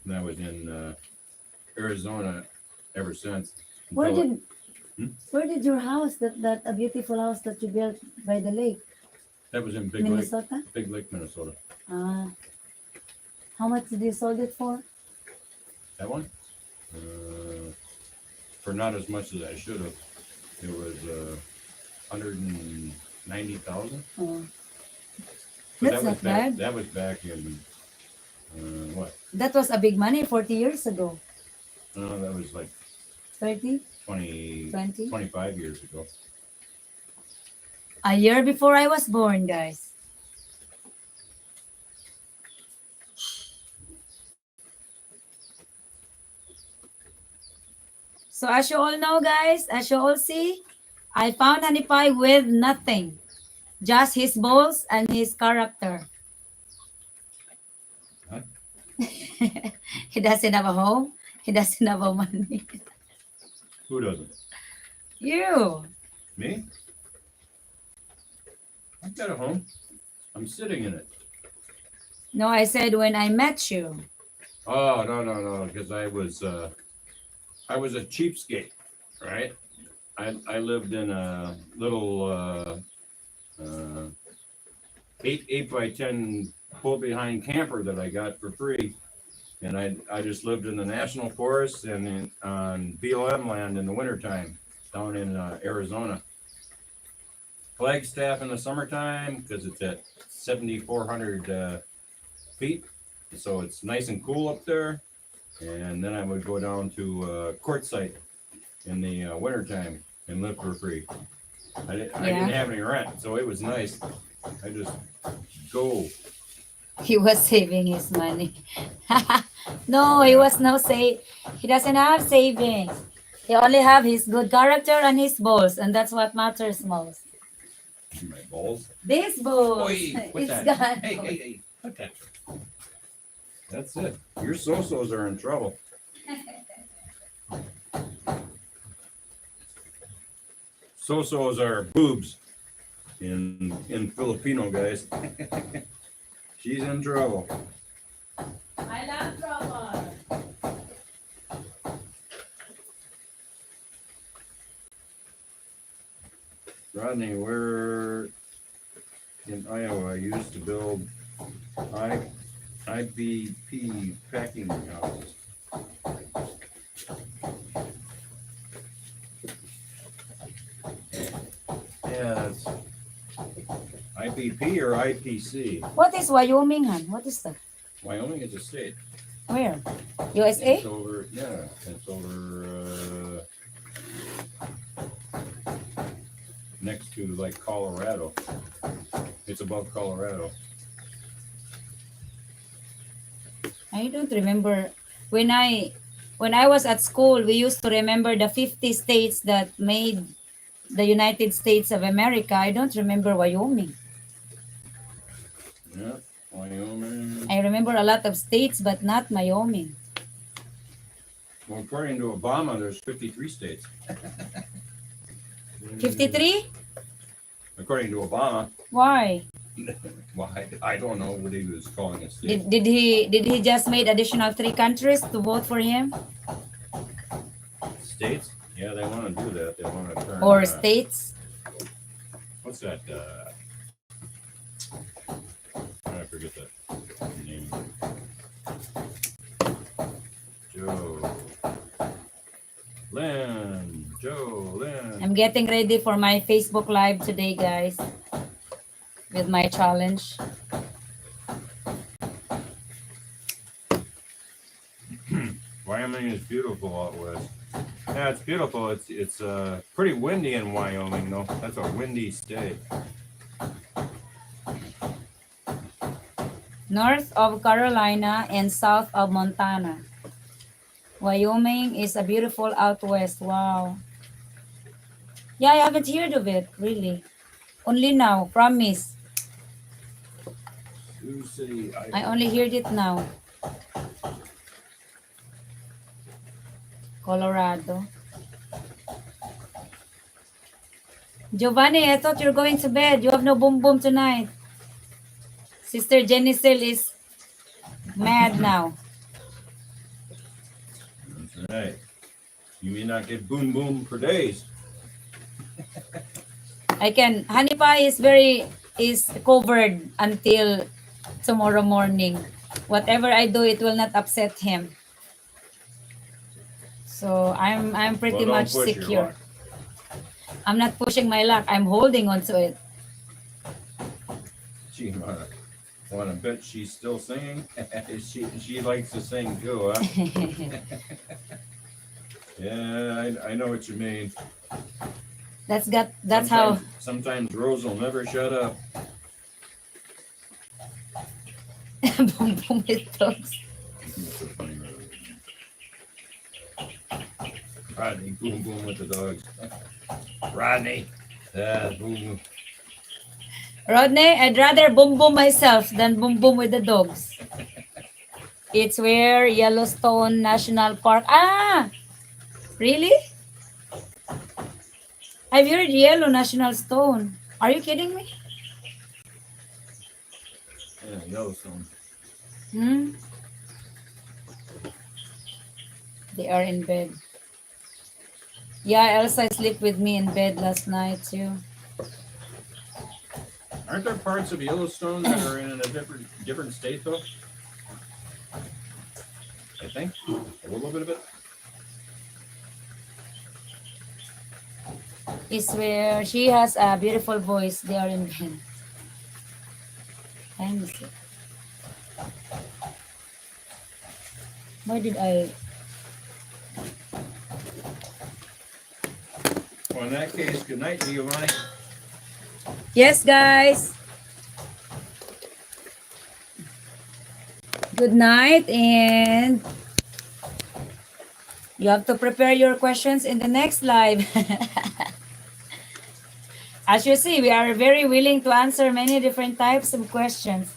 and I was in Arizona ever since. Where until- did where did your house, that a beautiful house that you built by the lake, That was in Big Lake, Minnesota? Minnesota. Ah, how much did you sold it for? That one, for not as much as I should have. It was 190,000. Oh, But that's that was not back. bad. That was back in what? That was a big money 40 years ago. No, that was like 30, 20, 20. 25 years ago. A year before I was born, guys. So as you all know, guys, as you all see, I found Honey Pie with nothing. Just his balls and his character. Huh? He doesn't have a home. He doesn't have a money. Who doesn't? You. Me? I've got a home. I'm sitting in it. No, I said when I met you. Oh no! Because I was a cheapskate, right? I lived in a little 8x10 pull behind camper that I got for free, and I just lived in the national forest and on BLM land in the wintertime down in Arizona. Flagstaff in the summertime because it's at 7,400 feet, so it's nice and cool up there. And then I would go down to Quartzsite in the wintertime and live for free. I didn't have any rent, so it was nice. I just go. He was saving his money. No, he was no save. He doesn't have savings. He only have his good character and his balls, and that's what matters most. My balls. This balls. Oi, quit It's that. gone. Hey, quit that. That's it. Your so-sos are in trouble. So-sos are boobs. in Filipino, guys. She's in trouble. I love trouble. Rodney, where in Iowa used to build IBP packing houses? Yeah, it's IBP or IPC. What is Wyoming, hon? What is that? Wyoming is a state. Where? USA? It's over, yeah, it's over next to like Colorado. It's above Colorado. I don't remember. When I was at school, we used to remember the 50 states that made the United States of America. I don't remember Wyoming. Yeah, Wyoming. I remember a lot of states, but not Wyoming. Well, according to Obama, there's 53 states. 53? According to Obama. Why? Well, I don't know what he was calling a state. Did he just made additional 3 countries to vote for him? States? Yeah, they want to do that. They want to turn. Or states? What's that? I forget that name. Joe Lynn. I'm getting ready for my Facebook Live today, guys, with my challenge. Wyoming is beautiful out west. Yeah, it's beautiful. It's pretty windy in Wyoming, though. That's a windy state. North of Carolina and south of Montana. Wyoming is a beautiful out west. Wow. Yeah, I haven't heard of it, really. Only now, promise. Sioux City, I only heard it now. Colorado. Giovanni, I thought you're going to bed. You have no boom boom tonight. Sister Jenicel is mad now. That's right. You may not get boom boom for days. I can. Honey pie is covered until tomorrow morning. Whatever I do, it will not upset him. So I'm pretty Well, much don't push your secure. luck. I'm not pushing my luck. I'm holding on to it. She wanna bet she's still singing? she likes to sing too, huh? Yeah, I know what you mean. That's how. Sometimes Rose will never shut up. Boom boom with dogs. Rodney, boom boom with the dogs. Rodney, boom boom. Rodney, I'd rather boom boom myself than boom boom with the dogs. It's where Yellowstone National Park. Ah, really? I've heard Yellow National Stone. Are you kidding me? Yeah, Yellowstone. Hmm? They are in bed. Yeah, Elsa slept with me in bed last night too. Aren't there parts of Yellowstone that are in a different state though? I think a little bit of it. It's where she has a beautiful voice. They are in bed. Time is it? Why did I? Well, in that case, good night, Giovanni. Yes, guys. Good night, and you have to prepare your questions in the next live. As you see, we are very willing to answer many different types of questions,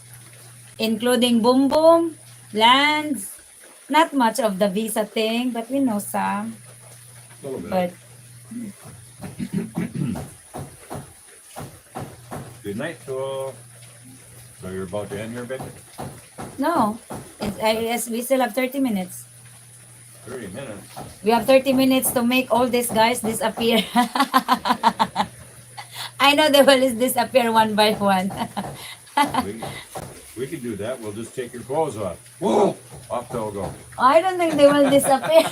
including boom boom, lands, not much of the visa thing, but we know some. A little bit. But Good night to all. So you're about to end your bed? No, yes, we still have 30 minutes. 30 minutes. We have 30 minutes to make all these guys disappear. I know they will disappear one by one. We, we can do that. We'll just take your clothes off. Whoa! Off they'll go. I don't think they will disappear.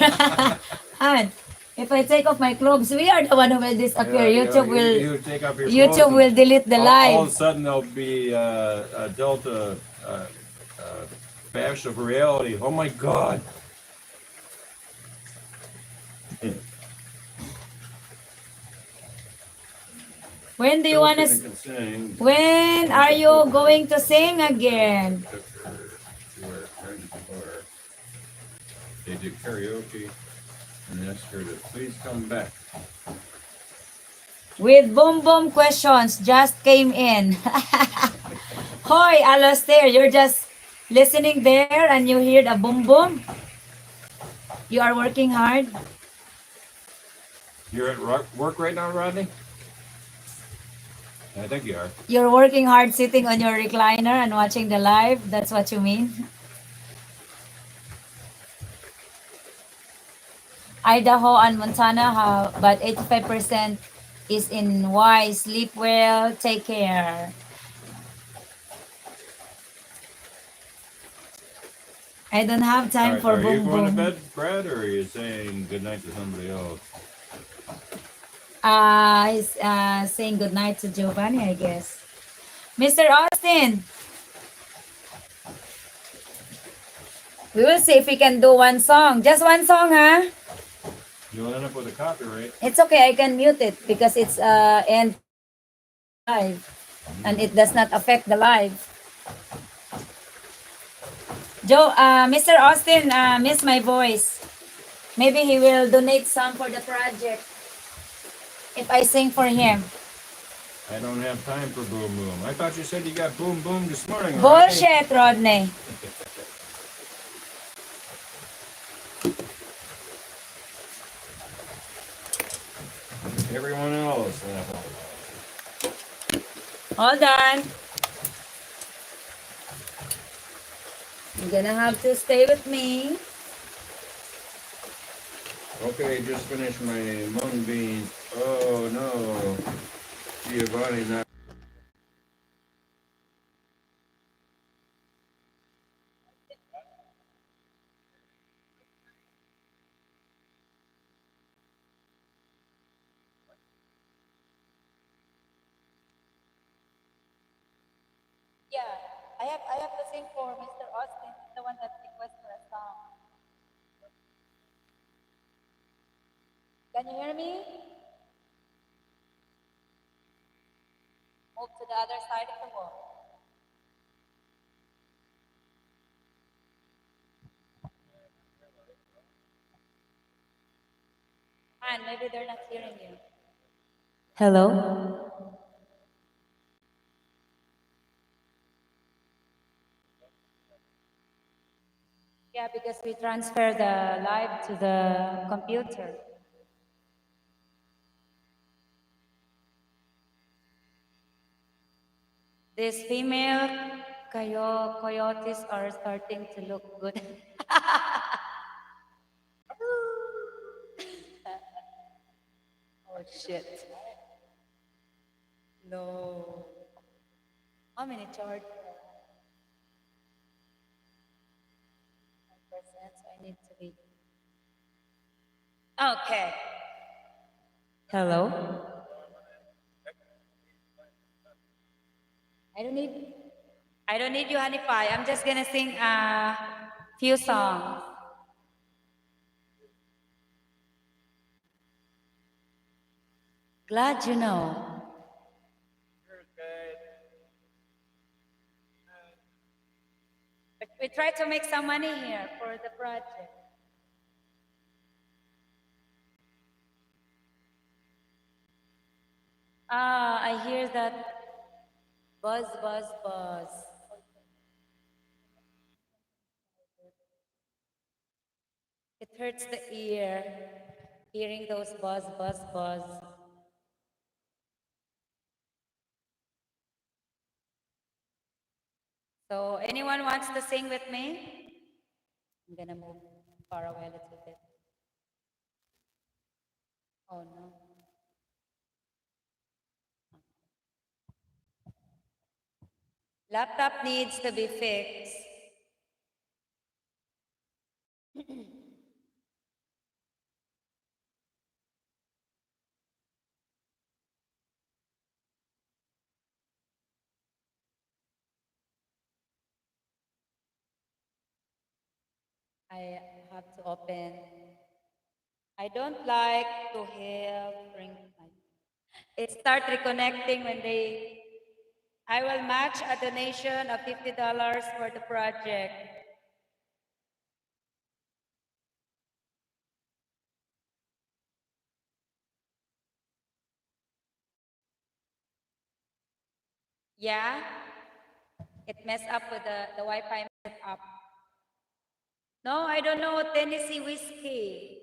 And if I take off my clothes, we are the one who will disappear. You take off your clothes. YouTube will delete the All of a live. sudden there'll be a Delta bash of reality. Oh my God! When do you want to? When are you going to sing again? They did karaoke and asked her to please come back. With boom boom questions just came in. Hoy, Alastair, you're just listening there and you hear the boom boom. You are working hard. You're at work right now, Rodney? I think you are. You're working hard sitting on your recliner and watching the live. That's what you mean? Idaho and Montana have, but 85% is in Y. Sleep well, take care. I don't have time for Are you boom going to boom. bed, Brad, or are you saying good night to somebody else? He's saying good night to Giovanni, I guess. Mr. Austin, we will see if we can do one song. Just one song, huh? You'll end up with a copyright. It's okay. I can mute it because it's end live and it does not affect the live. Mr. Austin, miss my voice. Maybe he will donate some for the project if I sing for him. I don't have time for boom boom. I thought you said you got boom boom this morning. Bullshit, Rodney. Everyone else. Hold on. You're gonna have to stay with me. Okay, just finished my mung beans. Oh no. Giovanni not. Yeah, I have to sing for Mr. Austin, the one that requested a song. Can you hear me? Move to the other side of the wall. And maybe they're not hearing you. Hello? Yeah, because we transfer the live to the computer. These female coyotes are starting to look good. Oh shit. No. How many charge? 5%, so I need to be. Okay. Hello? I don't need I don't need you, honey pie. I'm just gonna sing a few songs. Glad you know. But we try to make some money here for the project. I hear that buzz, buzz, buzz. It hurts the ear, hearing those buzz, buzz, buzz. So anyone wants to sing with me? I'm gonna move far away a little bit. Oh no. Laptop needs to be fixed. I have to open. I don't like to have ring. It start reconnecting when they. I will match a donation of $50 for the project. Yeah, it messed up with the Wi-Fi messed up. No, I don't know Tennessee whiskey.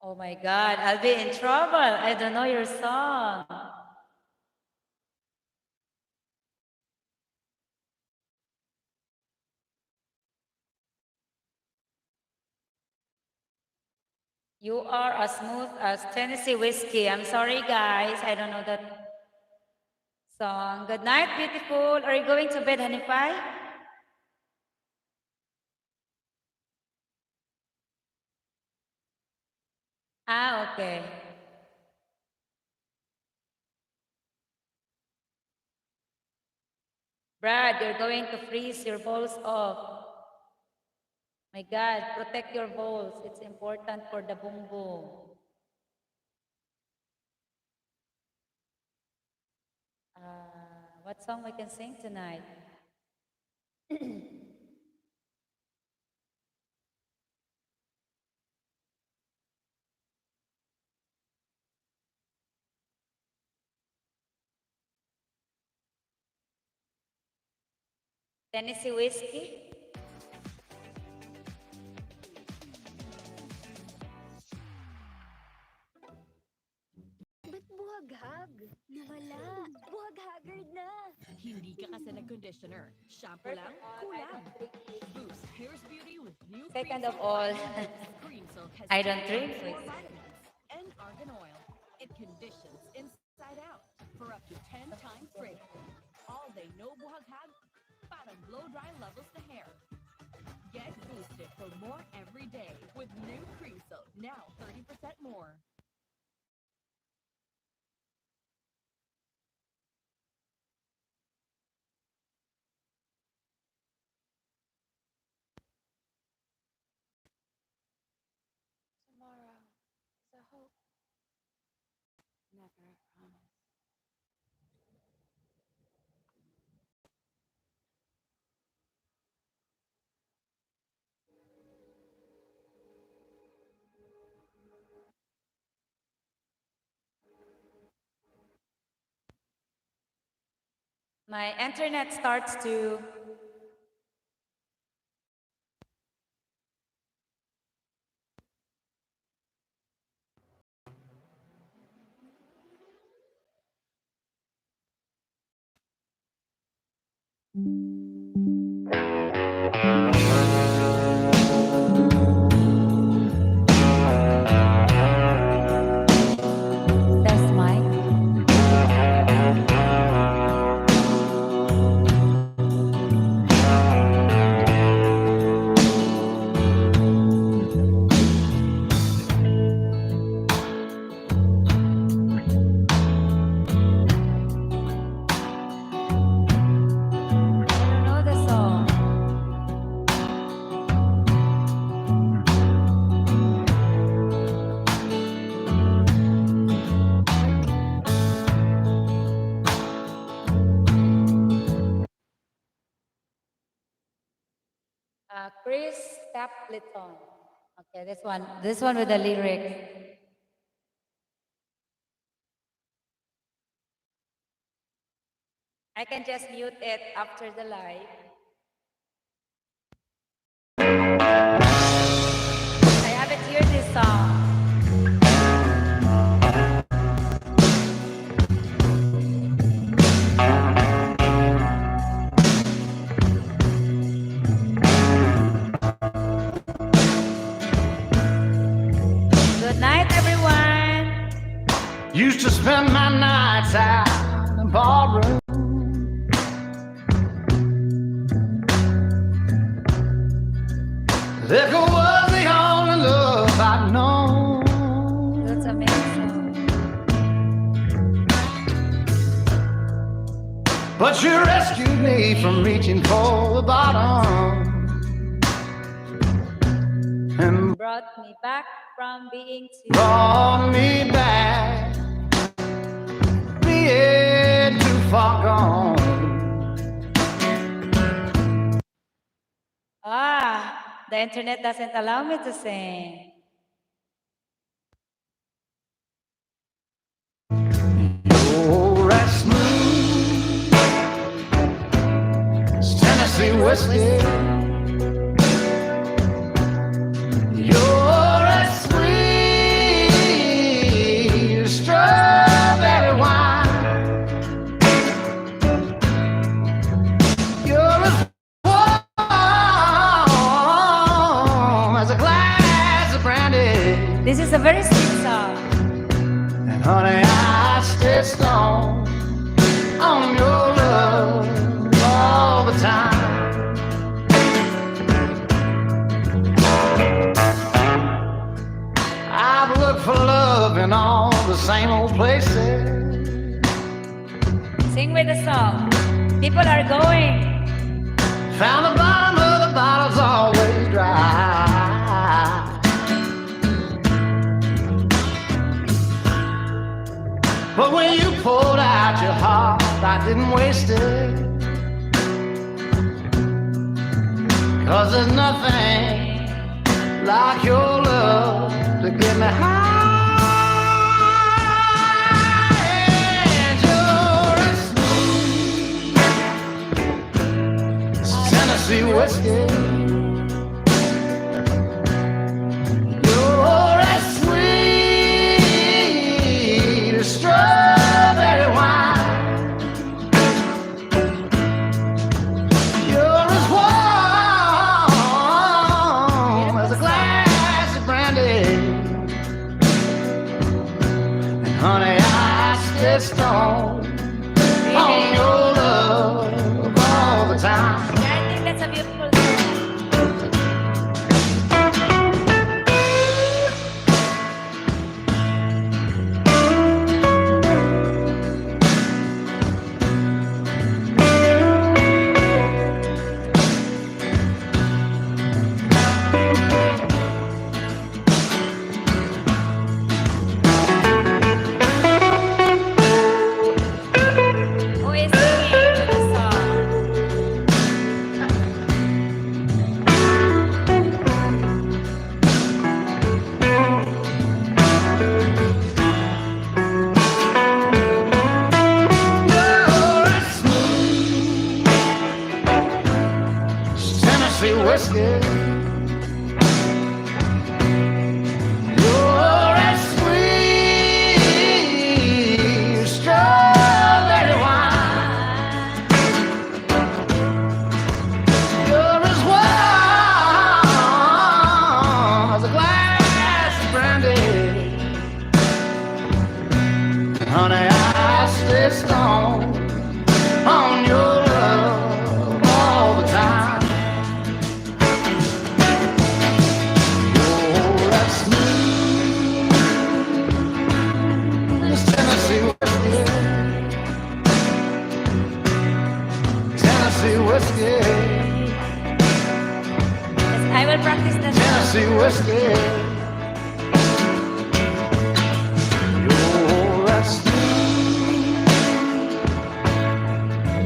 Oh my God, I'll be in trouble. I don't know your song. You are as smooth as Tennessee whiskey. I'm sorry, guys. I don't know that song. Good night, beautiful. Are you going to bed, honey pie? Ah, okay. Brad, you're going to freeze your balls off. My God, protect your balls. It's important for the boom boom. What song we can sing tonight? Tennessee whiskey? Ba't buhaghag? Nawala. Buhaghagard na. Hindi ka kasi nag-conditioner. Shampoo First lang, of all, I kulang. don't drink whiskey. Boost hair's beauty with new Second Cream of Silk all, Vitamin. Cream Silk has I don't drink 4 whiskey. vitamins and argan oil. It conditions inside out for up to 10 times fragrance. All day no buhaghag, parang blow-dry levels to hair. Get boosted for more every day with new Cream Silk. Now 30% more. Tomorrow is a hope. Never a promise. My internet starts to. Test mic. I don't know the song. Chris Stapleton. Okay, this one. This one with the lyrics. I can just mute it after the live. I haven't heard this song. Good night, everyone. Used to spend my nights out in the ballroom. Liquor was the only love I'd known. That's amazing. But you rescued me from reaching for the bottom and Brought me back from being too. brought me back, being too far gone. The internet doesn't allow me to sing. Oh, that's smooth as Tennessee whiskey. You're as sweet as strawberry wine. You're as warm as a glass of brandy. This is a very sweet song. And honey, I stay strong on your love all the time. I've looked for love in all the same old places. Sing with the song. People are going. Found the bottom of the bottle's always dry. But when you pulled out your heart, I didn't waste it. 'Cause there's nothing like your love to get me high. And you're as smooth as Tennessee whiskey. You're as sweet as strawberry wine. You're as warm as a glass of brandy. And honey, I stay strong on your love all the time. Yeah, I think that's a beautiful song. Who is singing to the song? You're as smooth as Tennessee whiskey. You're as sweet as strawberry wine. You're as warm as a glass of brandy. Honey, I stay strong on your love all the time. Oh, that's smooth as Tennessee whiskey. Tennessee whiskey. Yes, I will practice the song. Tennessee whiskey. You're as smooth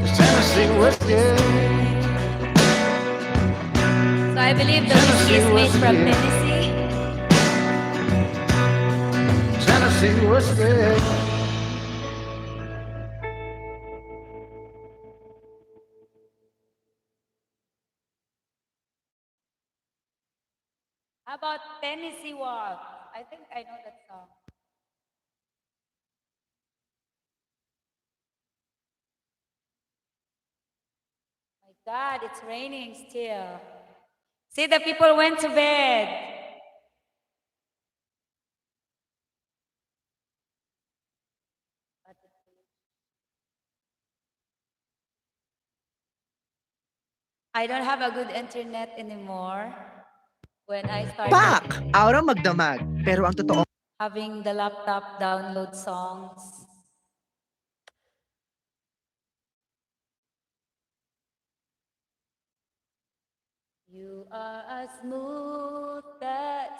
as Tennessee whiskey. So I believe the whiskey is made from Tennessee. Tennessee whiskey. about Tennessee Walk? I think I know that song. My God, it's raining still. See, the people went to bed. I don't have a good internet anymore. When I started Pak! Aura magdamag. Pero ang totoo, having the laptop download songs. You are as smooth as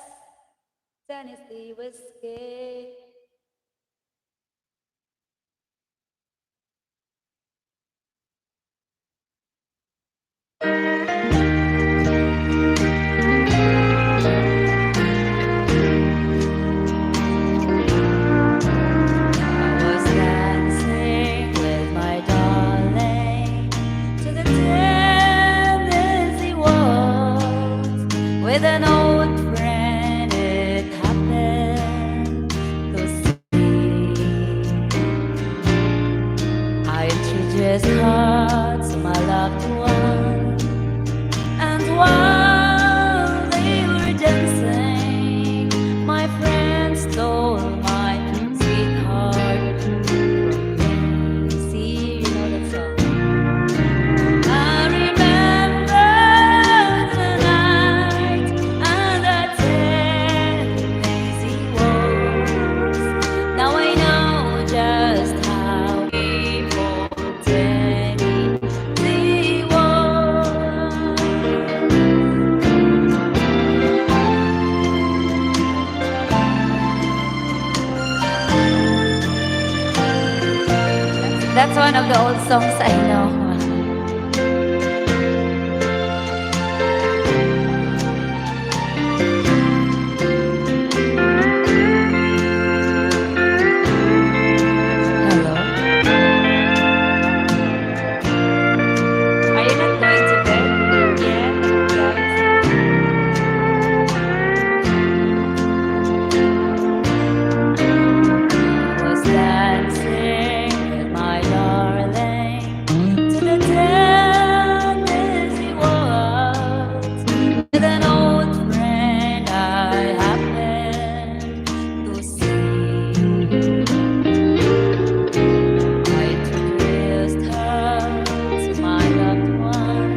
Tennessee whiskey. I was dancing with my darling to the Tennessee waltz with an old friend. It happened to see. I introduced her to my loved one, and while they were dancing, my friend stole my sweetheart from me. See, you know that song. I remember the night and the Tennessee waltz. Now I know just how people Tennessee waltz. That's one of the old songs I know. Hello? Are you not going to bed yet, guys? I was dancing with my darling to the Tennessee waltz with an old friend I happened to see. I introduced her to my loved one,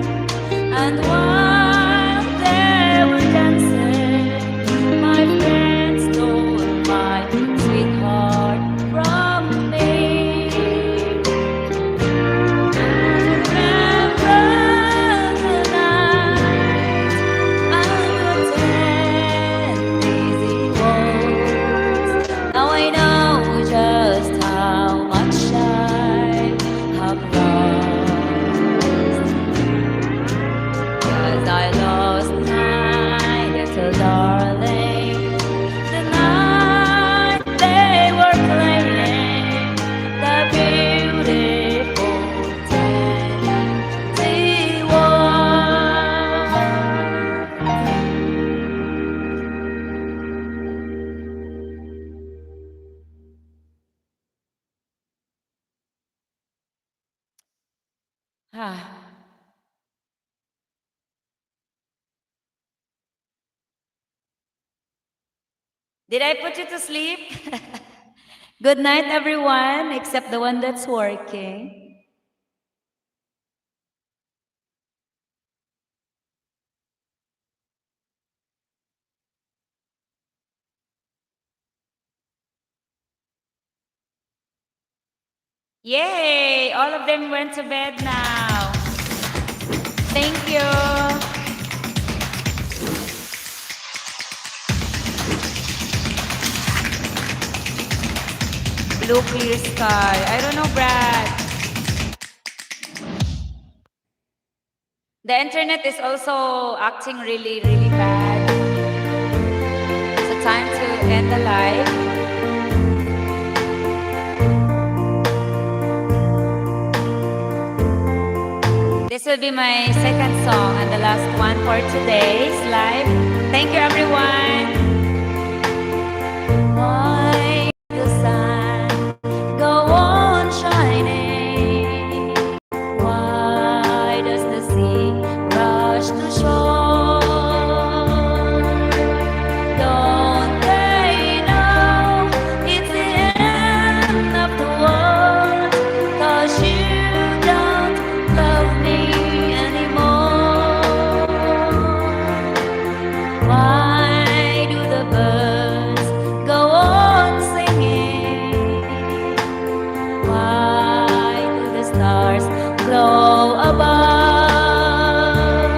and while they were dancing, my friend stole my sweetheart from me. I remember the night and the Tennessee waltz. Now I know just how much I have lost, 'cause I lost my little darling the night they were playing the beautiful Tennessee waltz. Ah. Did I put you to sleep? Good night, everyone, except the one that's working. Yay! All of them went to bed now. Thank you. Blue clear sky. I don't know, Brad. The internet is also acting really, really bad. So time to end the live. This will be my second song and the last one for today's live. Thank you, everyone. Why the sun go on shining? Why does the sea rush to shore? Don't they know it's the end of the world? 'Cause you don't love me anymore. Why do the birds go on singing? Why do the stars glow above?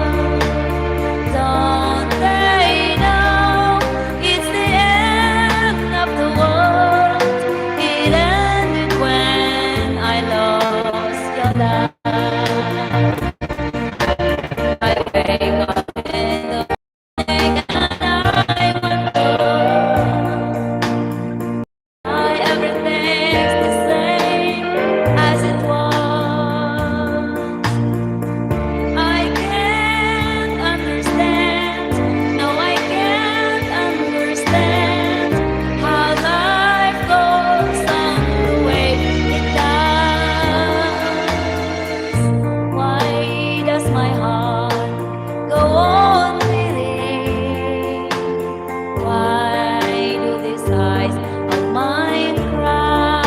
Don't they know it's the end of the world? It ended when I lost your love. I wake up in the morning and I wonder why everything's the same as it was. I can't understand, no, I can't understand how life goes on the way it does. Why does my heart go on beating? Why do these eyes of mine cry?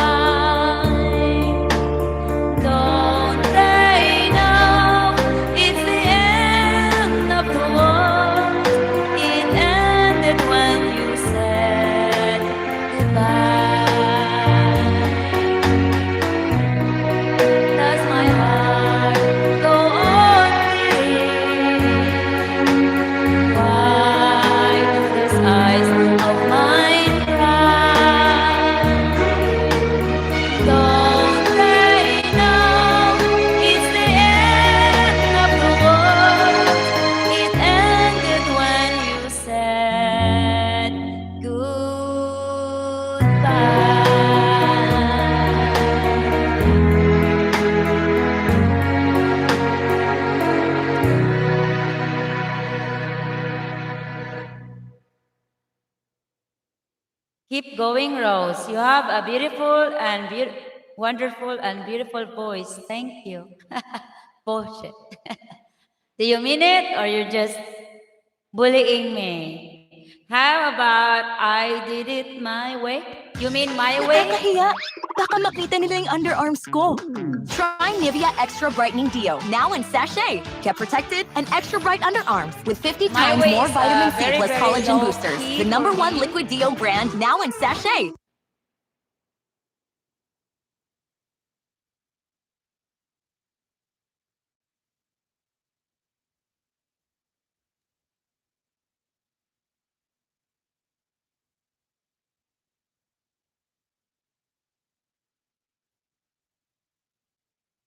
Don't they know it's the end of the world? It ended when you said goodbye. Does my heart go on beating? Why do these eyes of mine cry? Don't they know it's the end of the world? It ended when you said goodbye. Keep going, Rose. You have a beautiful and wonderful and beautiful voice. Thank you. Bullshit. Do you mean it or you're just bullying me? How about I did it my way? You mean my way? Nakakahiya! Baka makita nila yung underarms ko. Try Nivea Extra Brightening Deo, now in sachet. Get protected and extra bright underarms with 50 My times way more is, vitamin C very, plus very collagen low boosters. key The number for one me. liquid deo brand, now in sachet.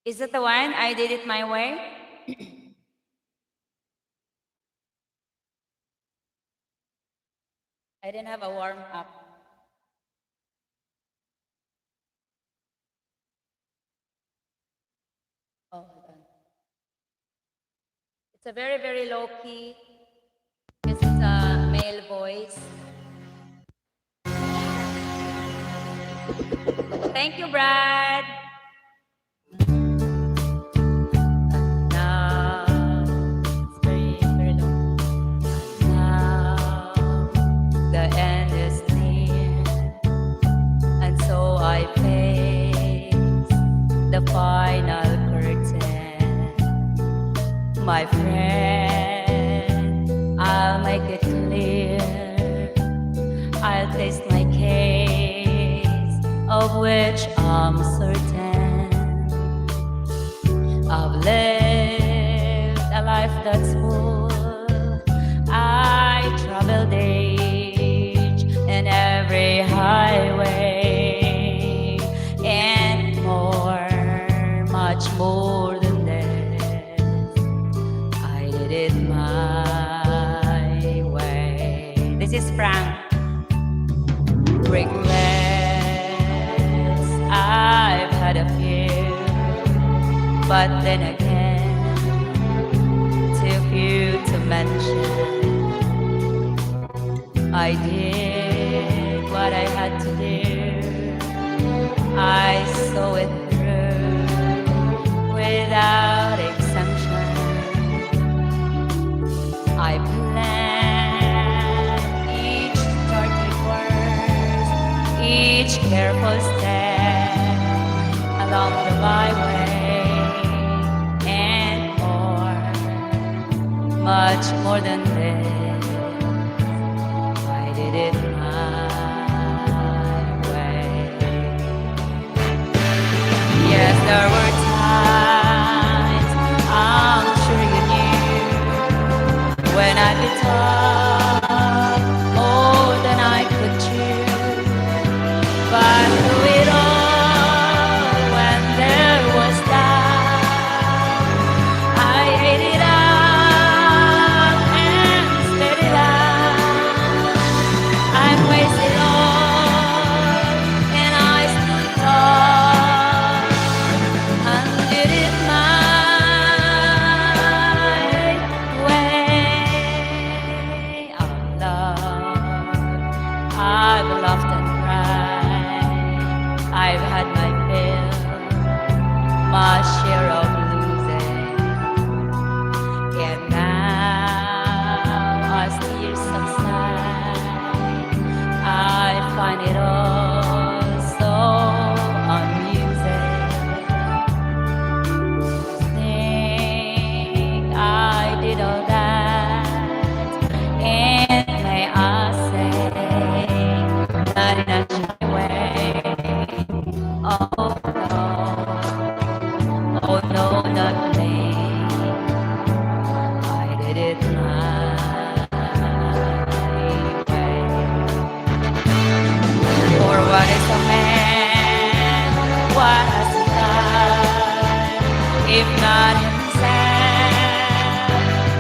Is it the one I did it my way? I didn't have a warm up. Oh, hold on. It's a very, very low key because it's a male voice. Thank you, Brad. Now, it's very, very low. Now, the end is near, and so I face the final curtain. My friend, I'll make it clear. I'll taste my case, of which I'm certain. I've lived a life that's full. I traveled age in every highway and more, much more than this. I did it my way. This is Frank. Regrets, I've had a few, but then again, too few to mention. I did what I had to do. I saw it through without exemption. I planned each starting course, each careful step along the byway, and more, much more than this. I did it my way. Yes, there were times, I'm sure you knew, when I'd be tough more than I could chew. But through it all, when there was doubt, I ate it up and spit it out. I'm wasted all, and I stood tall and did it my way. Of love, I've laughed and cried. I've had my fill, my share of losing. And now, as the years subside, I find it all so amusing. Think I did all that, and may I say, not in a shy way. Oh no, not me. I did it my way. For what is a man? What has he done? If not himself,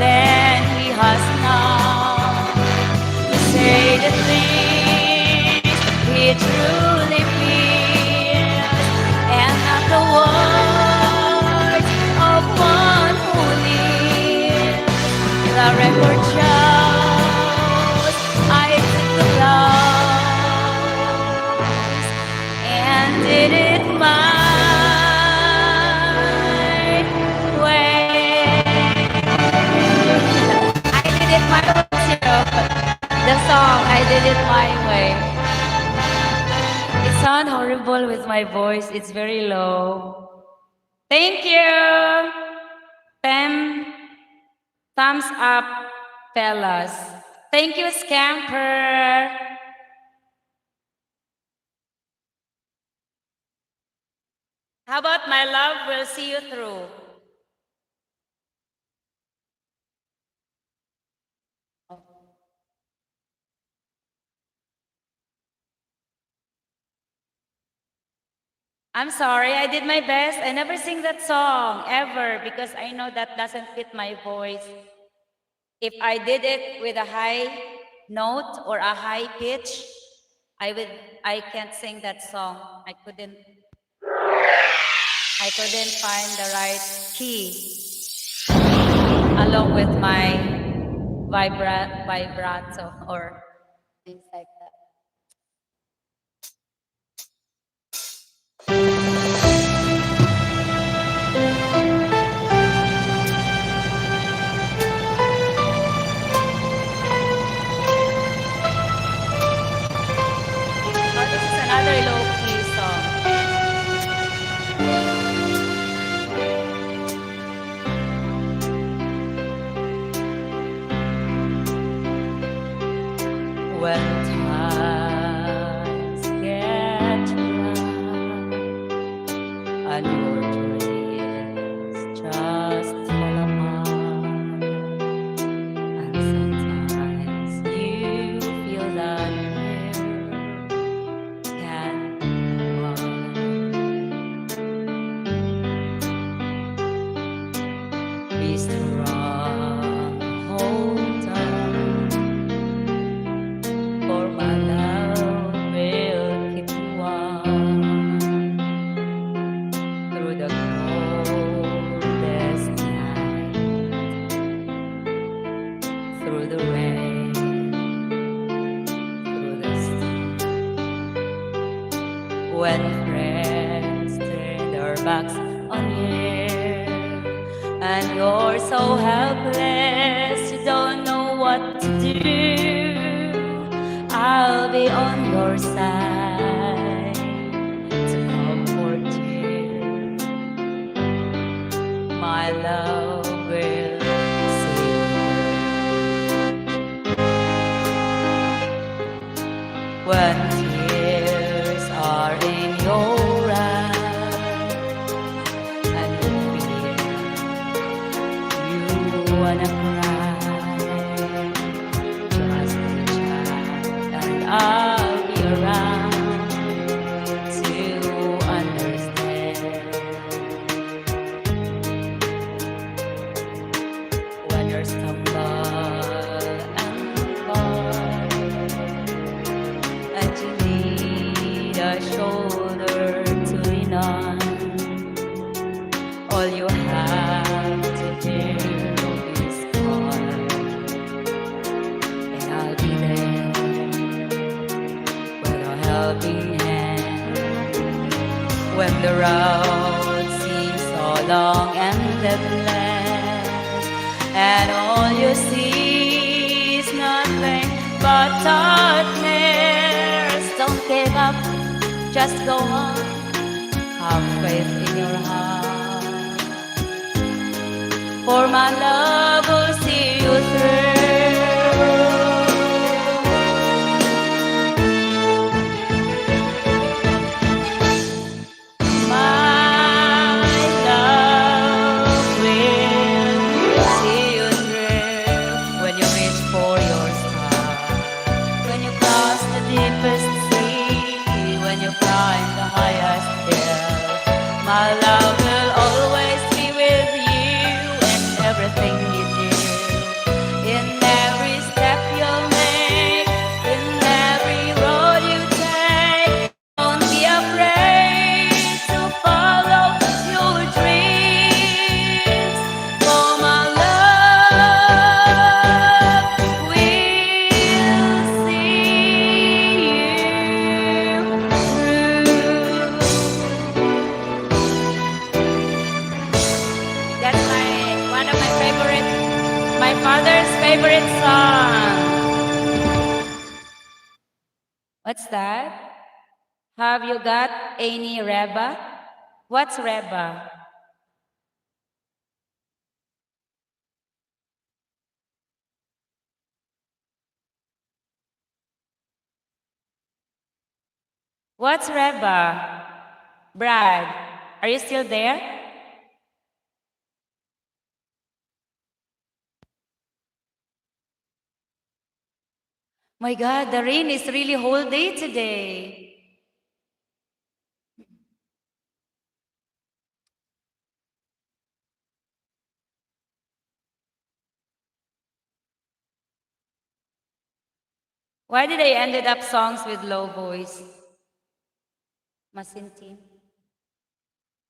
then he has not to say the things he truly feels, and not the words of one who lives. The record shows I took the blows and did it my way. I did it my way. The song, I did it my way. It sounds horrible with my voice. It's very low. Thank you. Thumbs up, fellas. Thank you, Scamper. How about my love? We'll see you through. I'm sorry, I did my best. I never sing that song, ever, because I know that doesn't fit my voice. If I did it with a high note or a high pitch, I can't sing that song. I couldn't find the right key along with my vibrato or things like that. Oh, this is another low-key song. When when friends turn their backs on you and you're so helpless, you don't know what to do. I'll be on your side to comfort you. My love will when tears are in your eyes and you feel you wanna cry, just reach out and I'll be around to understand. When you stumble and fall and you need a shoulder to lean on, all you have to do is call, and I'll be there with a helping hand. When the road seems so long and endless, and all you see is nothing but darkness, don't give up, just go on, have faith in your heart, for my love will see you through. My love will see you through when you reach for your star, when you cross the deepest sea, when you climb the highest hill. My love will always be with you in everything you do, in every step you'll make, in every road you take. Don't be afraid to follow your dreams, for my love will see you through. That's one of my favorite, my father's favorite song. What's that? Have you got any Reba? What's Reba? What's Reba? Brad, are you still there? My God, the rain is really whole day today. Why did I ended up songs with low voice? Masintin.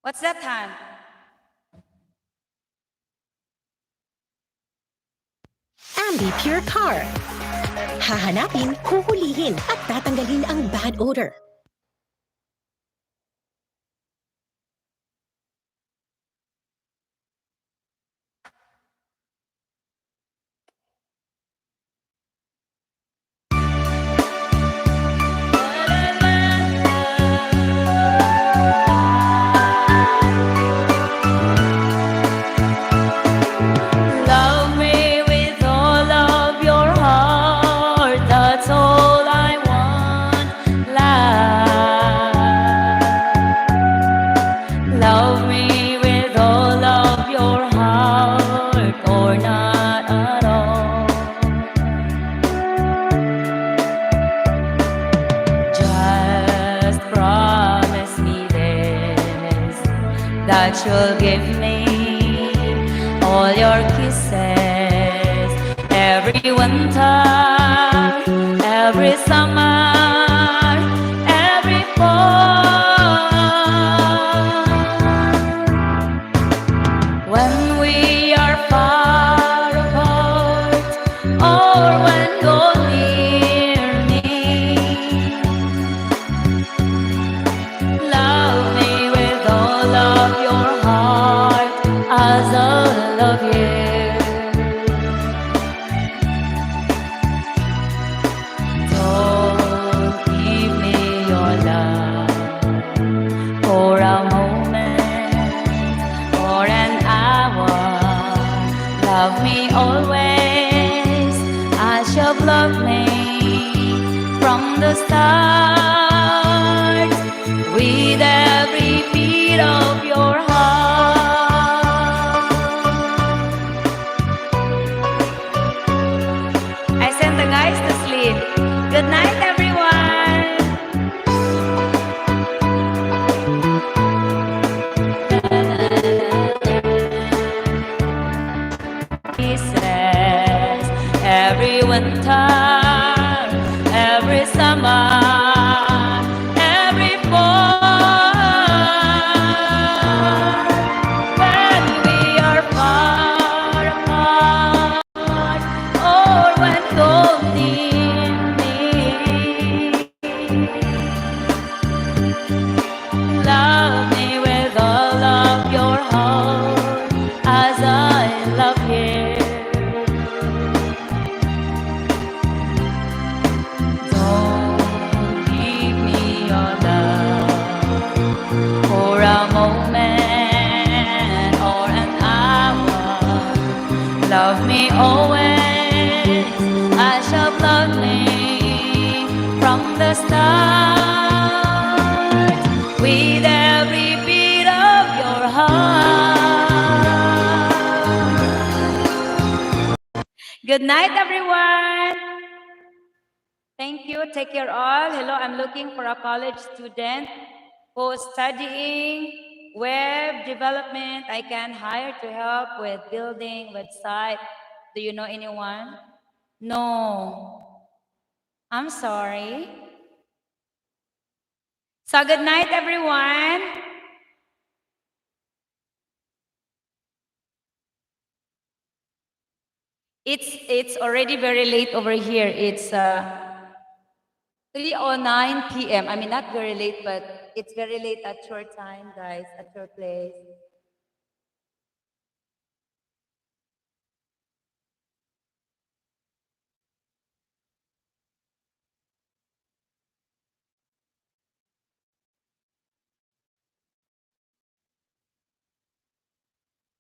What's that hand? Ambi Pure Car. Hahanapin, huhulihin, at tatanggalin ang bad odor. Love me with all of your heart, that's all I want. Love me with all of your heart, or not at all. Just promise me this, that you'll give me all your kisses every winter, every summer, every fall. When we are far apart, or when you're near me, with every beat of your heart. I sent the guys to sleep. Good night, everyone. He says every winter, every summer, every fall, when we are far apart, or when golden love me with all of your heart as I love you. Don't give me your love for a moment or an hour. Love me always as you've loved me from the start, with every beat of your heart. Good night, everyone. Thank you. Take care all. Hello, I'm looking for a college student who's studying web development. I can hire to help with building website. Do you know anyone? No. I'm sorry. So good night, everyone. It's already very late over here. It's 3:09 p.m. I mean, not very late, but it's very late at your time, guys, at your place.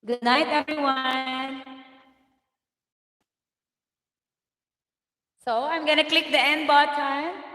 Good night, everyone. So I'm gonna click the end button.